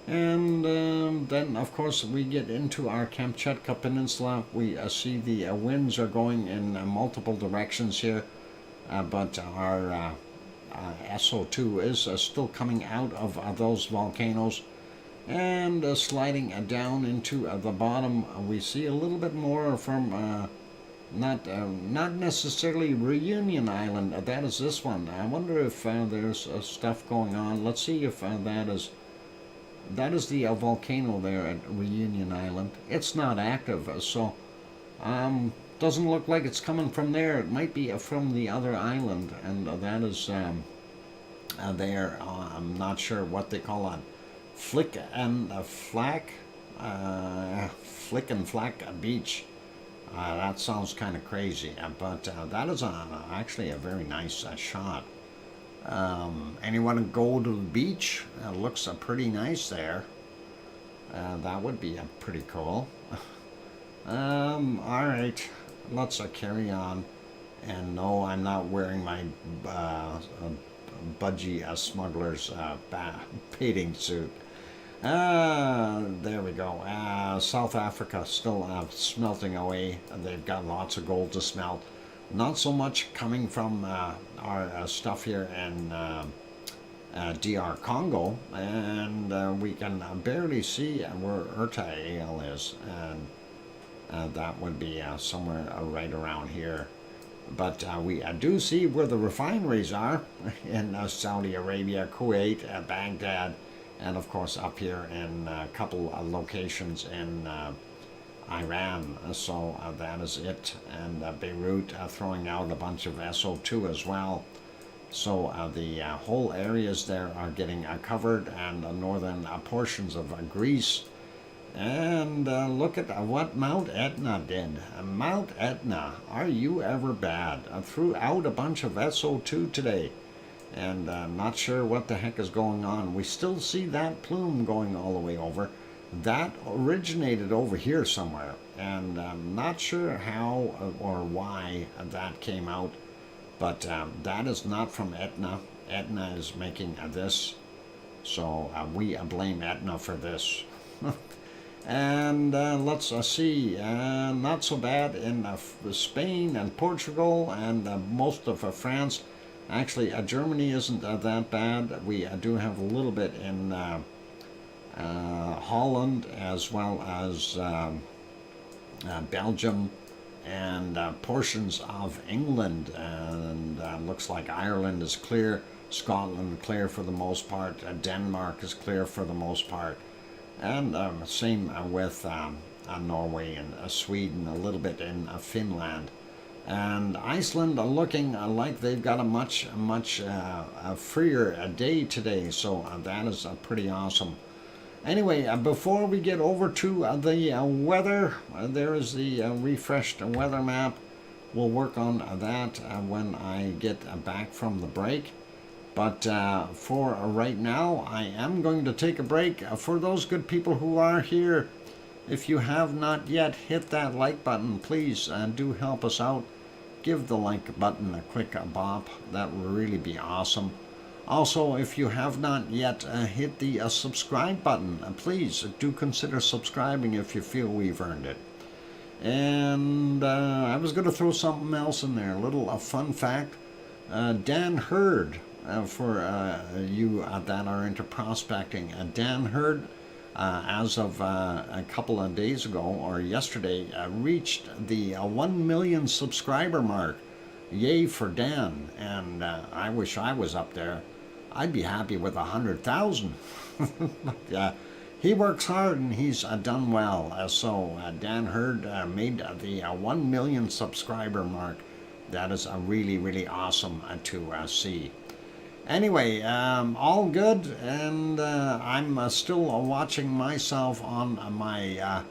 And then, of course, we get into our Kamchatka Peninsula. We see the winds are going in multiple directions here, but our SO2 is still coming out of those volcanoes. And sliding down into the bottom, we see a little bit more from not necessarily Reunion Island. That is this one. I wonder if there's stuff going on. Let's see if that is the volcano there at Reunion Island. It's not active, so doesn't look like it's coming from there. It might be from the other island, and that is there. I'm not sure what they call it. Flick and Flack Beach. That sounds kind of crazy, but that is actually a very nice shot. Anyone go to the beach? It looks pretty nice there. That would be pretty cool. Alright, let's carry on. And no, I'm not wearing my budgie smuggler's bathing suit. There we go. South Africa still smelting away. They've got lots of gold to smelt. Not so much coming from our stuff here in DR Congo, and we can barely see where RTVE is, and that would be somewhere right around here. But we do see where the refineries are in Saudi Arabia, Kuwait, Baghdad, and of course up here in a couple of locations in Iran. So that is it. And Beirut throwing out a bunch of SO2 as well. So the whole areas there are getting covered, and the northern portions of Greece. And look at what Mount Etna did. Mount Etna, are you ever bad? Threw out a bunch of SO2 today. And not sure what the heck is going on. We still see that plume going all the way over. That originated over here somewhere. And I'm not sure how or why that came out. But that is not from Etna. Etna is making this. So we blame Etna for this. And let's see, not so bad in Spain and Portugal and most of France. Actually, Germany isn't that bad. We do have a little bit in Holland, as well as Belgium and portions of England. And looks like Ireland is clear, Scotland clear for the most part, Denmark is clear for the most part. And same with Norway and Sweden, a little bit in Finland. And Iceland are looking like they've got a much freer day today, so that is pretty awesome. Anyway, before we get over to the weather, there is the refreshed weather map. We'll work on that when I get back from the break. But for right now, I am going to take a break. For those good people who are here, if you have not yet hit that like button, please do help us out. Give the like button a quick bop. That would really be awesome. Also, if you have not yet hit the subscribe button, please do consider subscribing if you feel we've earned it. And I was going to throw something else in there, a little fun fact. Dan Hurd. For you that are into prospecting. Dan Hurd, as of a couple of days ago, or yesterday, reached the 1 million subscriber mark. Yay for Dan, and I wish I was up there. I'd be happy with 100,000. He works hard and he's done well. So Dan Hurd made the 1 million subscriber mark. That is really, really awesome to see. Anyway, all good, and I'm still watching myself on my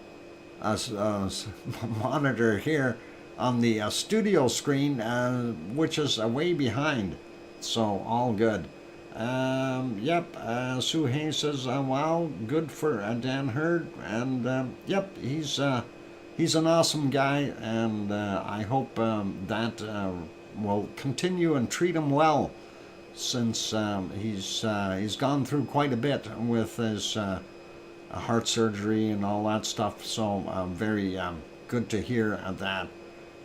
monitor here on the studio screen, which is way behind, so all good. Yep, Sue Hayes says, wow, good for Dan Hurd, and yep, he's an awesome guy, and I hope that will continue and treat him well, since he's gone through quite a bit with his heart surgery and all that stuff. So very good to hear that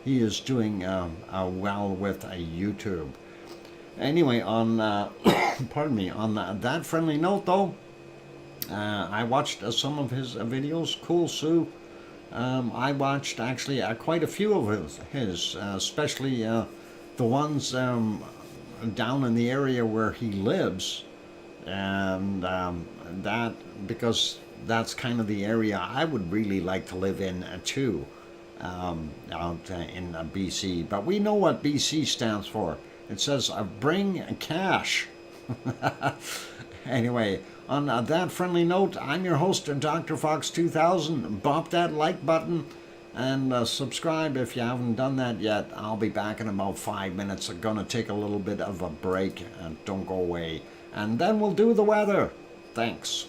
he is doing well with YouTube. Anyway, on pardon me, on that friendly note though, I watched some of his videos. Cool Sue. I watched actually quite a few of his especially the ones down in the area where he lives, and that, because that's kind of the area I would really like to live in too, out in BC. But we know what BC stands for. It says bring cash. Anyway, on that friendly note, I'm your host, DrFox2000. Bop that like button and subscribe if you haven't done that yet. I'll be back in about 5 minutes. I'm gonna take a little bit of a break, and don't go away. And then we'll do the weather. Thanks.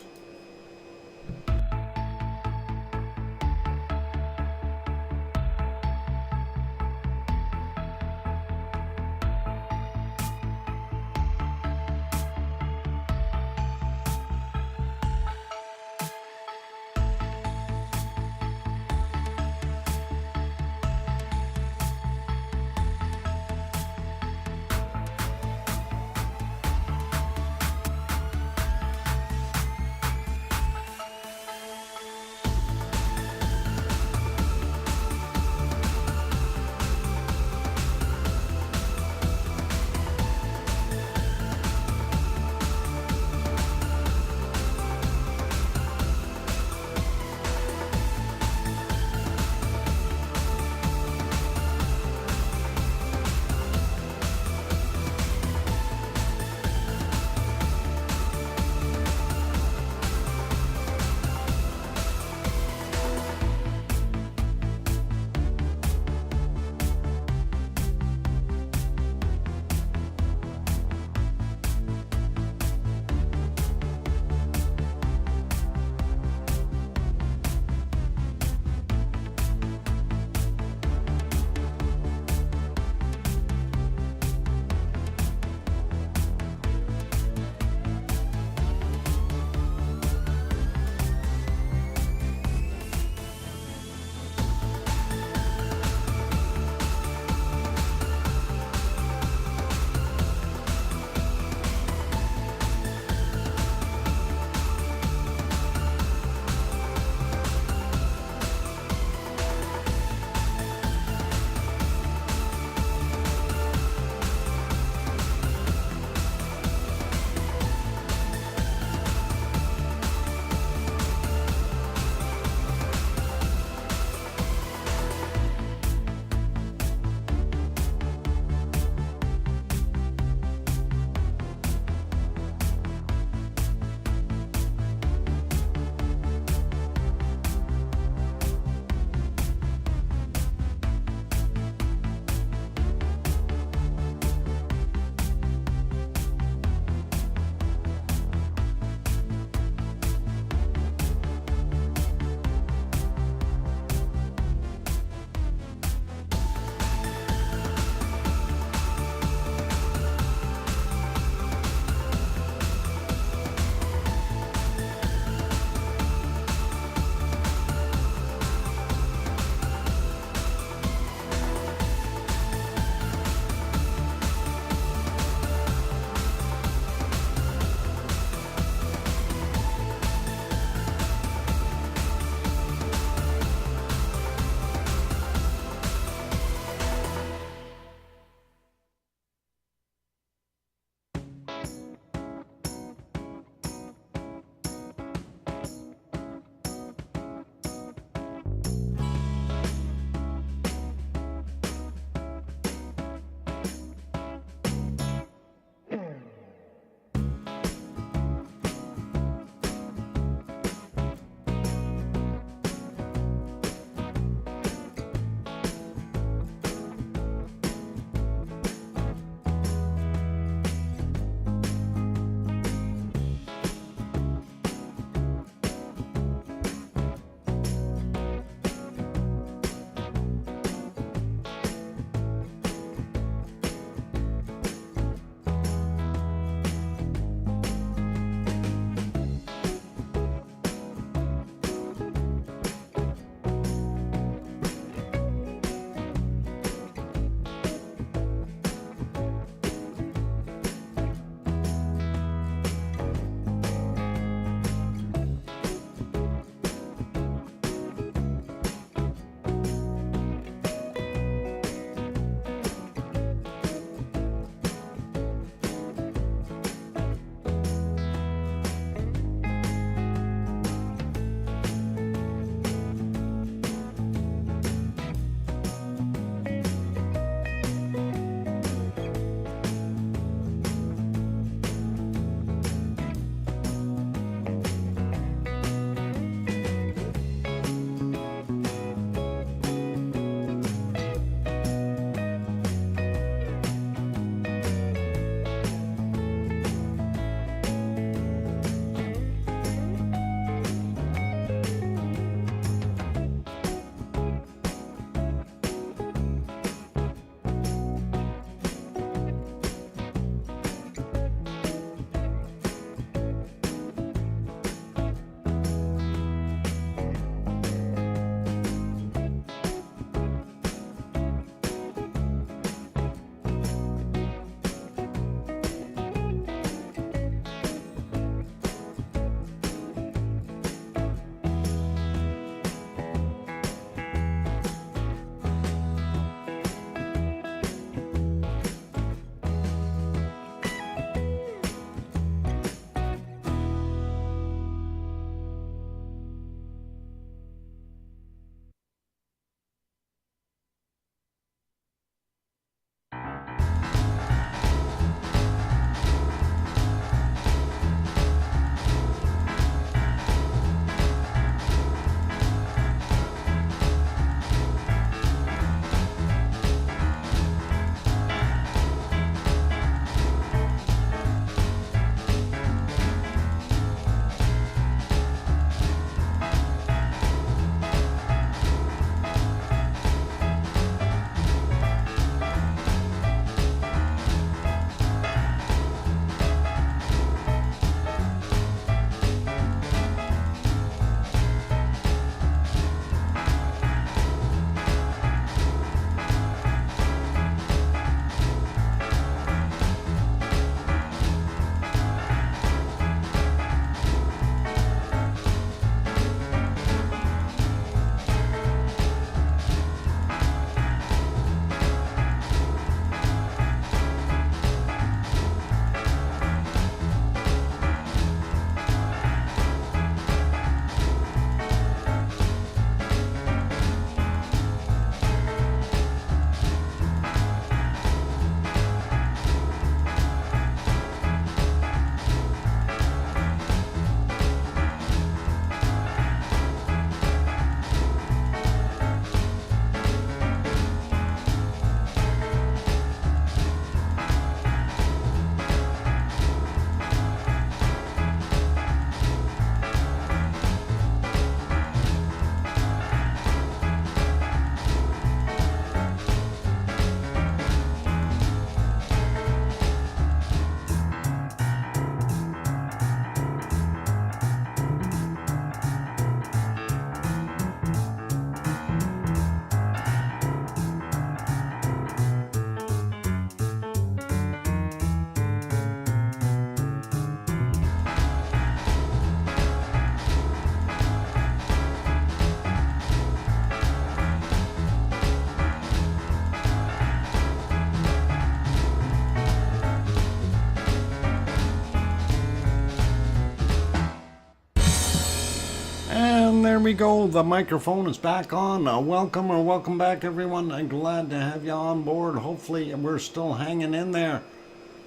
And there we go. The microphone is back on. Welcome back, everyone. I'm glad to have you on board. Hopefully, we're still hanging in there.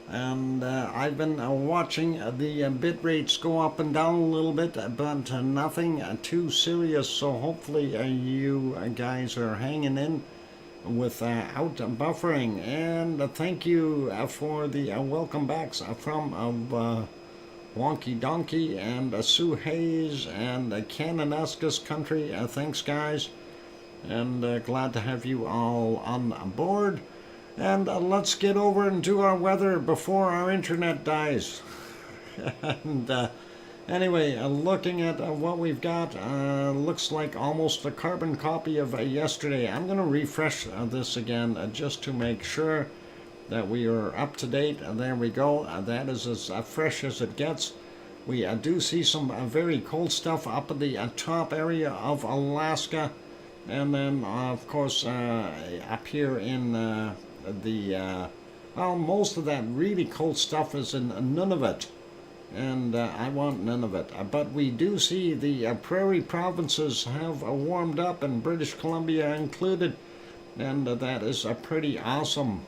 And I've been watching the bit rates go up and down a little bit, but nothing too serious. So hopefully, you guys are hanging in without buffering. And thank you for the welcome backs from Wonky Donkey and Sue Hayes and Cananescus Country. Thanks, guys, and glad to have you all on board. And let's get over and do our weather before our internet dies. And anyway, looking at what we've got, looks like almost a carbon copy of yesterday. I'm going to refresh this again just to make sure that we are up to date. And there we go. That is as fresh as it gets. We do see some very cold stuff up at the top area of Alaska, and then of course up here in well, most of that really cold stuff is in Nunavut, and I want Nunavut. But we do see the prairie provinces have warmed up, and British Columbia included, and that is pretty awesome.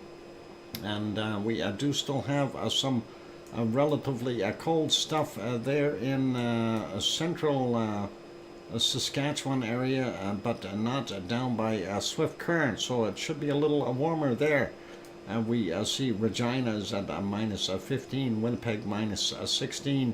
And we do still have some relatively cold stuff there in central Saskatchewan area, but not down by Swift Current, so it should be a little warmer there. We see Regina is at minus 15, Winnipeg minus 16,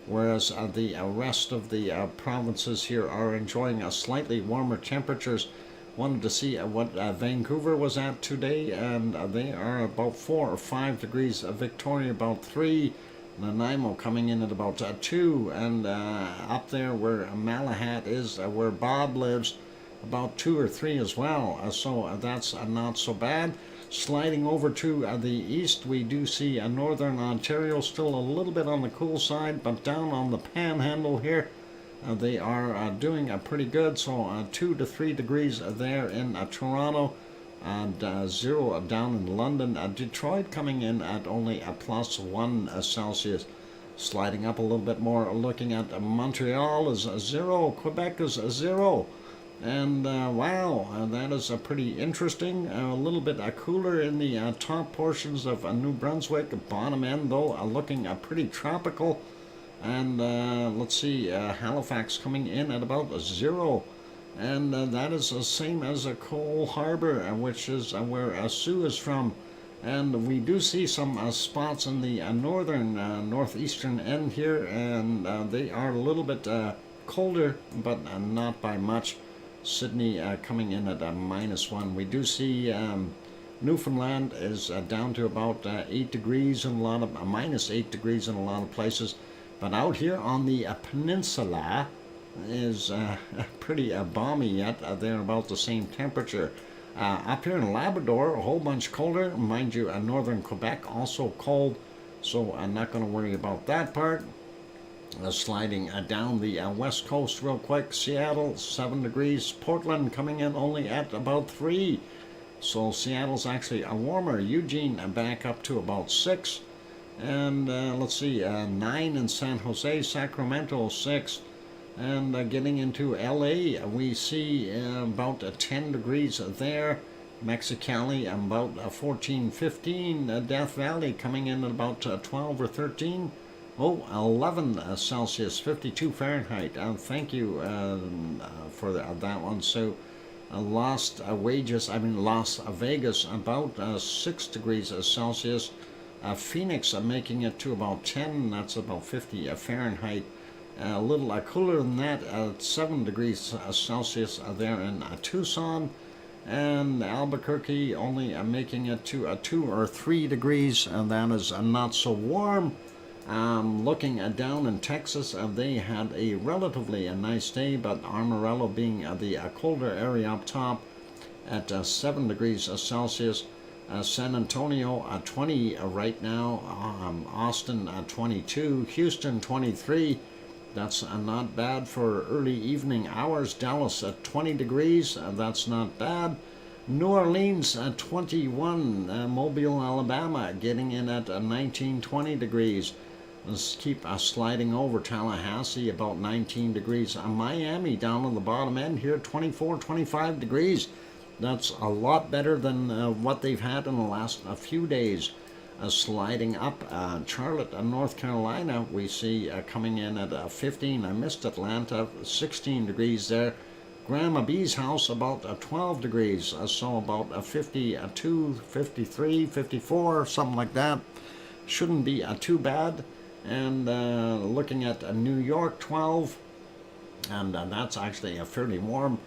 whereas the rest of the provinces here are enjoying slightly warmer temperatures. Wanted to see what Vancouver was at today, and they are about 4 or 5 degrees. Victoria about 3, Nanaimo coming in at about 2, and up there where Malahat is, where Bob lives, about 2 or 3 as well. So that's not so bad. Sliding over to the east, we do see northern Ontario still a little bit on the cool side, but down on the Panhandle here, they are doing pretty good. So 2 to 3 degrees there in Toronto, and 0 down in London. Detroit coming in at only a +1 Celsius. Sliding up a little bit more, looking at Montreal is 0, Quebec is 0. And wow, that is pretty interesting. A little bit cooler in the top portions of New Brunswick. Bottom end, though, looking pretty tropical. And let's see, Halifax coming in at about 0. And that is the same as Cole Harbor, which is where Sue is from. And we do see some spots in the northern, northeastern end here, and they are a little bit colder, but not by much. Sydney coming in at -1. We do see Newfoundland is down to about 8 degrees in a lot of -8 degrees in a lot of places, but out here on the peninsula is pretty balmy yet. They're about the same temperature. Up here in Labrador, a whole bunch colder. Mind you, northern Quebec also cold, so I'm not going to worry about that part. Sliding down the west coast real quick, Seattle 7 degrees, Portland coming in only at about 3, so Seattle's actually warmer. Eugene back up to about 6, and let's see, 9 in San Jose, Sacramento 6, and getting into LA, we see about 10 degrees there. Mexicali about 14, 15, Death Valley coming in at about 12 or 13. Oh, 11 Celsius, 52 Fahrenheit. Thank you for that one. So, Las Vegas, about 6 degrees Celsius. Phoenix making it to about 10, that's about 50 Fahrenheit. A little cooler than that, 7 degrees Celsius there in Tucson. And Albuquerque only making it to 2 or 3 degrees, and that is not so warm. Looking down in Texas, they had a relatively nice day, but Amarillo being the colder area up top at 7 degrees Celsius. San Antonio 20 right now, Austin 22, Houston 23. That's not bad for early evening hours. Dallas at 20 degrees, that's not bad. New Orleans 21, Mobile, Alabama getting in at 19, 20 degrees. Let's keep sliding over. Tallahassee about 19 degrees. Miami down on the bottom end here, 24, 25 degrees. That's a lot better than what they've had in the last few days. Sliding up, Charlotte, North Carolina, we see coming in at 15. I missed Atlanta, 16 degrees there. Grandma B's house about 12 degrees, so about 52, 53, 54, something like that. Shouldn't be too bad. And looking at New York, 12, and that's actually fairly warm.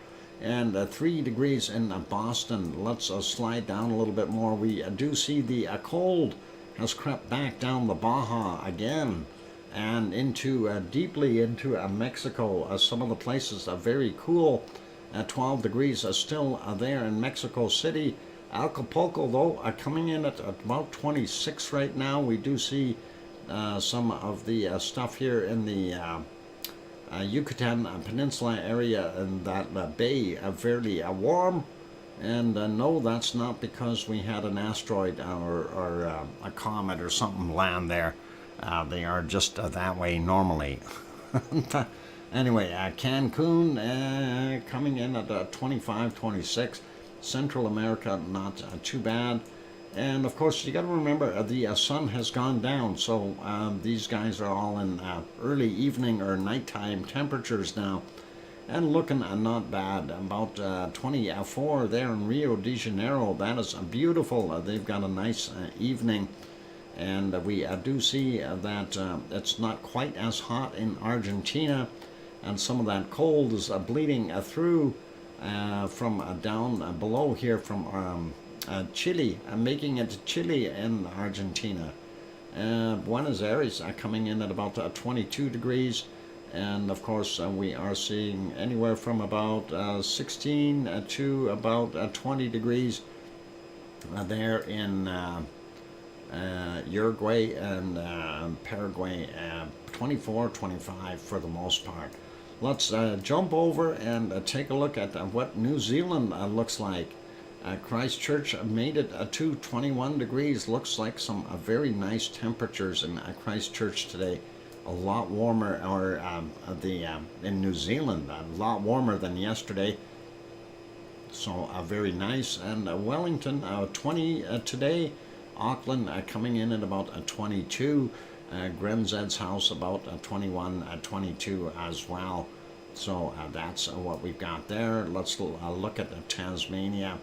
And 3 degrees in Boston. Let's slide down a little bit more. We do see the cold has crept back down the Baja again and into deeply into Mexico. Some of the places are very cool. 12 degrees are still there in Mexico City. Acapulco, though, coming in at about 26 right now. We do see some of the stuff here in the Yucatan Peninsula area and that bay fairly warm. And no, that's not because we had an asteroid or a comet or something land there. They are just that way normally. Anyway, Cancun coming in at 25, 26. Central America, not too bad. And of course, you got to remember the sun has gone down, so these guys are all in early evening or nighttime temperatures now, and looking not bad. About 24 there in Rio de Janeiro. That is beautiful. They've got a nice evening, and we do see that it's not quite as hot in Argentina, and some of that cold is bleeding through from down below here from Chile, making it Chile in Argentina. Buenos Aires coming in at about 22 degrees, and of course we are seeing anywhere from about 16 to about 20 degrees there in Uruguay and Paraguay, 24, 25 for the most part. Let's jump over and take a look at what New Zealand looks like. Christchurch made it to 21 degrees. Looks like some very nice temperatures in Christchurch today. A lot warmer, or in New Zealand, a lot warmer than yesterday. So very nice. And Wellington, 20 today. Auckland coming in at about 22. Grenzet's house about 21, 22 as well. So that's what we've got there. Let's look at Tasmania.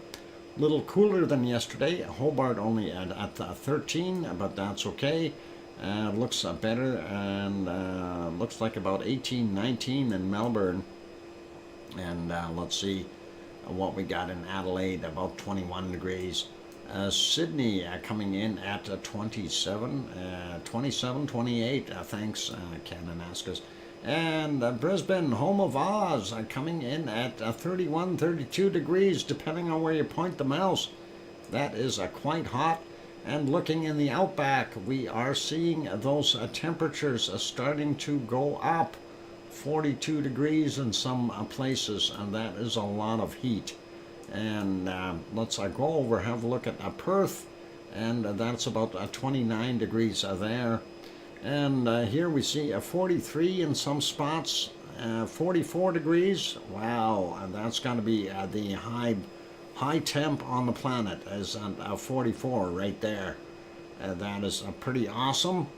Little cooler than yesterday. Hobart only at 13, but that's okay. Looks better, and looks like about 18, 19 in Melbourne. And let's see what we got in Adelaide, about 21 degrees. Sydney coming in at 27, 28. Thanks, Cananascus. And Brisbane, home of Oz, coming in at 31, 32 degrees, depending on where you point the mouse. That is quite hot. And looking in the outback, we are seeing those temperatures starting to go up. 42 degrees in some places, and that is a lot of heat. And let's go over, have a look at Perth, and that's about 29 degrees there. And here we see 43 in some spots, 44 degrees. Wow, and that's going to be the high temp on the planet is at 44 right there. That is pretty awesome.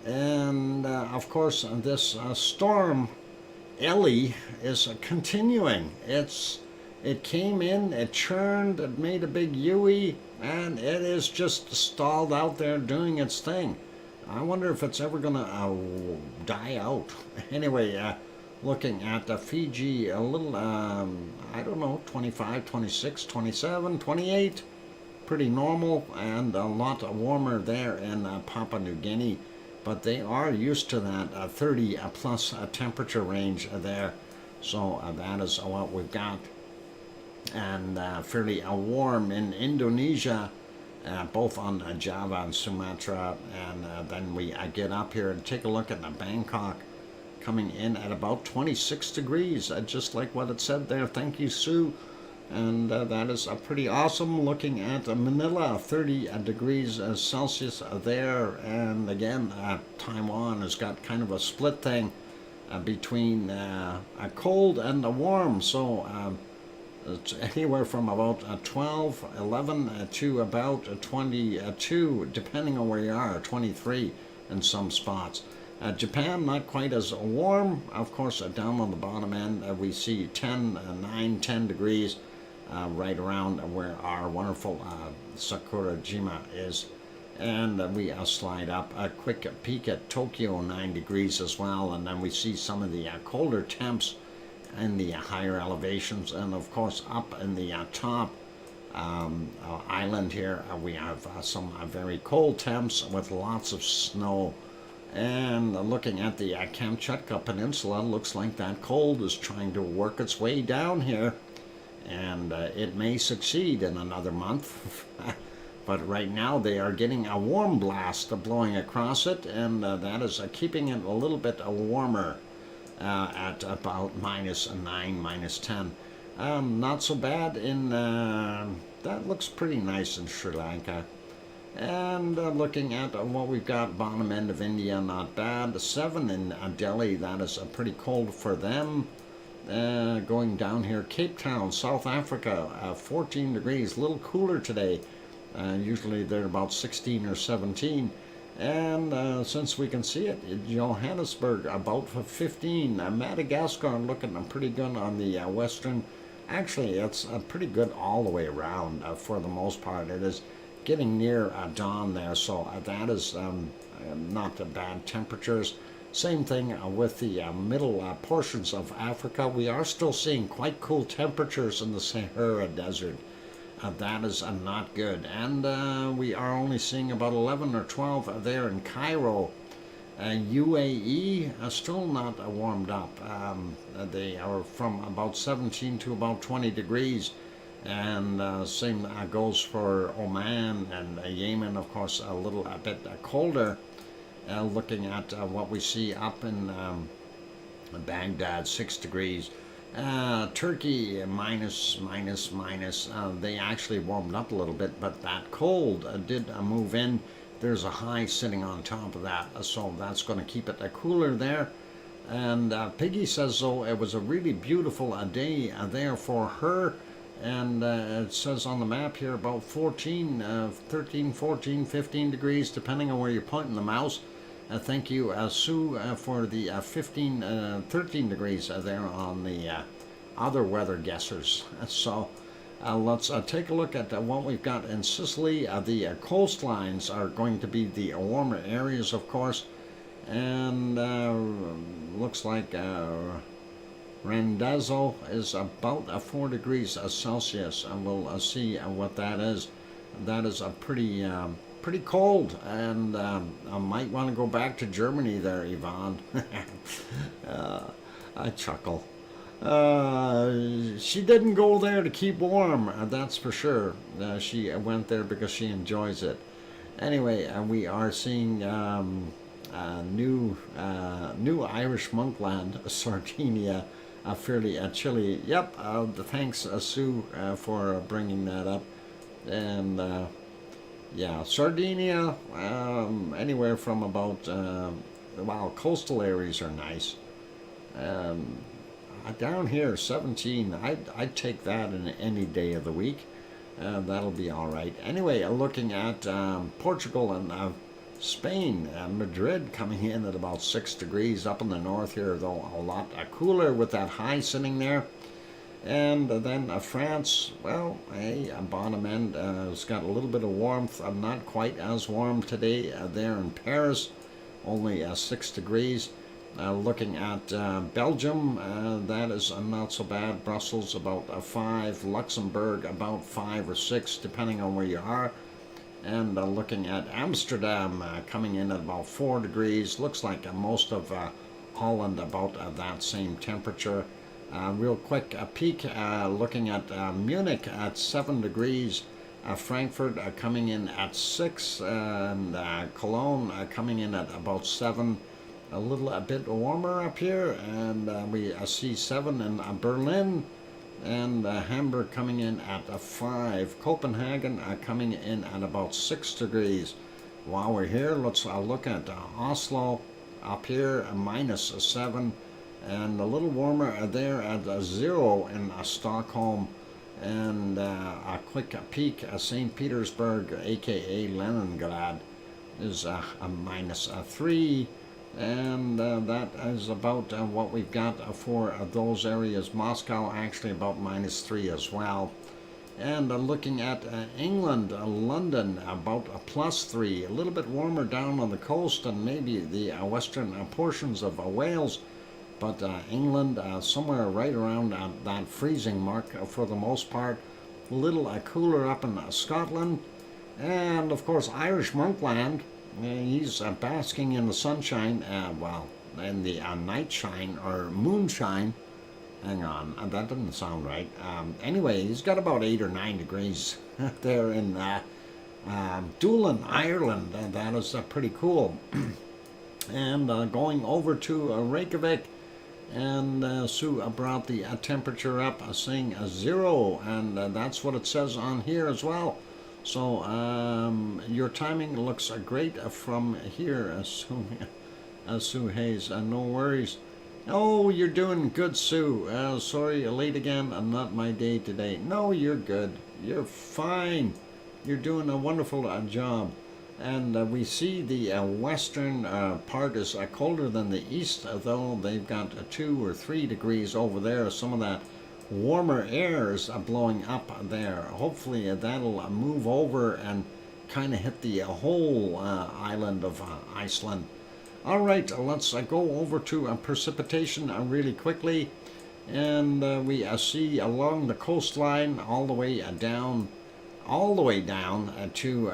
And of course, this storm Ellie is continuing. It came in, it churned, it made a big U-ey, and it is just stalled out there doing its thing. I wonder if it's ever going to die out. Anyway, looking at Fiji, a little, I don't know, 25, 26, 27, 28. Pretty normal, and a lot warmer there in Papua New Guinea. But they are used to that 30 plus temperature range there. So that is what we've got. And fairly warm in Indonesia, both on Java and Sumatra. And then we get up here and take a look at Bangkok, coming in at about 26 degrees, just like what it said there. Thank you, Sue. And that is pretty awesome. Looking at Manila, 30 degrees Celsius there. And again, Taiwan has got kind of a split thing between a cold and a warm. So it's anywhere from about 12, 11 to about 22, depending on where you are, 23 in some spots. Japan, not quite as warm. Of course, down on the bottom end, we see 9, 10 degrees right around where our wonderful Sakurajima is. And we slide up a quick peek at Tokyo, 9 degrees as well. And then we see some of the colder temps in the higher elevations. And of course, up in the top island here, we have some very cold temps with lots of snow. And looking at the Kamchatka Peninsula, looks like that cold is trying to work its way down here. And it may succeed in another month. But right now they are getting a warm blast blowing across it, and that is keeping it a little bit warmer at about -9, -10. Not so bad in, that looks pretty nice in Sri Lanka. And looking at what we've got, bottom end of India, not bad. 7 in Delhi, that is pretty cold for them. Going down here, Cape Town, South Africa, 14 degrees, a little cooler today. Usually they're about 16 or 17. And since we can see it, Johannesburg about 15. Madagascar looking pretty good on the western. Actually, it's pretty good all the way around for the most part. It is getting near dawn there, so that is not bad temperatures. Same thing with the middle portions of Africa. We are still seeing quite cool temperatures in the Sahara Desert. That is not good. And we are only seeing about 11 or 12 there in Cairo. UAE still not warmed up. They are from about 17 to about 20 degrees. And same goes for Oman and Yemen, of course, a little bit colder. Looking at what we see up in Baghdad, 6 degrees. Turkey, minus. They actually warmed up a little bit, but that cold did move in. There's a high sitting on top of that, so that's going to keep it cooler there. And Piggy says, though, it was a really beautiful day there for her. And it says on the map here about 13, 14, 15 degrees, depending on where you're pointing the mouse. Thank you, Sue, for the 13 degrees there on the other weather guessers. So let's take a look at what we've got in Sicily. The coastlines are going to be the warmer areas, of course. And looks like Randazzo is about 4 degrees Celsius, and we'll see what that is. That is a pretty cold, and I might want to go back to Germany there, Yvonne. I chuckle. She didn't go there to keep warm, that's for sure. She went there because she enjoys it. Anyway, we are seeing new Irish monkland, Sardinia, fairly chilly. Yep, thanks, Sue, for bringing that up. And yeah, Sardinia, anywhere from about, well, coastal areas are nice. Down here, 17, I'd take that in any day of the week. That'll be all right. Anyway, looking at Portugal and Spain, Madrid coming in at about 6 degrees up in the north here, though a lot cooler with that high sitting there. And then France, well, hey, bottom end has got a little bit of warmth. Not quite as warm today there in Paris, only 6 degrees. Looking at Belgium, that is not so bad. Brussels about 5, Luxembourg about 5 or 6, depending on where you are. And looking at Amsterdam, coming in at about 4 degrees. Looks like most of Holland about that same temperature. Real quick, a peek, looking at Munich at 7 degrees, Frankfurt coming in at 6, and Cologne coming in at about 7. A little bit warmer up here, and we see 7 in Berlin, and Hamburg coming in at 5. Copenhagen coming in at about 6 degrees. While we're here, let's look at Oslo up here, -7, and a little warmer there at 0 in Stockholm. And a quick peek at St. Petersburg, aka Leningrad, is a -3. And that is about what we've got for those areas. Moscow actually about -3 as well. And looking at England, London about a +3, a little bit warmer down on the coast and maybe the western portions of Wales. But England somewhere right around that freezing mark for the most part. A little cooler up in Scotland. And of course Irish Monkland. He's basking in the sunshine, well, in the night shine or moonshine. Hang on, that didn't sound right. Anyway, he's got about 8 or 9 degrees there in Doolin, Ireland. That is pretty cool. And going over to Reykjavik, and Sue brought the temperature up, saying 0, and that's what it says on here as well. So your timing looks great from here, Sue Hayes. No worries. Oh, you're doing good, Sue. Sorry, late again. Not my day today. No, you're good. You're fine. You're doing a wonderful job. And we see the western part is colder than the east, though they've got 2 or 3 degrees over there. Some of that warmer air is blowing up there. Hopefully that'll move over and kind of hit the whole island of Iceland. All right, let's go over to precipitation really quickly. And we see along the coastline all the way down to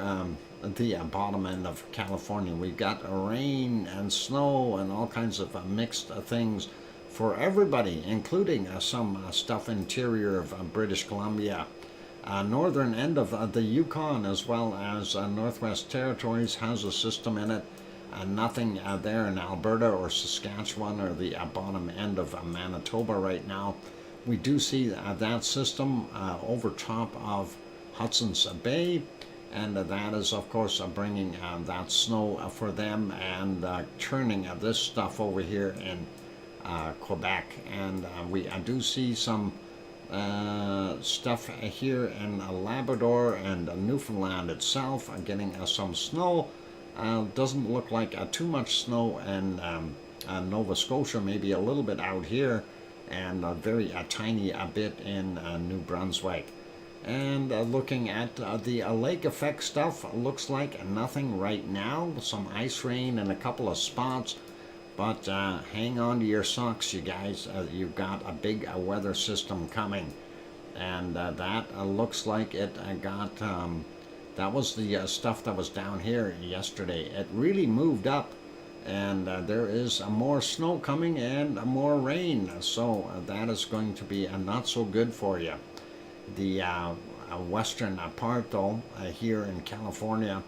the bottom end of California. We've got rain and snow and all kinds of mixed things for everybody, including some stuff interior of British Columbia. Northern end of the Yukon, as well as Northwest Territories, has a system in it. Nothing there in Alberta or Saskatchewan or the bottom end of Manitoba right now. We do see that system over top of Hudson's Bay, and that is of course bringing that snow for them and churning this stuff over here in Quebec. And we do see some stuff here in Labrador and Newfoundland itself getting some snow. Doesn't look like too much snow in Nova Scotia, maybe a little bit out here, and a very tiny bit in New Brunswick. And looking at the lake effect stuff, looks like nothing right now. Some ice rain in a couple of spots, but hang on to your socks, you guys. You've got a big weather system coming, and that looks like it got that was the stuff that was down here yesterday. It really moved up, and there is more snow coming and more rain, so that is going to be not so good for you. The western part, though, here in California,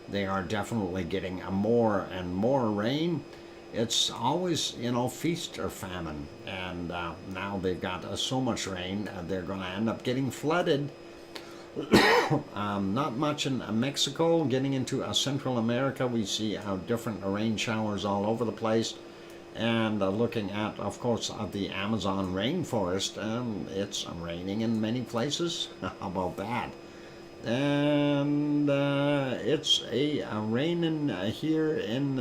they are definitely getting more and more rain. It's always, feast or famine, and now they've got so much rain, they're going to end up getting flooded. Not much in Mexico. Getting into Central America, we see different rain showers all over the place. And looking at, of course, the Amazon rainforest, it's raining in many places. How about that? And it's raining here in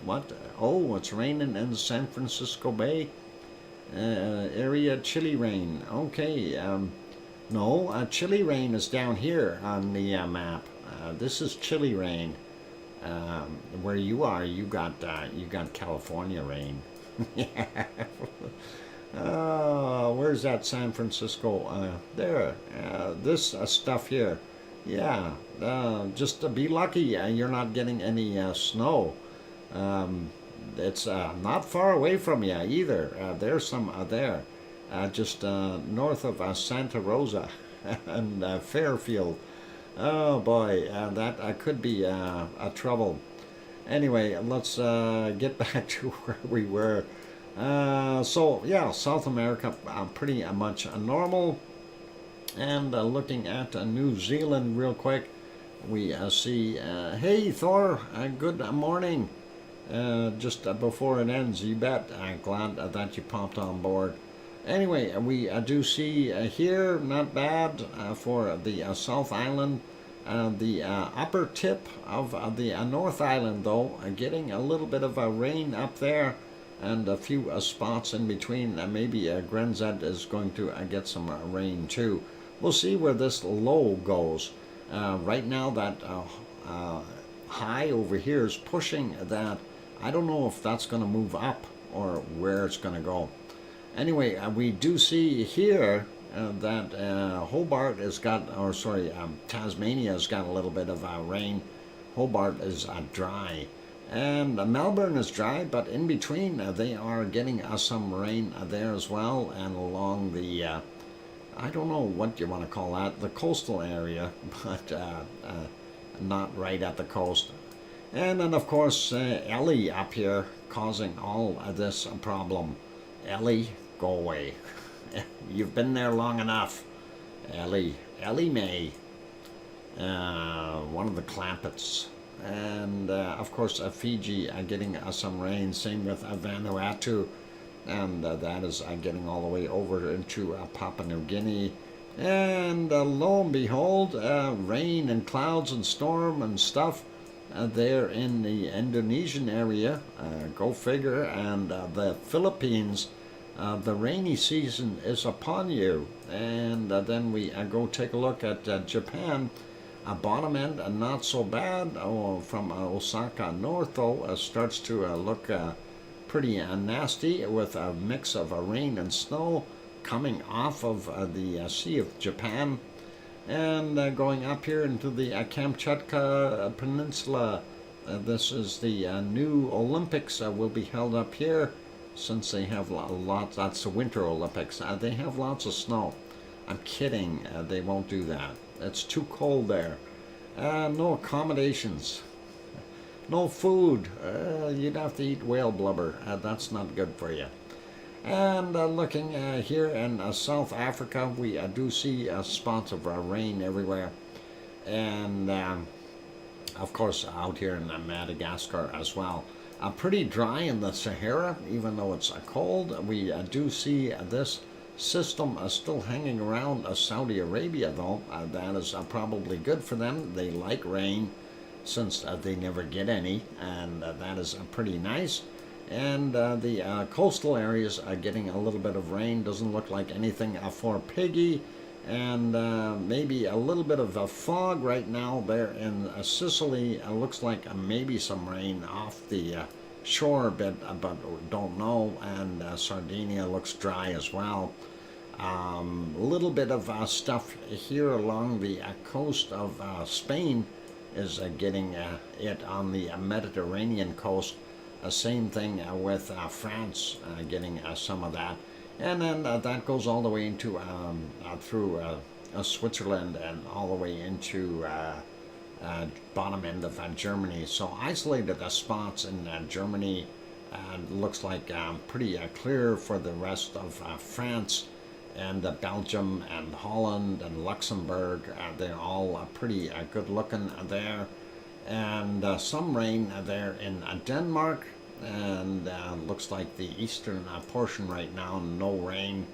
what? Oh, it's raining in the San Francisco Bay area. Chilly rain. Okay. No, chilly rain is down here on the map. This is chilly rain. Where you are, you got California rain. Where's that San Francisco? There. This stuff here. Yeah. Just be lucky you're not getting any snow. It's not far away from you either. There's some there. Just north of Santa Rosa and Fairfield. Oh boy, that could be a trouble. Anyway, let's get back to where we were. So yeah, South America pretty much normal. And looking at New Zealand real quick, we see, hey Thor, good morning. Just before it ends, you bet. Glad that you popped on board. Anyway, we do see here, not bad for the South Island. The upper tip of the North Island, though, getting a little bit of rain up there, and a few spots in between. Maybe Grenz is going to get some rain too. We'll see where this low goes. Right now, that high over here is pushing that. I don't know if that's going to move up or where it's going to go. Anyway, we do see here that Hobart has got, or sorry, Tasmania has got a little bit of rain. Hobart is dry. And Melbourne is dry, but in between they are getting some rain there as well, and along the, I don't know what you want to call that, the coastal area, but not right at the coast. And then, of course, Ellie up here causing all of this problem. Ellie, go away. You've been there long enough. Ellie May, one of the Clampets. And, of course, Fiji getting some rain. Same with Vanuatu. And that is getting all the way over into Papua New Guinea. And lo and behold, rain and clouds and storm and stuff there in the Indonesian area. Go figure. And the Philippines, the rainy season is upon you. And then we go take a look at Japan. Bottom end, not so bad. From Osaka north, though, starts to look pretty nasty, with a mix of rain and snow coming off of the Sea of Japan, and going up here into the Kamchatka Peninsula. This is the new Olympics will be held up here, since they have lots. That's the Winter Olympics. They have lots of snow. I'm kidding. They won't do that. It's too cold there. No accommodations. No food. You'd have to eat whale blubber. That's not good for you. And looking here in South Africa, we do see spots of rain everywhere. And of course out here in Madagascar as well. Pretty dry in the Sahara, even though it's cold. We do see this system still hanging around Saudi Arabia, though. That is probably good for them. They like rain, since they never get any, and that is pretty nice. And the coastal areas are getting a little bit of rain. Doesn't look like anything for Piggy. And maybe a little bit of a fog right now there in Sicily. Looks like maybe some rain off the shore a bit, but don't know. And Sardinia looks dry as well. A little bit of stuff here along the coast of Spain is getting it on the Mediterranean coast. Same thing with France getting some of that. And then that goes all the way into through Switzerland, and all the way into bottom end of Germany. So isolated spots in Germany. Looks like pretty clear for the rest of France, and Belgium and Holland and Luxembourg. They're all pretty good looking there. And some rain there in Denmark. And looks like the eastern portion right now, no rain.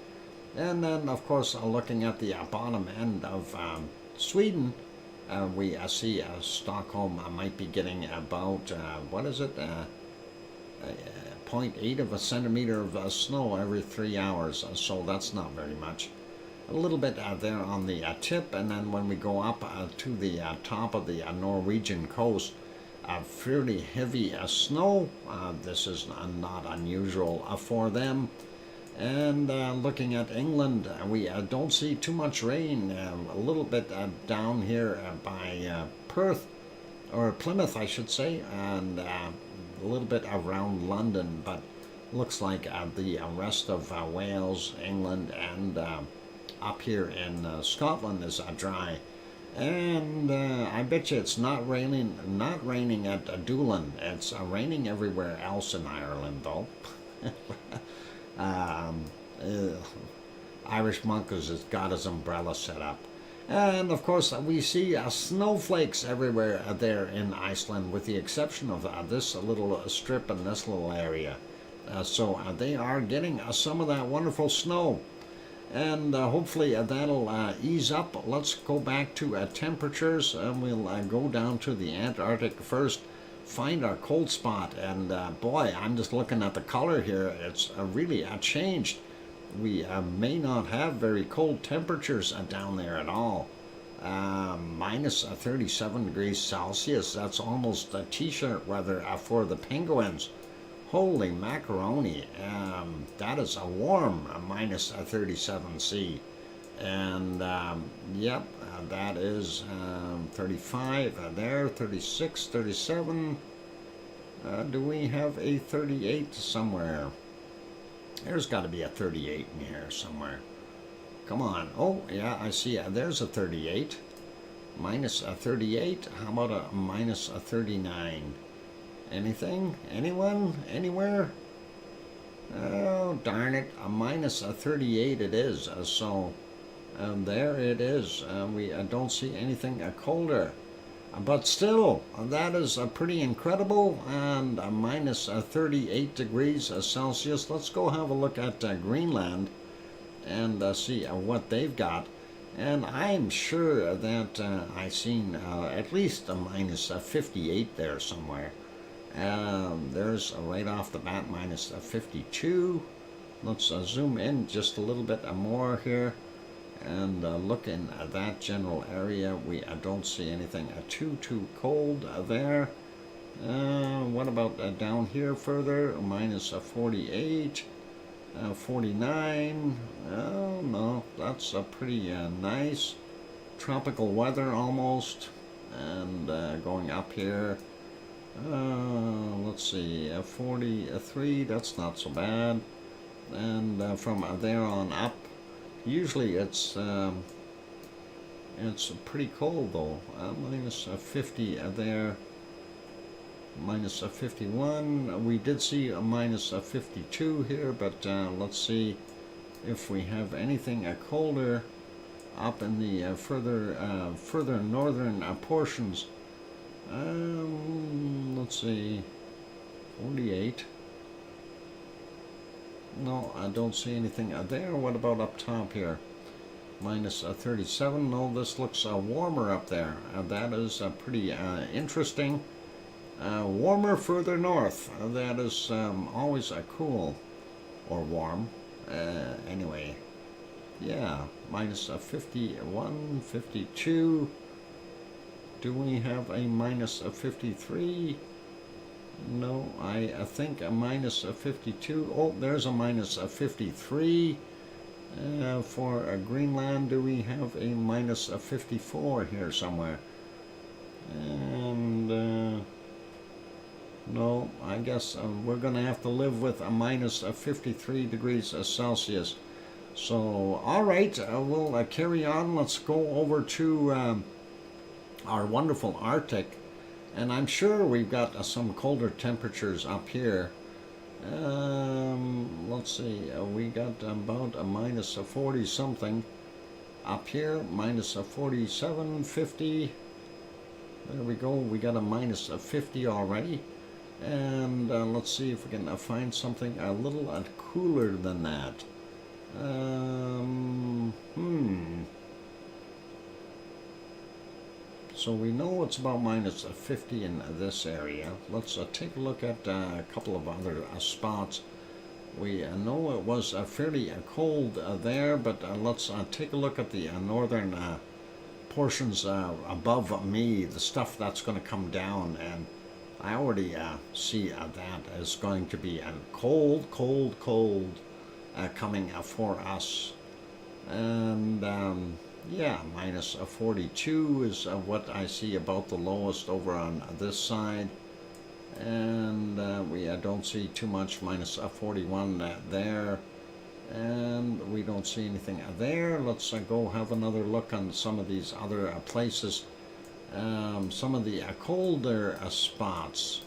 And then, of course, looking at the bottom end of Sweden, we see Stockholm might be getting about, what is it, 0.8 of a centimeter of snow every 3 hours, so that's not very much. A little bit there on the tip, and then when we go up to the top of the Norwegian coast, fairly heavy snow. This is not unusual for them. And looking at England, we don't see too much rain. A little bit down here by Perth, or Plymouth, I should say, and a little bit around London, but looks like the rest of Wales, England, and up here in Scotland is dry. And I bet you it's not raining at Doolin. It's raining everywhere else in Ireland, though. um, uh, Irish monk has got his umbrella set up. And of course, we see snowflakes everywhere there in Iceland, with the exception of this little strip and this little area. So they are getting some of that wonderful snow. And hopefully that'll ease up. Let's go back to temperatures, and we'll go down to the Antarctic first, find our cold spot. And boy, I'm just looking at the color here. It's really changed. We may not have very cold temperatures down there at all. Minus 37 degrees Celsius. That's almost t-shirt weather for the penguins. Holy macaroni. That is a warm minus 37 C. And yep, that is 35 there, 36, 37. Do we have a 38 somewhere? There's got to be a 38 in here somewhere. Come on. Oh, yeah, I see. There's a 38. Minus a 38. How about a minus a 39? Anything? Anyone? Anywhere? Oh, darn it. A minus a 38 it is. So there it is. We don't see anything colder. But still, that is pretty incredible, and a minus 38 degrees Celsius. Let's go have a look at Greenland and see what they've got. And I'm sure that I've seen at least a minus 58 there somewhere. There's right off the bat minus 52. Let's zoom in just a little bit more here. And look in that general area. We don't see anything too cold there. What about down here further? Minus 48, 49. Oh no, that's pretty nice. Tropical weather almost. And going up here. Let's see, 43. That's not so bad. And from there on up. Usually it's pretty cold though. Minus 50 there. Minus 51. We did see a minus 52 here, but let's see if we have anything colder up in the further northern portions. Let's see, 48. No, I don't see anything there. What about up top here? Minus 37. No, this looks warmer up there. That is pretty interesting. Warmer further north. That is always cool or warm. Anyway, yeah, minus 51, 52. Do we have a minus 53? No, I think a minus 52. Oh, there's a minus 53. For Greenland, do we have a minus 54 here somewhere? And no, I guess we're going to have to live with a minus 53 degrees Celsius. So, all right, we'll carry on. Let's go over to our wonderful Arctic. And I'm sure we've got some colder temperatures up here. Let's see, we got about a minus 40 something up here, minus 47, 50. There we go, we got a minus 50 already. And let's see if we can find something a little cooler than that. So we know it's about minus 50 in this area. Let's take a look at a couple of other spots. We know it was fairly cold there, but let's take a look at the northern portions above me, the stuff that's going to come down. And I already see that is going to be cold coming for us. And yeah, minus 42 is what I see about the lowest over on this side. And we don't see too much, minus 41 there. And we don't see anything there. Let's go have another look on some of these other places. Some of the colder spots.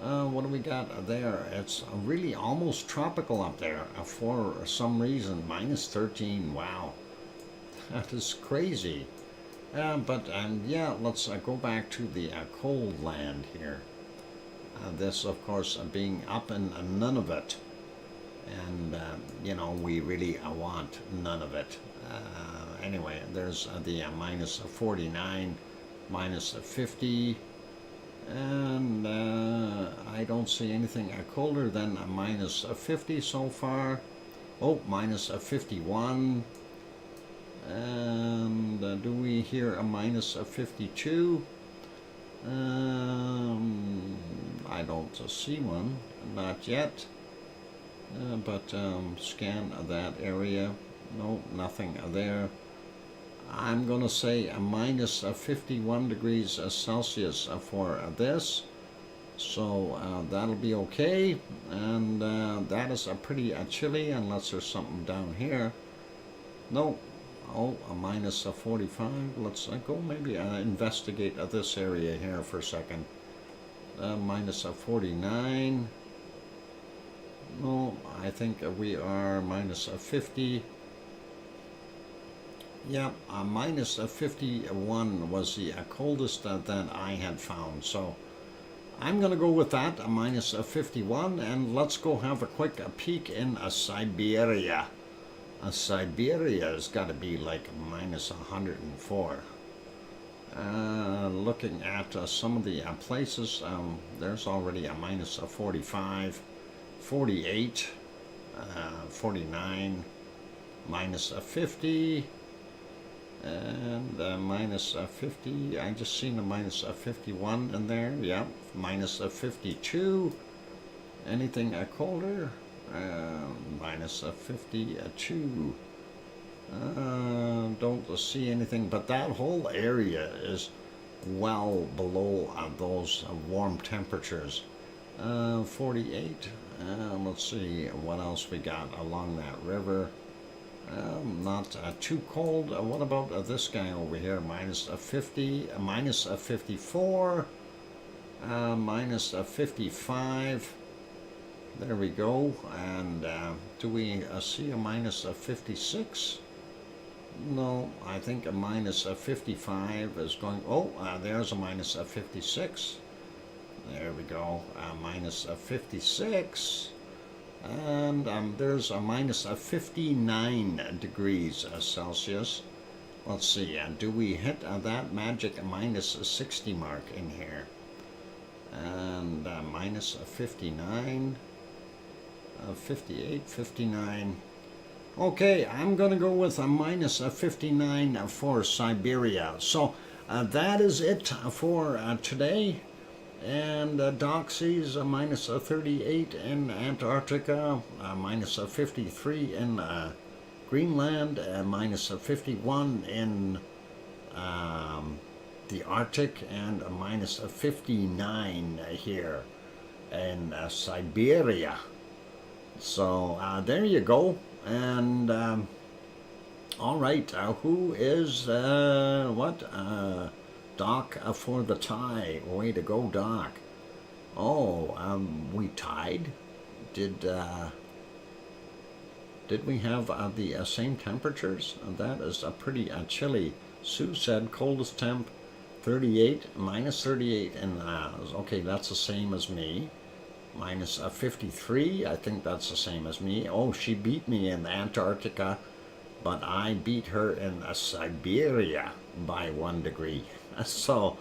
What do we got there? It's really almost tropical up there for some reason. Minus 13. Wow. That is crazy. But yeah, let's go back to the cold land here. This, of course, being up in Nunavut. And, you know, we really want none of it. Anyway, there's the minus 49, minus 50. And I don't see anything colder than a minus 50 so far. Oh, minus 51. And do we hear a minus 52? I don't see one, not yet. But scan that area. No, nothing there. I'm going to say a minus 51 degrees Celsius for this. So that'll be okay. And that is pretty chilly unless there's something down here. No. Oh, a minus 45. Let's go maybe investigate this area here for a second. Minus 49. No, I think we are minus 50. Yeah, minus 51 was the coldest that I had found. So I'm going to go with that, a minus 51. And let's go have a quick peek in Siberia. Siberia has got to be like minus 104. Looking at some of the places, there's already a minus 45. 48, 49, minus 50, and minus 50. I just seen a minus 51 in there. Yeah, minus 52. Anything colder? Minus 52. Don't see anything, but that whole area is well below those warm temperatures. 48. Let's see what else we got along that river. Not too cold. What about this guy over here? Minus 50, minus 54, minus 55. There we go. And do we see a minus 56? No, I think a minus 55 is going. Oh, there's a minus 56. There we go, minus 56, and there's a minus 59 degrees Celsius. Let's see, do we hit that magic minus 60 mark in here? And minus 59, 58, 59. Okay, I'm going to go with a minus 59 for Siberia. So that is it for today. And Doc sees a minus 38 in Antarctica, minus 53 in Greenland, minus 51 in the Arctic, and a minus 59 here in Siberia. So there you go. And all right, who is what? Doc for the tie. Way to go, Doc. Oh, we tied. Did we have the same temperatures? That is pretty chilly. Sue said coldest temp 38, minus 38, and okay, that's the same as me. Minus 53, I think that's the same as me. Oh, she beat me in Antarctica, but I beat her in Siberia by 1 degree. So,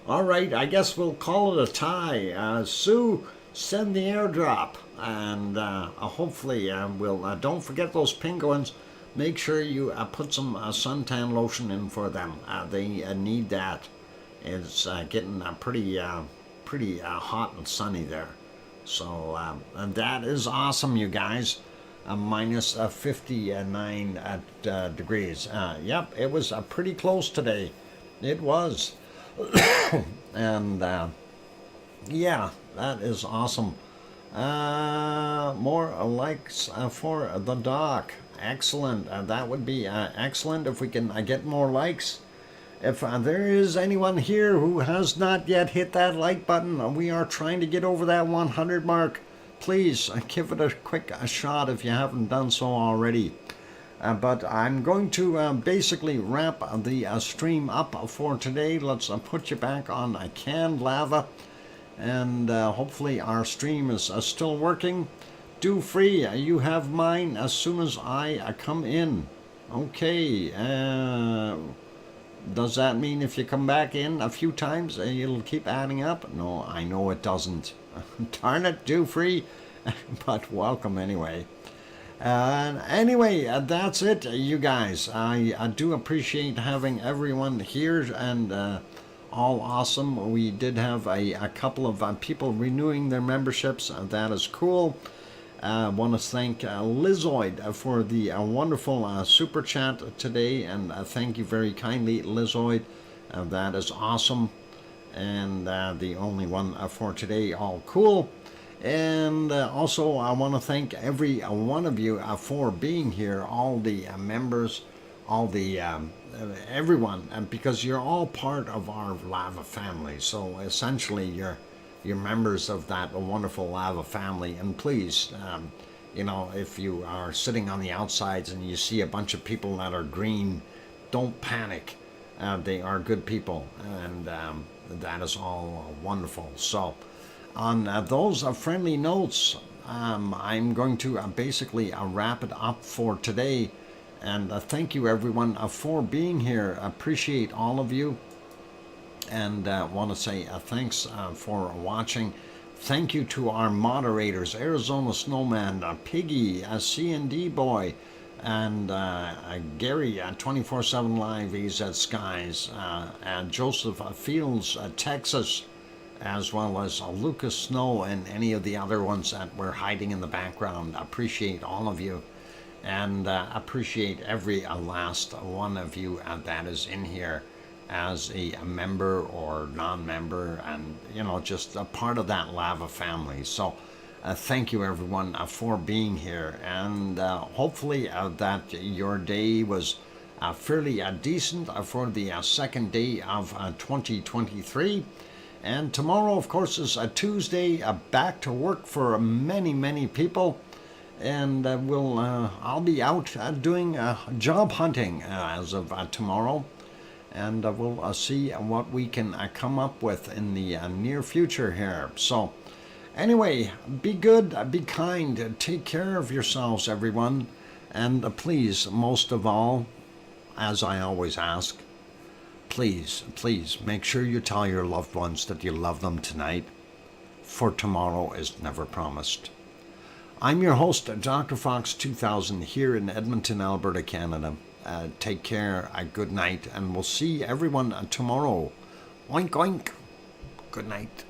all right, I guess we'll call it a tie. Sue, send the airdrop, and hopefully we'll, don't forget those penguins. Make sure you put some suntan lotion in for them. They need that. It's getting pretty hot and sunny there. So, and that is awesome, you guys. Minus 59 degrees. Yep, it was pretty close today. It was. And yeah, that is awesome. More likes for the doc. Excellent. That would be excellent if we can get more likes. If there is anyone here who has not yet hit that like button, we are trying to get over that 100 mark. Please give it a quick shot if you haven't done so already. But I'm going to basically wrap the stream up for today. Let's put you back on canned lava. And hopefully our stream is still working. Do free, you have mine as soon as I come in. Okay. Does that mean if you come back in a few times, it'll keep adding up? No, I know it doesn't. Darn it, do free. But welcome anyway. Anyway, that's it, you guys. I do appreciate having everyone here and all awesome. We did have a couple of people renewing their memberships. That is cool. I want to thank Lizoid for the wonderful super chat today, and thank you very kindly, Lizoid. That is awesome, and the only one for today. All cool. And also, I want to thank every one of you for being here, all the members, all the everyone, because you're all part of our lava family. So essentially, you're members of that wonderful lava family. And please, you know, if you are sitting on the outsides and you see a bunch of people that are green, don't panic. They are good people, and that is all wonderful. So on those friendly notes, I'm going to basically wrap it up for today. And thank you everyone for being here. Appreciate all of you. And want to say thanks for watching. Thank you to our moderators, Arizona Snowman, Piggy, C&D Boy, and Gary, 24/7 Live, EZ Skies, and Joseph Fields, Texas, as well as Lucas Snow and any of the other ones that were hiding in the background. Appreciate all of you, and appreciate every last one of you that is in here as a member or non-member, and you know, just a part of that lava family. So thank you everyone for being here, and hopefully that your day was fairly decent for the second day of 2023. And tomorrow, of course, is a Tuesday, back to work for many people. And I'll be out doing job hunting as of tomorrow. And we'll see what we can come up with in the near future here. So anyway, be good, be kind, take care of yourselves, everyone. And please, most of all, as I always ask, please make sure you tell your loved ones that you love them tonight, for tomorrow is never promised. I'm your host, DrFox2000, here in Edmonton, Alberta, Canada. Take care, good night, and we'll see everyone tomorrow. Oink, oink. Good night.